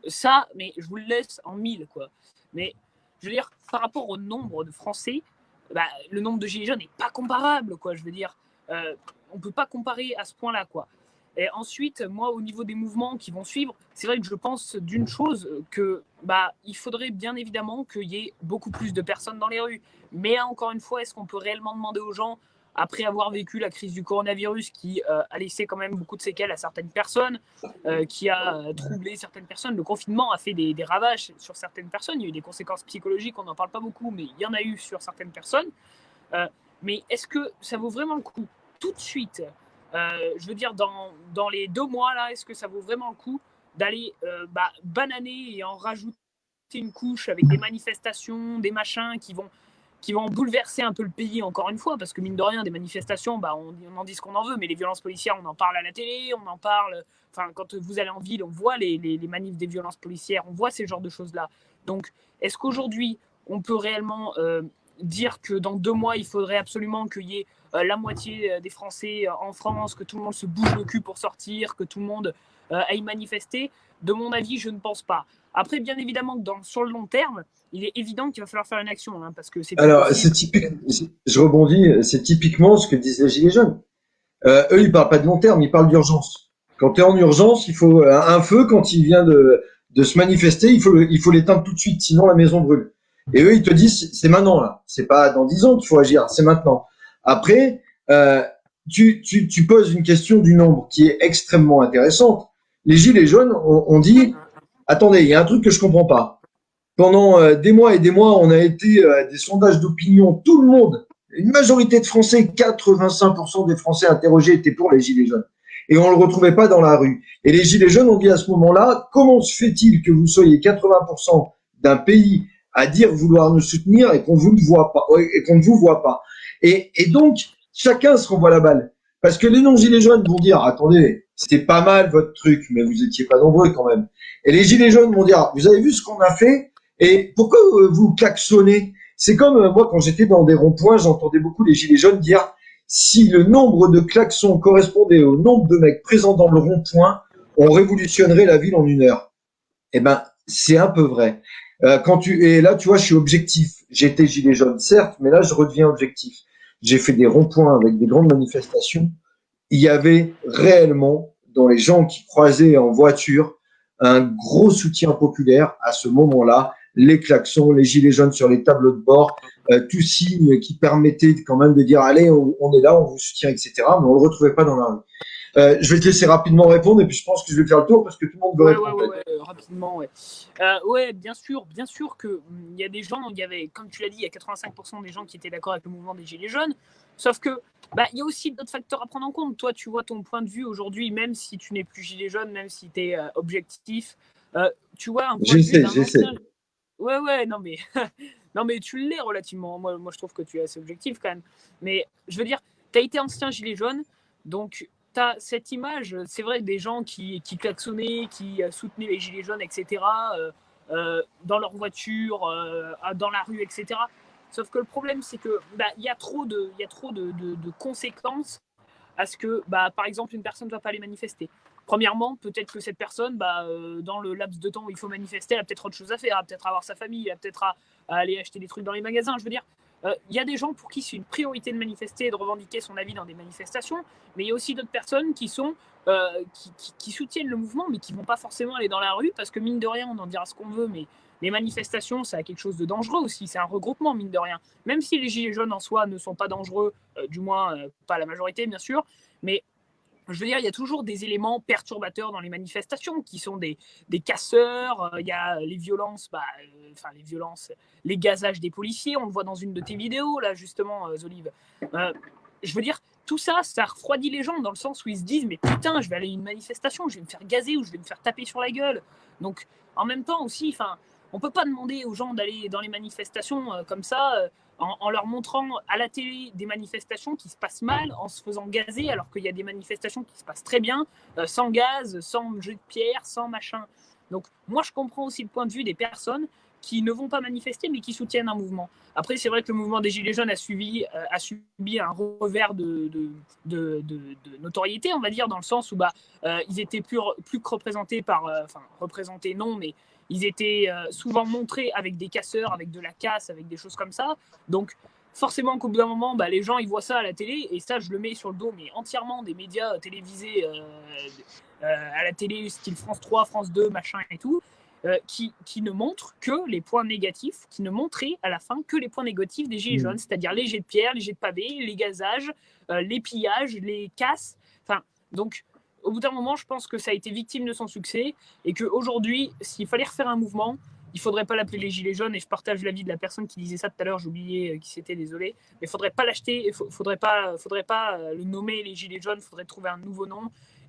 Ça, mais je vous le laisse en mille, quoi. Mais je veux dire, par rapport au nombre de Français, le nombre de gilets jaunes n'est pas comparable, quoi. Je veux dire. On ne peut pas comparer à ce point-là, quoi. Et ensuite, moi, au niveau des mouvements qui vont suivre, c'est vrai que je pense d'une chose, que il faudrait bien évidemment qu'il y ait beaucoup plus de personnes dans les rues. Mais encore une fois, est-ce qu'on peut réellement demander aux gens, après avoir vécu la crise du coronavirus qui a laissé quand même beaucoup de séquelles à certaines personnes, qui a troublé certaines personnes, le confinement a fait des ravages sur certaines personnes, il y a eu des conséquences psychologiques, on n'en parle pas beaucoup, mais il y en a eu sur certaines personnes. Mais est-ce que ça vaut vraiment le coup tout de suite, je veux dire dans les 2 mois là, est-ce que ça vaut vraiment le coup d'aller bananer et en rajouter une couche avec des manifestations, des machins qui vont bouleverser un peu le pays encore une fois, parce que mine de rien, des manifestations, on en dit ce qu'on en veut, mais les violences policières, on en parle à la télé, on en parle, quand vous allez en ville, on voit les manifs des violences policières, on voit ces genres de choses-là. Donc, est-ce qu'aujourd'hui, on peut réellement dire que dans 2 mois, il faudrait absolument qu'il y ait la moitié des Français en France, que tout le monde se bouge le cul pour sortir, que tout le monde aille manifester? De mon avis, je ne pense pas. Après, bien évidemment, sur le long terme, il est évident qu'il va falloir faire une action, hein, parce que c'est. Alors, c'est typique. Je rebondis. C'est typiquement ce que disent les gilets jaunes. Eux, ils parlent pas de long terme, ils parlent d'urgence. Quand tu es en urgence, il faut un feu. Quand il vient de se manifester, il faut l'éteindre tout de suite, sinon la maison brûle. Et eux, ils te disent, c'est maintenant là. C'est pas dans 10 ans qu'il faut agir, c'est maintenant. Après, tu poses une question du nombre qui est extrêmement intéressante. Les gilets jaunes ont dit, attendez, il y a un truc que je comprends pas. Pendant des mois et des mois, on a été des sondages d'opinion, tout le monde, une majorité de Français, 85% des Français interrogés étaient pour les gilets jaunes. Et on le retrouvait pas dans la rue. Et les gilets jaunes ont dit à ce moment-là, comment se fait-il que vous soyez 80% d'un pays à dire vouloir nous soutenir et qu'on ne vous voit pas. Et donc, chacun se renvoie la balle. Parce que les non-gilets jaunes vont dire, attendez, c'était pas mal votre truc, mais vous étiez pas nombreux quand même. Et les gilets jaunes vont dire, vous avez vu ce qu'on a fait? Et pourquoi vous klaxonnez? C'est comme moi, quand j'étais dans des ronds-points, j'entendais beaucoup les gilets jaunes dire, si le nombre de klaxons correspondait au nombre de mecs présents dans le rond-point, on révolutionnerait la ville en 1 heure. Eh ben, c'est un peu vrai. Et là, tu vois, je suis objectif. J'étais gilet jaune, certes, mais là, je redeviens objectif. J'ai fait des ronds-points avec des grandes manifestations. Il y avait réellement, dans les gens qui croisaient en voiture, un gros soutien populaire à ce moment-là. Les klaxons, les gilets jaunes sur les tableaux de bord, tout signe qui permettait quand même de dire, allez, on est là, on vous soutient, etc. Mais on le retrouvait pas dans la rue. Je vais te laisser rapidement répondre et puis je pense que je vais faire le tour parce que tout le monde veut répondre. Ouais, rapidement, ouais. Ouais, bien sûr que il y a des gens, il y avait, comme tu l'as dit, il y a 85% des gens qui étaient d'accord avec le mouvement des Gilets jaunes, sauf que il y a aussi d'autres facteurs à prendre en compte. Toi, tu vois ton point de vue aujourd'hui, même si tu n'es plus Gilet jaune, même si tu es objectif, Tu vois, un point de vue d'un J'essaie. ancien. Ouais, non, mais, non, mais tu l'es relativement. Moi, je trouve que tu es assez objectif quand même. Mais je veux dire, tu as été ancien gilet jaune, donc tu as cette image, c'est vrai, des gens qui klaxonnaient, qui soutenaient les gilets jaunes, etc., dans leur voiture, dans la rue, etc. Sauf que le problème, c'est que y a trop de conséquences à ce que, par exemple, une personne ne va pas aller manifester. Premièrement, peut-être que cette personne, dans le laps de temps où il faut manifester, elle a peut-être autre chose à faire, elle a peut-être à avoir sa famille, elle a peut-être à aller acheter des trucs dans les magasins. Je veux dire, il y a des gens pour qui c'est une priorité de manifester et de revendiquer son avis dans des manifestations, mais il y a aussi d'autres personnes qui soutiennent le mouvement, mais qui ne vont pas forcément aller dans la rue, parce que mine de rien, on en dira ce qu'on veut, mais les manifestations, ça a quelque chose de dangereux aussi, c'est un regroupement, mine de rien. Même si les gilets jaunes en soi ne sont pas dangereux, du moins pas la majorité, bien sûr, mais je veux dire, il y a toujours des éléments perturbateurs dans les manifestations qui sont des casseurs, il y a les violences, les violences, les gazages des policiers, on le voit dans une de tes vidéos, là, justement, Zolive. Je veux dire, tout ça, ça refroidit les gens dans le sens où ils se disent, mais putain, je vais aller à une manifestation, je vais me faire gazer ou je vais me faire taper sur la gueule. Donc, en même temps aussi, on peut pas demander aux gens d'aller dans les manifestations comme ça, en leur montrant à la télé des manifestations qui se passent mal, en se faisant gazer, alors qu'il y a des manifestations qui se passent très bien, sans gaz, sans jet de pierre, sans machin. Donc moi, je comprends aussi le point de vue des personnes qui ne vont pas manifester, mais qui soutiennent un mouvement. Après, c'est vrai que le mouvement des Gilets jaunes a subi un revers de notoriété, on va dire, dans le sens où ils étaient plus que représentés représentés non, mais ils étaient souvent montrés avec des casseurs, avec de la casse, avec des choses comme ça. Donc, forcément qu'au bout d'un moment, les gens, ils voient ça à la télé, et ça, je le mets sur le dos, mais entièrement des médias télévisés à la télé, style France 3, France 2, machin et tout, qui ne montrent que les points négatifs, qui ne montraient à la fin que les points négatifs des Gilets jaunes, c'est-à-dire les jets de pierre, les jets de pavés, les gazages, les pillages, les casses. Donc, au bout d'un moment, je pense que ça a été victime de son succès et qu'aujourd'hui, s'il fallait refaire un mouvement, il ne faudrait pas l'appeler les Gilets jaunes, et je partage l'avis de la personne qui disait ça tout à l'heure, j'ai oublié qui c'était, désolé, mais il ne faudrait pas l'acheter, il ne faudrait pas le nommer les Gilets jaunes, il faudrait trouver un nouveau nom,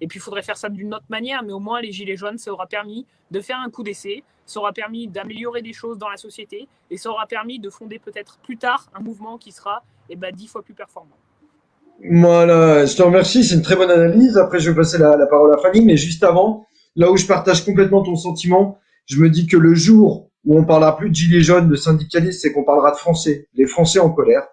et puis il faudrait faire ça d'une autre manière, mais au moins les Gilets jaunes, ça aura permis de faire un coup d'essai, ça aura permis d'améliorer des choses dans la société, et ça aura permis de fonder peut-être plus tard un mouvement qui sera 10 fois plus performant. Voilà, je te remercie, c'est une très bonne analyse. Après, je vais passer la parole à Fanny, mais juste avant, là où je partage complètement ton sentiment, je me dis que le jour où on parlera plus de gilets jaunes, de syndicalistes, c'est qu'on parlera de Français, les Français en colère.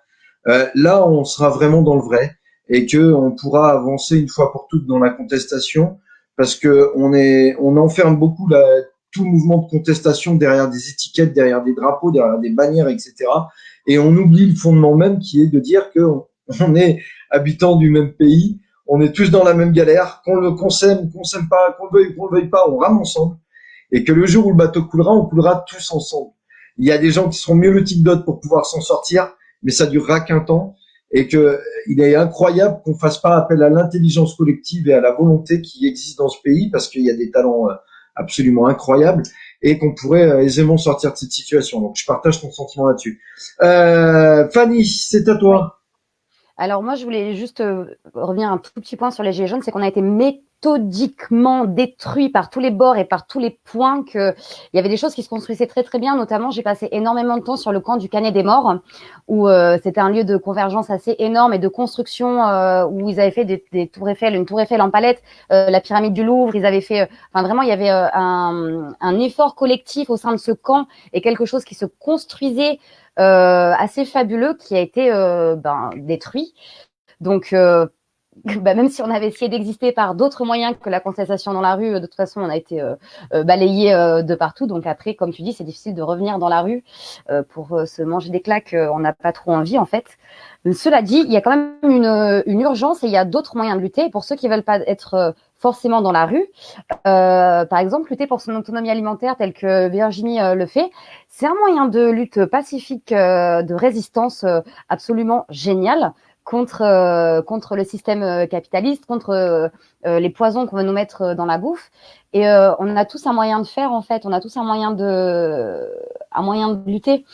Là, on sera vraiment dans le vrai et que on pourra avancer une fois pour toutes dans la contestation, parce que on enferme beaucoup tout mouvement de contestation derrière des étiquettes, derrière des drapeaux, derrière des bannières, etc. Et on oublie le fondement même qui est de dire que on est habitants du même pays, on est tous dans la même galère, qu'on s'aime pas, qu'on le veuille pas, on rame ensemble, et que le jour où le bateau coulera, on coulera tous ensemble. Il y a des gens qui seront mieux lotis que d'autres pour pouvoir s'en sortir, mais ça durera qu'un temps, et que il est incroyable qu'on fasse pas appel à l'intelligence collective et à la volonté qui existe dans ce pays, parce qu'il y a des talents absolument incroyables, et qu'on pourrait aisément sortir de cette situation. Donc je partage ton sentiment là-dessus. Fanny, c'est à toi. Alors moi, je voulais juste revenir un tout petit point sur les Gilets jaunes, c'est qu'on a été méthodiquement détruits par tous les bords et par tous les points, qu'il y avait des choses qui se construisaient très très bien. Notamment, j'ai passé énormément de temps sur le camp du Canet des Morts, où c'était un lieu de convergence assez énorme et de construction, où ils avaient fait des tours Eiffel, une tour Eiffel en palette, la pyramide du Louvre. Ils avaient fait, vraiment, il y avait un effort collectif au sein de ce camp et quelque chose qui se construisait assez fabuleux, qui a été détruit. Donc même si on avait essayé d'exister par d'autres moyens que la contestation dans la rue, de toute façon on a été balayé de partout. Donc après, comme tu dis, c'est difficile de revenir dans la rue pour se manger des claques. On n'a pas trop envie en fait. Cela dit, il y a quand même une urgence et il y a d'autres moyens de lutter. Pour ceux qui veulent pas être forcément dans la rue, par exemple, lutter pour son autonomie alimentaire tel que Virginie le fait, c'est un moyen de lutte pacifique, de résistance absolument génial contre le système capitaliste, contre les poisons qu'on veut nous mettre dans la bouffe. Et on a tous un moyen de faire en fait, on a tous un moyen de lutter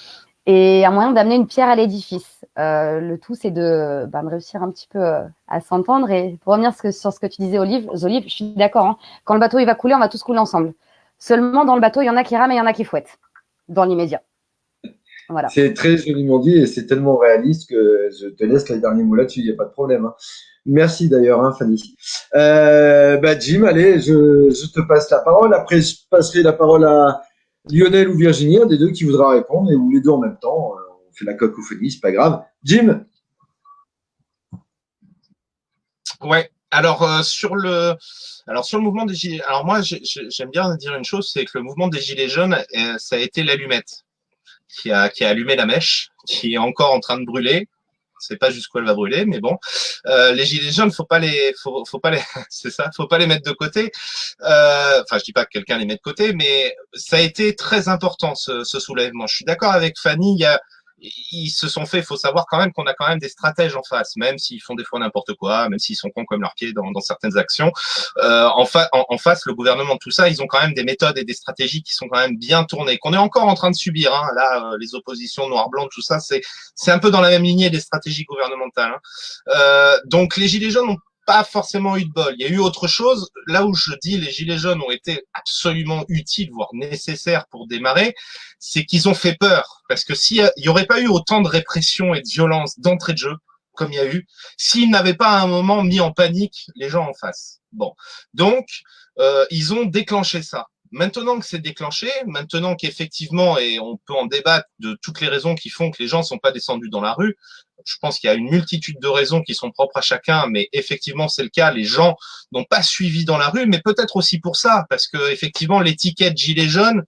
et un moyen d'amener une pierre à l'édifice. Le tout, c'est de réussir un petit peu à s'entendre. Et pour revenir sur ce que tu disais, Zolive, je suis d'accord. Hein. Quand le bateau il va couler, on va tous couler ensemble. Seulement, dans le bateau, il y en a qui rament et il y en a qui fouettent, dans l'immédiat. Voilà. C'est très joliment dit et c'est tellement réaliste que je te laisse les derniers mots là-dessus, il n'y a pas de problème. Hein. Merci d'ailleurs, hein, Fanny. Jim, allez, je te passe la parole. Après, je passerai la parole à Lionel ou Virginie, un des deux qui voudra répondre, ou les deux en même temps. On fait la cacophonie, c'est pas grave. Jim. Ouais. Alors sur le mouvement des gilets, alors moi j'aime bien dire une chose, c'est que le mouvement des gilets jaunes, ça a été l'allumette qui a allumé la mèche, qui est encore en train de brûler. Je sais pas jusqu'où elle va brûler, mais bon, les gilets jaunes, faut pas les, c'est ça, faut pas les mettre de côté. Enfin, je dis pas que quelqu'un les met de côté, mais ça a été très important ce soulèvement. Je suis d'accord avec Fanny. Ils se sont fait. Il faut savoir quand même qu'on a quand même des stratèges en face, même s'ils font des fois n'importe quoi, même s'ils sont cons comme leurs pieds dans certaines actions. En face, le gouvernement, tout ça, ils ont quand même des méthodes et des stratégies qui sont quand même bien tournées, qu'on est encore en train de subir. Hein. Là, les oppositions noir-blanc, tout ça, c'est un peu dans la même lignée des stratégies gouvernementales. Hein. Donc les gilets jaunes ont pas forcément eu de bol. Il y a eu autre chose. Là où je dis les gilets jaunes ont été absolument utiles, voire nécessaires pour démarrer, c'est qu'ils ont fait peur. Parce que s'il y aurait pas eu autant de répression et de violence d'entrée de jeu, comme il y a eu, s'ils n'avaient pas à un moment mis en panique les gens en face. Bon. Donc, ils ont déclenché ça. Maintenant que c'est déclenché, maintenant qu'effectivement, et on peut en débattre de toutes les raisons qui font que les gens sont pas descendus dans la rue, je pense qu'il y a une multitude de raisons qui sont propres à chacun, mais effectivement c'est le cas. Les gens n'ont pas suivi dans la rue, mais peut-être aussi pour ça, parce que effectivement l'étiquette gilet jaune,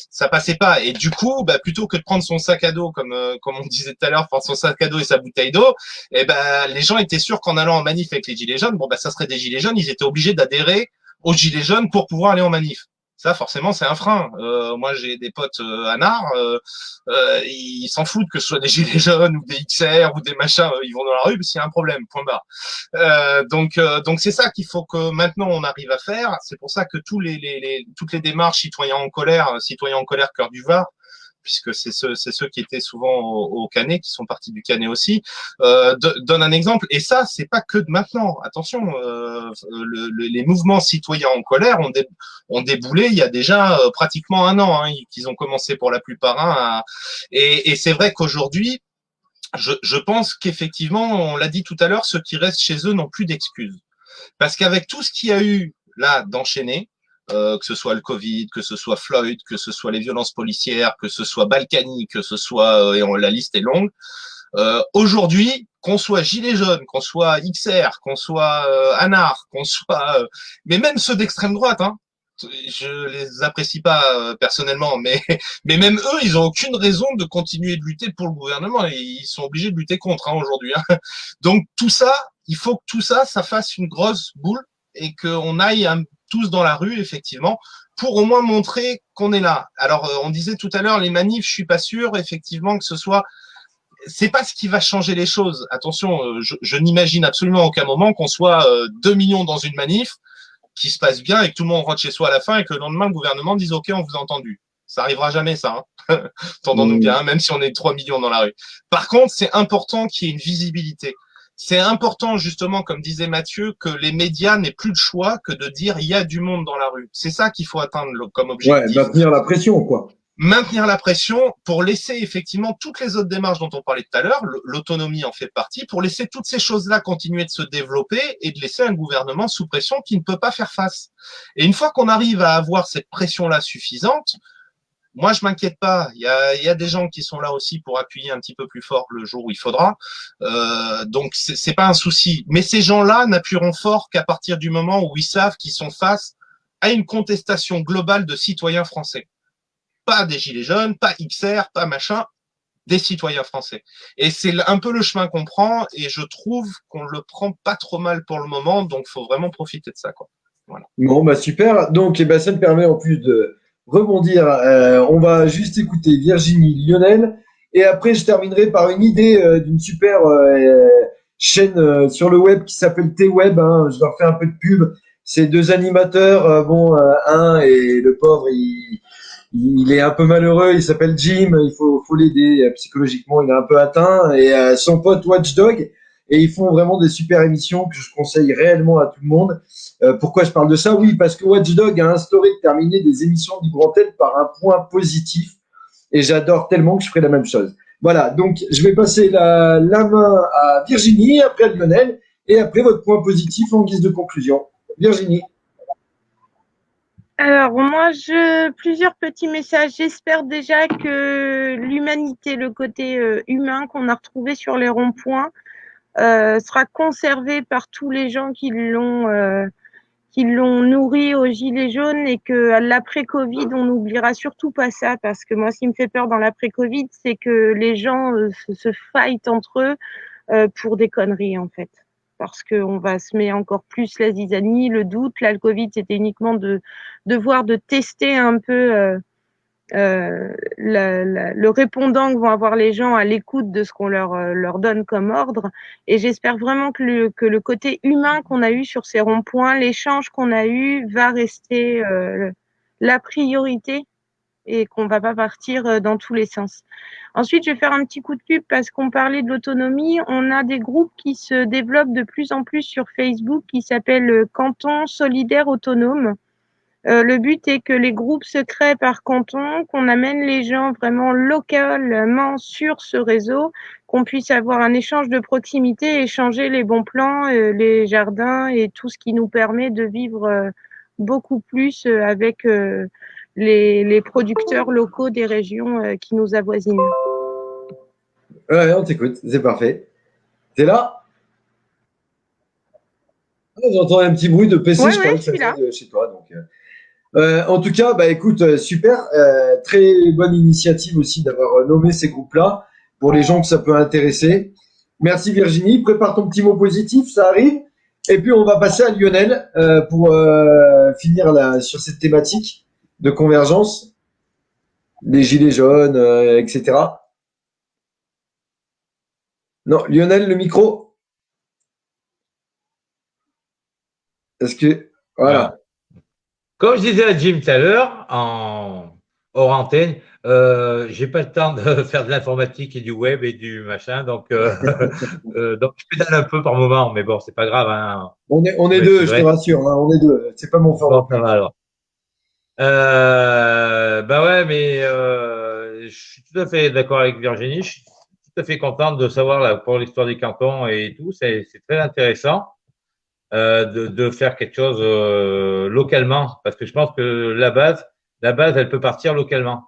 ça passait pas. Et du coup, plutôt que de prendre son sac à dos, comme on disait tout à l'heure, prendre son sac à dos et sa bouteille d'eau, les gens étaient sûrs qu'en allant en manif avec les gilets jaunes, ça serait des gilets jaunes. Ils étaient obligés d'adhérer aux gilets jaunes pour pouvoir aller en manif. Ça, forcément, c'est un frein. Moi, j'ai des potes anards, ils s'en foutent que ce soit des gilets jaunes ou des XR ou des machins, ils vont dans la rue parce qu'il y a un problème, point barre. Donc c'est ça qu'il faut que maintenant on arrive à faire. C'est pour ça que toutes les démarches citoyens en colère, cœur du Var, puisque c'est ceux qui étaient souvent au Canet, qui sont partis du Canet aussi, donne un exemple. Et ça, c'est pas que de maintenant. Attention, les mouvements citoyens en colère ont déboulé il y a déjà pratiquement un an, hein, qu'ils ont commencé pour la plupart. Hein, et c'est vrai qu'aujourd'hui, je pense qu'effectivement, on l'a dit tout à l'heure, ceux qui restent chez eux n'ont plus d'excuses. Parce qu'avec tout ce qu'il y a eu là d'enchaîné, que ce soit le Covid, que ce soit Floyd, que ce soit les violences policières, que ce soit Balkany, que ce soit, la liste est longue, aujourd'hui, qu'on soit gilet jaune, qu'on soit XR, qu'on soit anard, qu'on soit, mais même ceux d'extrême droite, hein, je les apprécie pas personnellement, mais même eux, ils ont aucune raison de continuer de lutter pour le gouvernement. Et ils sont obligés de lutter contre aujourd'hui. Hein. Donc tout ça, il faut que tout ça, ça fasse une grosse boule et qu'on aille tous dans la rue, effectivement, pour au moins montrer qu'on est là. Alors, on disait tout à l'heure, les manifs, je suis pas sûr, effectivement, que ce soit... C'est pas ce qui va changer les choses. Attention, je n'imagine absolument à aucun moment qu'on soit 2 millions dans une manif, qui se passe bien et que tout le monde rentre chez soi à la fin et que le lendemain, le gouvernement dise « Ok, on vous a entendu ». Ça arrivera jamais, ça. Hein. Entendons-nous bien, hein, même si on est 3 millions dans la rue. Par contre, c'est important qu'il y ait une visibilité. C'est important, justement, comme disait Mathieu, que les médias n'aient plus le choix que de dire il y a du monde dans la rue. C'est ça qu'il faut atteindre comme objectif. Ouais, maintenir la pression, quoi. Maintenir la pression pour laisser effectivement toutes les autres démarches dont on parlait tout à l'heure, l'autonomie en fait partie, pour laisser toutes ces choses-là continuer de se développer et de laisser un gouvernement sous pression qui ne peut pas faire face. Et une fois qu'on arrive à avoir cette pression-là suffisante, moi, je m'inquiète pas. Il y a des gens qui sont là aussi pour appuyer un petit peu plus fort le jour où il faudra. Donc, c'est pas un souci. Mais ces gens-là n'appuieront fort qu'à partir du moment où ils savent qu'ils sont face à une contestation globale de citoyens français. Pas des gilets jaunes, pas XR, pas machin, des citoyens français. Et c'est un peu le chemin qu'on prend, et je trouve qu'on le prend pas trop mal pour le moment, donc faut vraiment profiter de ça, quoi. Voilà. Bon, super. Donc, ça me permet en plus de rebondir. On va juste écouter Virginie, Lionel, et après je terminerai par une idée d'une super chaîne sur le web qui s'appelle T-Web. Hein, je leur fais un peu de pub. C'est 2 animateurs. Un et le pauvre, il est un peu malheureux. Il s'appelle Jim. Il faut l'aider psychologiquement. Il est un peu atteint. Et son pote Watchdog. et ils font vraiment des super émissions que je conseille réellement à tout le monde. Pourquoi je parle de ça? Oui, parce que Watchdog a instauré de terminer des émissions du Grand L par un point positif, et j'adore tellement que je ferai la même chose. Voilà, donc je vais passer la main à Virginie, après à Lionel, et après votre point positif en guise de conclusion. Virginie. Alors, moi, plusieurs petits messages. J'espère déjà que l'humanité, le côté humain qu'on a retrouvé sur les ronds-points, sera conservé par tous les gens qui l'ont nourri aux gilets jaunes, et que à l'après-Covid, on n'oubliera surtout pas ça, parce que moi, ce qui me fait peur dans l'après-Covid, c'est que les gens se fightent entre eux pour des conneries, en fait. Parce qu'on va se mettre encore plus la zizanie, le doute. Là, le Covid, c'était uniquement de tester un peu le répondant que vont avoir les gens à l'écoute de ce qu'on leur donne comme ordre. Et j'espère vraiment que le côté humain qu'on a eu sur ces ronds-points, l'échange qu'on a eu, va rester la priorité, et qu'on va pas partir dans tous les sens. Ensuite, je vais faire un petit coup de pub parce qu'on parlait de l'autonomie. On a des groupes qui se développent de plus en plus sur Facebook qui s'appellent Canton Solidaire Autonome. Le but est que les groupes se créent par canton, qu'on amène les gens vraiment localement sur ce réseau, qu'on puisse avoir un échange de proximité, échanger les bons plans, les jardins et tout ce qui nous permet de vivre beaucoup plus avec les producteurs locaux des régions qui nous avoisinent. Ouais, on t'écoute, c'est parfait. T'es là? J'entends un petit bruit de PC, Ouais, je crois que ça je suis là. vient de chez toi. Donc, en tout cas, bah écoute, super, très bonne initiative aussi d'avoir nommé ces groupes-là pour les gens que ça peut intéresser. Merci Virginie, prépare ton petit mot positif, ça arrive. Et puis on va passer à Lionel pour finir sur cette thématique de convergence, les gilets jaunes, etc. Non, Lionel, le micro. Est-ce que voilà. Comme je disais à Jim tout à l'heure, hors antenne, j'ai pas le temps de faire de l'informatique et du web et du machin, donc je pédale un peu par moment, mais bon, c'est pas grave, hein. On est Mais deux, c'est je te vrai. rassure, hein, on est deux. C'est pas mon fort. Bon, ça va alors. Bah ouais, mais je suis tout à fait d'accord avec Virginie. Je suis tout à fait content de savoir là, pour l'histoire des cantons et tout. C'est très intéressant de faire quelque chose localement, parce que je pense que la base, elle peut partir localement.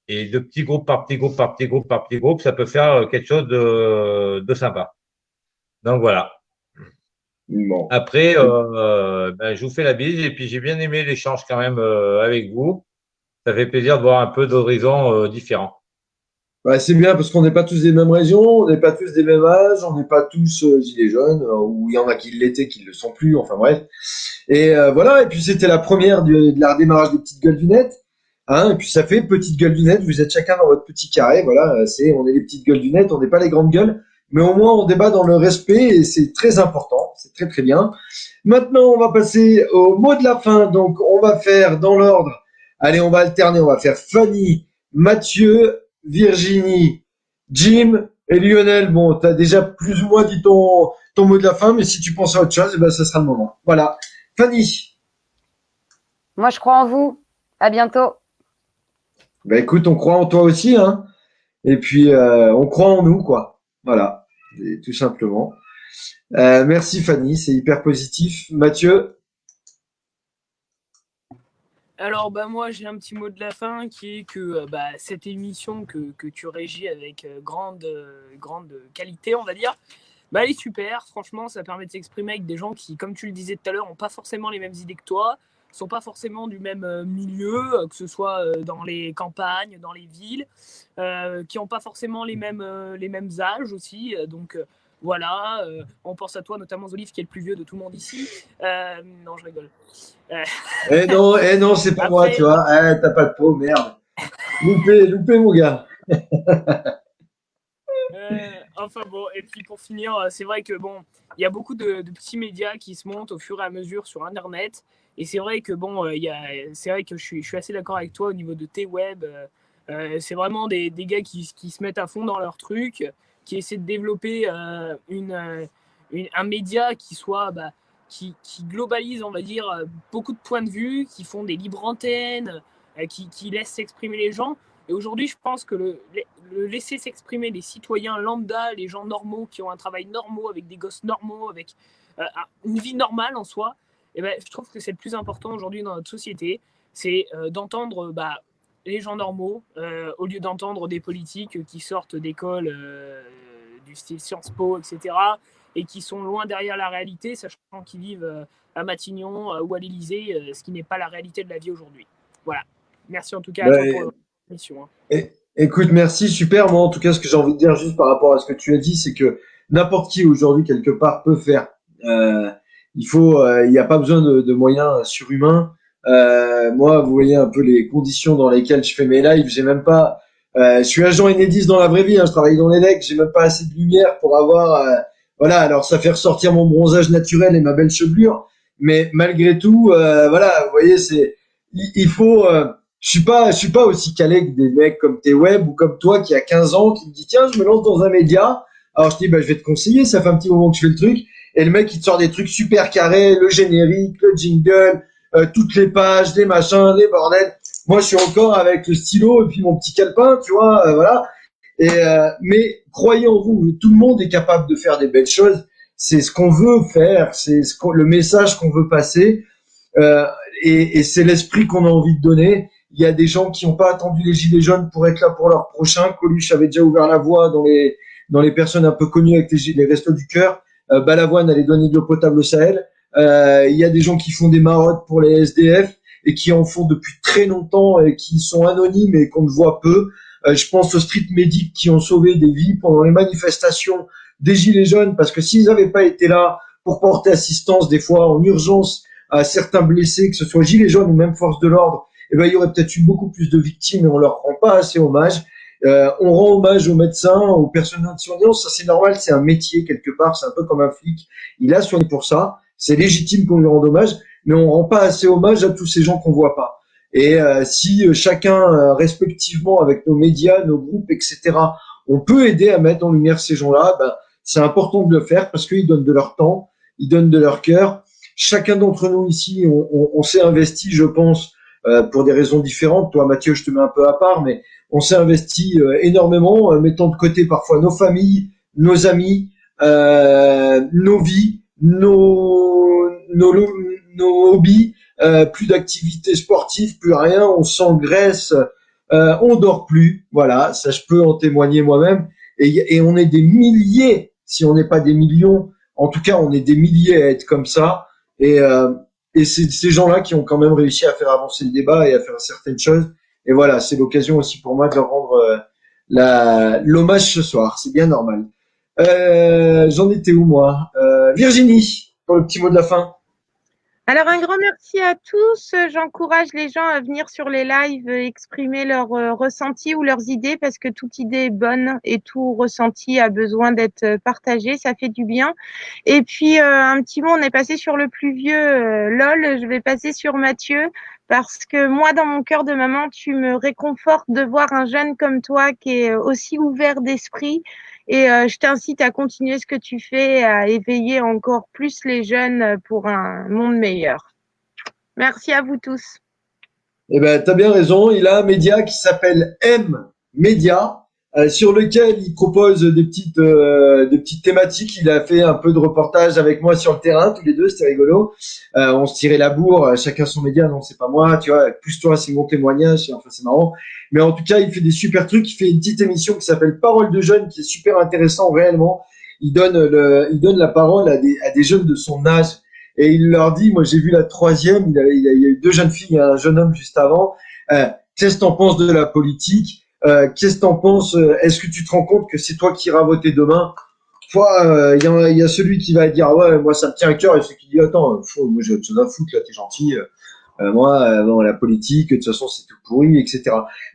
Et de petits groupes par petits groupes par petits groupes par petits groupes, ça peut faire quelque chose de sympa. Donc voilà. Bon. Après, ben, je vous fais la bise et puis j'ai bien aimé l'échange quand même avec vous. Ça fait plaisir de voir un peu d'horizons différents. Ouais, c'est bien parce qu'on n'est pas tous des mêmes régions, on n'est pas tous des mêmes âges, on n'est pas tous gilets jaunes, ou il y en a qui l'étaient, qui ne le sont plus, enfin bref. Et voilà, et puis c'était la première de la redémarrage des petites gueules du net. Hein, et puis ça fait petite gueule du net, vous êtes chacun dans votre petit carré, voilà, on est les petites gueules du net, on n'est pas les grandes gueules, mais au moins on débat dans le respect et c'est très important, c'est très très bien. Maintenant, on va passer au mot de la fin, donc on va faire dans l'ordre, allez, on va alterner, on va faire Fanny, Mathieu, Virginie, Jim et Lionel. Bon, t'as déjà plus ou moins dit ton mot de la fin, mais si tu penses à autre chose, eh ben, ça sera le moment. Voilà. Fanny. Moi, je crois en vous. À bientôt. Ben écoute, on croit en toi aussi, hein. Et puis, on croit en nous, quoi. Voilà. Et tout simplement. Merci Fanny, c'est hyper positif. Mathieu. Alors, bah, moi, j'ai un petit mot de la fin qui est que cette émission que tu régis avec grande qualité, on va dire, elle est super. Franchement, ça permet de s'exprimer avec des gens qui, comme tu le disais tout à l'heure, n'ont pas forcément les mêmes idées que toi, sont pas forcément du même milieu, que ce soit dans les campagnes, dans les villes, qui n'ont pas forcément les mêmes âges aussi. Donc, voilà, on pense à toi, notamment Zolif, qui est le plus vieux de tout le monde ici. Non, je rigole. Eh non, c'est pas moi, tu vois. T'as pas de peau, merde. Loupé, mon gars. Enfin bon, et puis pour finir, c'est vrai que bon, il y a beaucoup de petits médias qui se montent au fur et à mesure sur Internet. Et c'est vrai que bon, c'est vrai que je suis assez d'accord avec toi au niveau de T-Web. C'est vraiment des gars qui se mettent à fond dans leur truc, qui essaient de développer un média qui soit qui globalise, on va dire, beaucoup de points de vue, qui font des libres antennes, qui laissent s'exprimer les gens. Et aujourd'hui, je pense que le laisser s'exprimer les citoyens lambda, les gens normaux qui ont un travail normaux, avec des gosses normaux, avec une vie normale en soi, et je trouve que c'est le plus important aujourd'hui dans notre société, c'est d'entendre les gens normaux au lieu d'entendre des politiques qui sortent d'écoles du style Sciences Po, etc., et qui sont loin derrière la réalité, sachant qu'ils vivent à Matignon ou à l'Élysée, ce qui n'est pas la réalité de la vie aujourd'hui. Voilà. Merci en tout cas à toi pour l'émission. Écoute, merci, super. Moi, en tout cas, ce que j'ai envie de dire juste par rapport à ce que tu as dit, c'est que n'importe qui aujourd'hui, quelque part, peut faire. Il n'y a pas besoin de moyens surhumains. Moi, vous voyez un peu les conditions dans lesquelles je fais mes lives. J'ai même pas. Je suis agent Enedis dans la vraie vie. Je travaille dans les decks. J'ai même pas assez de lumière pour avoir. Voilà. Alors, ça fait ressortir mon bronzage naturel et ma belle chevelure. Mais malgré tout, voilà. Vous voyez, il faut. Je suis pas aussi calé que des mecs comme T-Web ou comme toi qui a 15 ans qui me dit tiens, je me lance dans un média. Alors je dis je vais te conseiller. Ça fait un petit moment que je fais le truc. Et le mec il te sort des trucs super carrés, le générique, le jingle. Toutes les pages, les machins, les bordels. Moi, je suis encore avec le stylo et puis mon petit calepin, tu vois, voilà. Mais croyez en vous, tout le monde est capable de faire des belles choses. C'est ce qu'on veut faire, c'est le message qu'on veut passer, et c'est l'esprit qu'on a envie de donner. Il y a des gens qui n'ont pas attendu les gilets jaunes pour être là pour leur prochain. Coluche avait déjà ouvert la voie dans les personnes un peu connues avec les restos du cœur. Balavoine allait donner de l'eau potable au Sahel. Il y a des gens qui font des marottes pour les SDF et qui en font depuis très longtemps et qui sont anonymes et qu'on ne voit peu. Je pense aux street medics qui ont sauvé des vies pendant les manifestations des Gilets jaunes, parce que s'ils n'avaient pas été là pour porter assistance des fois en urgence à certains blessés, que ce soit Gilets jaunes ou même force de l'ordre, il y aurait peut-être eu beaucoup plus de victimes et on leur rend pas assez hommage. On rend hommage aux médecins, aux personnels de soignance, ça c'est normal, c'est un métier quelque part, c'est un peu comme un flic. Il a soigné pour ça. C'est légitime qu'on lui rende hommage, mais on rend pas assez hommage à tous ces gens qu'on voit pas. Et si chacun, respectivement, avec nos médias, nos groupes, etc., on peut aider à mettre en lumière ces gens-là, c'est important de le faire parce qu'ils donnent de leur temps, ils donnent de leur cœur. Chacun d'entre nous ici, on s'est investi, je pense, pour des raisons différentes. Toi, Mathieu, je te mets un peu à part, mais on s'est investi énormément, mettant de côté parfois nos familles, nos amis, nos vies, nos hobbies, plus d'activités sportives, plus rien, on s'engraisse, on dort plus, voilà, ça je peux en témoigner moi-même, et on est des milliers, si on n'est pas des millions, en tout cas on est des milliers à être comme ça, et c'est ces gens-là qui ont quand même réussi à faire avancer le débat et à faire certaines choses, et voilà, c'est l'occasion aussi pour moi de leur rendre l'hommage ce soir, c'est bien normal. J'en étais où moi? Virginie, pour le petit mot de la fin. Alors, un grand merci à tous. J'encourage les gens à venir sur les lives exprimer leurs ressentis ou leurs idées, parce que toute idée est bonne et tout ressenti a besoin d'être partagé. Ça fait du bien. Et puis, un petit mot, on est passé sur le plus vieux. LOL, je vais passer sur Mathieu, parce que moi, dans mon cœur de maman, tu me réconfortes de voir un jeune comme toi qui est aussi ouvert d'esprit. Et je t'incite à continuer ce que tu fais, à éveiller encore plus les jeunes pour un monde meilleur. Merci à vous tous. Eh ben, t'as bien raison. Il a un média qui s'appelle M Média, sur lequel il propose des petites thématiques. Il a fait un peu de reportage avec moi sur le terrain, tous les deux, c'était rigolo. On se tirait la bourre, chacun son média. Non, c'est pas moi, tu vois. Plus toi, c'est mon témoignage. Enfin, c'est marrant. Mais en tout cas, il fait des super trucs. Il fait une petite émission qui s'appelle Parole de jeunes, qui est super intéressant réellement. Il donne la parole à des jeunes de son âge. Et il leur dit, moi j'ai vu la troisième, il y a eu 2 jeunes filles et un jeune homme juste avant. Qu'est-ce que t'en penses de la politique? Qu'est-ce que t'en penses? Est-ce que tu te rends compte que c'est toi qui iras voter demain? Il y a celui qui va dire ouais, moi ça me tient à cœur, et celui qui dit attends, moi j'ai autre chose à foutre là, t'es gentil. Moi, la politique, de toute façon c'est tout pourri, etc.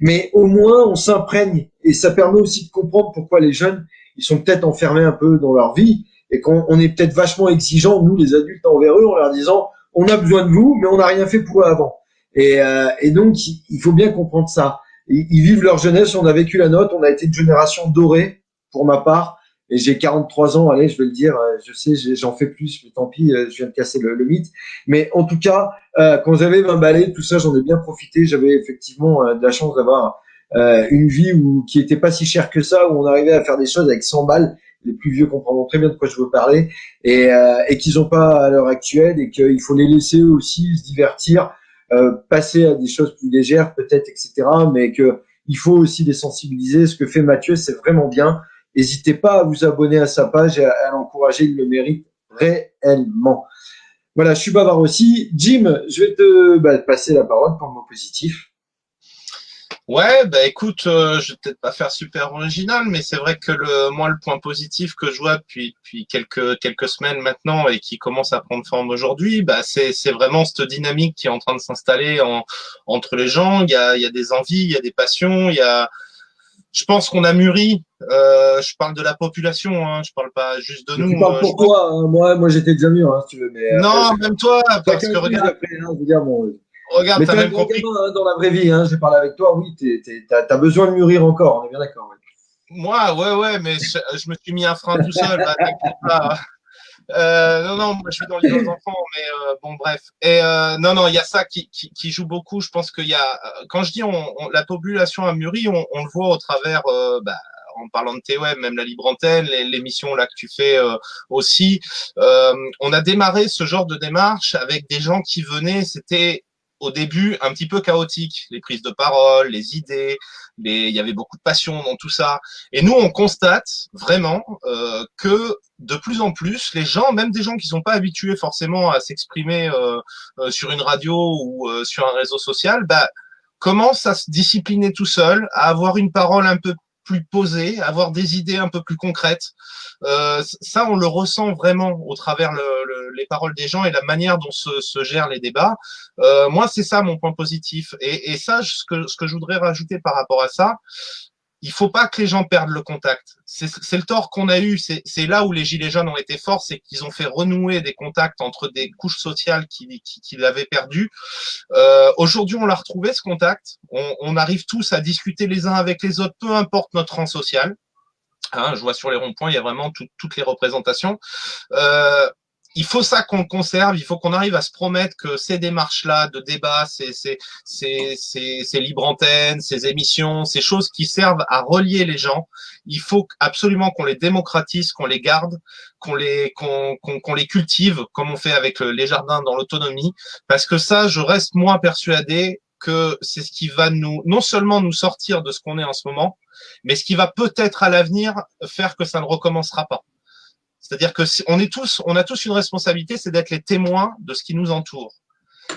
Mais au moins on s'imprègne, et ça permet aussi de comprendre pourquoi les jeunes ils sont peut-être enfermés un peu dans leur vie, et qu'on est peut-être vachement exigeants, nous les adultes, envers eux, en leur disant on a besoin de vous, mais on n'a rien fait pour eux avant. Et donc il faut bien comprendre ça. ils vivent leur jeunesse, on a vécu la nôtre, on a été une génération dorée pour ma part. Et j'ai 43 ans, allez, je vais le dire, je sais, j'en fais plus, mais tant pis, je viens de casser le mythe. Mais en tout cas, quand j'avais 20 balais, tout ça, j'en ai bien profité. J'avais effectivement de la chance d'avoir une vie qui était pas si chère que ça, où on arrivait à faire des choses avec 100 balles. Les plus vieux comprendront très bien de quoi je veux parler, et qu'ils n'ont pas à l'heure actuelle, et qu'il faut les laisser aussi se divertir, passer à des choses plus légères peut-être, etc. Mais que il faut aussi les sensibiliser. Ce que fait Mathieu, c'est vraiment bien. N'hésitez pas à vous abonner à sa page et à l'encourager, il le mérite réellement. Voilà, je suis bavard aussi. Jim, je vais te passer la parole pour le mot positif. Ouais, bah écoute, je vais peut-être pas faire super original, mais c'est vrai que moi, le point positif que je vois depuis quelques semaines maintenant et qui commence à prendre forme aujourd'hui, bah c'est vraiment cette dynamique qui est en train de s'installer entre les gens. Il y a des envies, il y a des passions, je pense qu'on a mûri. Je parle de la population, hein, je parle pas juste de nous. Tu parles pour toi, hein. Moi j'étais déjà mûr, hein, si tu veux. Mais non, même toi, parce que regarde. Après, hein, je veux dire, bon, regarde, mais t'as t'es un même grand compris. gamin, hein, dans la vraie vie, hein. J'ai parlé avec toi, oui, t'as besoin de mûrir encore, on est bien d'accord. Ouais. Moi, ouais, mais je me suis mis un frein tout seul. Bah, t'inquiète pas. Non, moi je vis dans l'île aux enfants, mais bon bref. Et non, il y a ça qui joue beaucoup. Je pense qu'il y a, quand je dis la population a mûri, on le voit au travers, en parlant de tes web, même la libre antenne, l'émission là que tu fais aussi. On a démarré ce genre de démarche avec des gens qui venaient, c'était au début un petit peu chaotique, les prises de parole, les idées, il y avait beaucoup de passion dans tout ça. Et nous, on constate vraiment que de plus en plus, les gens, même des gens qui sont pas habitués forcément à s'exprimer sur une radio ou sur un réseau social, commencent à se discipliner tout seuls, à avoir une parole un peu plus posée, avoir des idées un peu plus concrètes. Ça, on le ressent vraiment au travers les paroles des gens et la manière dont se gèrent les débats. Moi, c'est ça mon point positif. Et ça, ce que je voudrais rajouter par rapport à ça, il faut pas que les gens perdent le contact. C'est le tort qu'on a eu. C'est là où les Gilets jaunes ont été forts, c'est qu'ils ont fait renouer des contacts entre des couches sociales qui l'avaient perdu. Aujourd'hui, on l'a retrouvé, ce contact. On arrive tous à discuter les uns avec les autres, peu importe notre rang social. Hein, je vois sur les ronds-points, il y a vraiment toutes les représentations. Il faut ça qu'on conserve, il faut qu'on arrive à se promettre que ces démarches-là de débat, ces libre antennes, ces émissions, ces choses qui servent à relier les gens, il faut absolument qu'on les démocratise, qu'on les garde, qu'on les cultive, comme on fait avec les jardins dans l'autonomie, parce que ça, je reste moins persuadé que c'est ce qui va non seulement nous sortir de ce qu'on est en ce moment, mais ce qui va peut-être à l'avenir faire que ça ne recommencera pas. C'est-à-dire que on a tous une responsabilité, c'est d'être les témoins de ce qui nous entoure.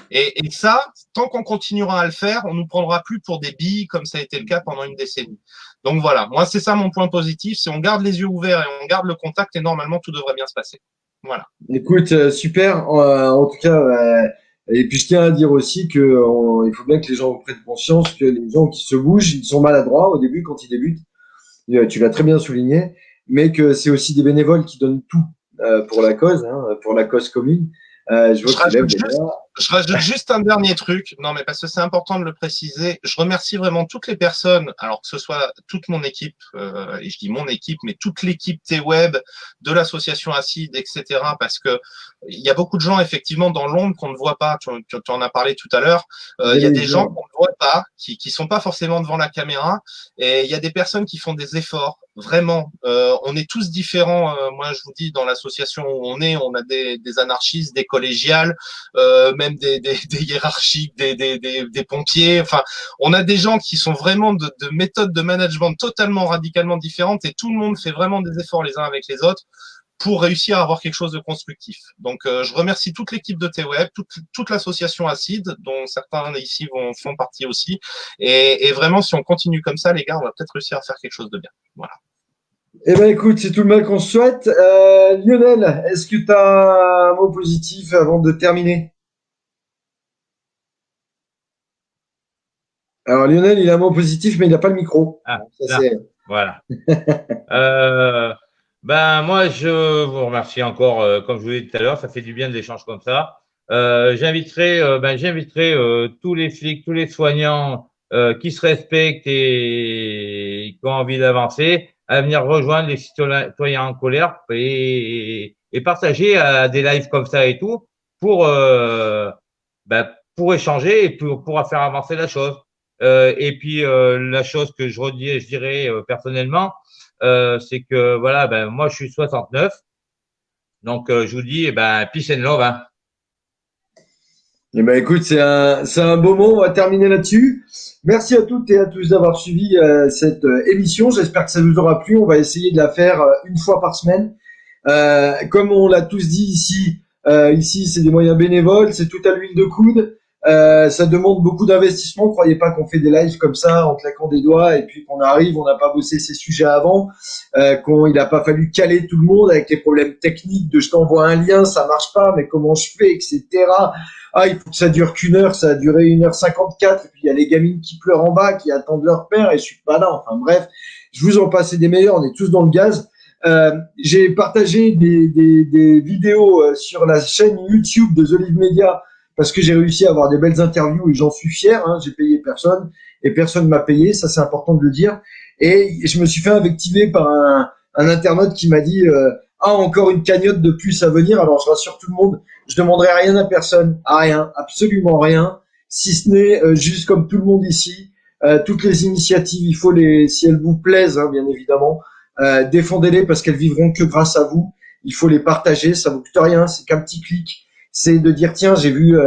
Et ça, tant qu'on continuera à le faire, on nous prendra plus pour des billes comme ça a été le cas pendant une décennie. Donc voilà, moi c'est ça mon point positif, c'est on garde les yeux ouverts et on garde le contact et normalement tout devrait bien se passer. Voilà. Écoute, super. En tout cas, et puis je tiens à dire aussi que il faut bien que les gens prennent conscience que les gens qui se bougent, ils sont maladroits au début quand ils débutent. Tu l'as très bien souligné, mais que c'est aussi des bénévoles qui donnent tout pour la cause, hein, pour la cause commune. Je vois que tu lèves Je rajoute juste un dernier truc, non mais parce que c'est important de le préciser. Je remercie vraiment toutes les personnes, alors que ce soit toute mon équipe, et je dis mon équipe, mais toute l'équipe T-Web, de l'association Acide, etc. Parce que il y a beaucoup de gens effectivement dans l'ombre qu'on ne voit pas. Tu en as parlé tout à l'heure. Il y a des gens qu'on ne voit pas, qui sont pas forcément devant la caméra, et il y a des personnes qui font des efforts. Vraiment, on est tous différents. Moi, je vous dis, dans l'association où on a des anarchistes, des collégiales, même des hiérarchiques, des pompiers. Enfin, on a des gens qui sont vraiment de méthodes de management totalement radicalement différentes et tout le monde fait vraiment des efforts les uns avec les autres pour réussir à avoir quelque chose de constructif. Donc, je remercie toute l'équipe de T-Web, toute l'association Acide, dont certains ici font partie aussi. Et vraiment, si on continue comme ça, les gars, on va peut-être réussir à faire quelque chose de bien. Voilà. Eh ben écoute, c'est tout le mal qu'on se souhaite. Lionel, est-ce que tu as un mot positif avant de terminer? Alors Lionel, il a un mot positif, mais il n'a pas le micro. Ah, ça, là, voilà. Moi, je vous remercie encore, comme je vous l'ai dit tout à l'heure, ça fait du bien de l'échange comme ça. J'inviterai tous les flics, tous les soignants qui se respectent et qui ont envie d'avancer, à venir rejoindre les citoyens en colère et partager des lives comme ça et tout pour pour échanger et pour faire avancer la chose. Et puis la chose que je dirais personnellement, c'est que voilà, moi je suis 69, donc je vous dis, peace and love. Hein. Eh ben écoute, c'est un beau mot. On va terminer là-dessus. Merci à toutes et à tous d'avoir suivi cette émission. J'espère que ça vous aura plu. On va essayer de la faire une fois par semaine. Comme on l'a tous dit ici c'est des moyens bénévoles, c'est tout à l'huile de coude. Ça demande beaucoup d'investissement. Croyez pas qu'on fait des lives comme ça en claquant des doigts et puis qu'on arrive, on n'a pas bossé ces sujets avant, il n'a pas fallu caler tout le monde avec les problèmes techniques de je t'envoie un lien, ça marche pas, mais comment je fais, etc. Ah, il faut que ça dure qu'une heure, ça a duré 1h54, et puis il y a les gamines qui pleurent en bas, qui attendent leur père, et je suis pas là. Enfin bref, je vous en passe des meilleurs, on est tous dans le gaz. J'ai partagé des vidéos sur la chaîne YouTube de The Live Media parce que j'ai réussi à avoir des belles interviews et j'en suis fier. Hein, j'ai payé personne et personne m'a payé, ça c'est important de le dire. Et je me suis fait invectiver par un internaute qui m'a dit encore une cagnotte de plus à venir. Alors je rassure tout le monde, je demanderai rien à personne, à rien, absolument rien, si ce n'est juste comme tout le monde ici. Toutes les initiatives, il faut si elles vous plaisent, hein, bien évidemment. Défendez-les parce qu'elles vivront que grâce à vous. Il faut les partager, ça vous coûte rien, c'est qu'un petit clic. C'est de dire tiens, j'ai vu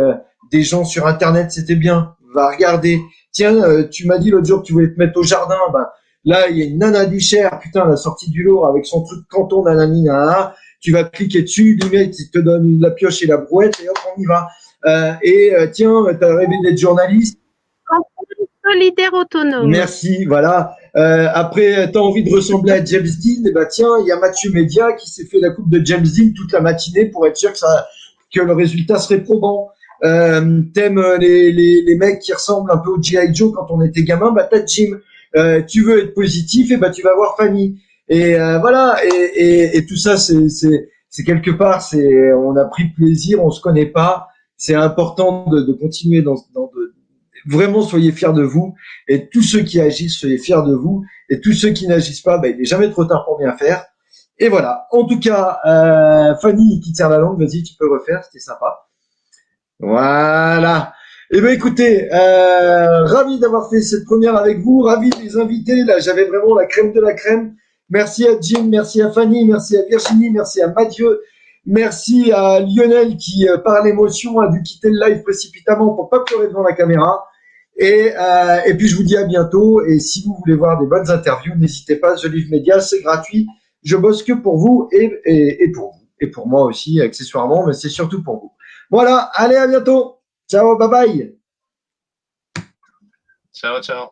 des gens sur internet, c'était bien, va regarder. Tiens, tu m'as dit l'autre jour que tu voulais te mettre au jardin, là il y a une nana du Cher, putain, la sortie du lot avec son truc canton nanani nanana. Tu vas cliquer dessus, limite il te donne la pioche et la brouette et hop on y va. Tiens, t'as rêvé d'être journaliste. Solidaire autonome. Merci, voilà. Après, t'as envie de ressembler à James Dean, tiens, il y a Mathieu Média qui s'est fait la coupe de James Dean toute la matinée pour être sûr que le résultat serait probant. T'aimes les mecs qui ressemblent un peu au G.I. Joe quand on était gamin, t'as Jim. Tu veux être positif, et tu vas voir Fanny. Et voilà. Et tout ça, c'est quelque part, on a pris plaisir, on se connaît pas. C'est important de continuer vraiment, soyez fiers de vous. Et tous ceux qui agissent, soyez fiers de vous. Et tous ceux qui n'agissent pas, il n'est jamais trop tard pour bien faire. Et voilà. En tout cas, Fanny qui tire la langue, vas-y, tu peux refaire, c'était sympa. Voilà. Eh ben écoutez, ravi d'avoir fait cette première avec vous, ravi de les inviter. Là, j'avais vraiment la crème de la crème. Merci à Jim, merci à Fanny, merci à Virginie, merci à Mathieu. Merci à Lionel qui, par l'émotion, a dû quitter le live précipitamment pour pas pleurer devant la caméra. Et puis je vous dis à bientôt. Et si vous voulez voir des bonnes interviews, n'hésitez pas. The Live Media, c'est gratuit. Je bosse que pour vous et pour vous et pour moi aussi accessoirement, mais c'est surtout pour vous. Voilà. Allez, à bientôt. Ciao, bye bye. Ciao, ciao.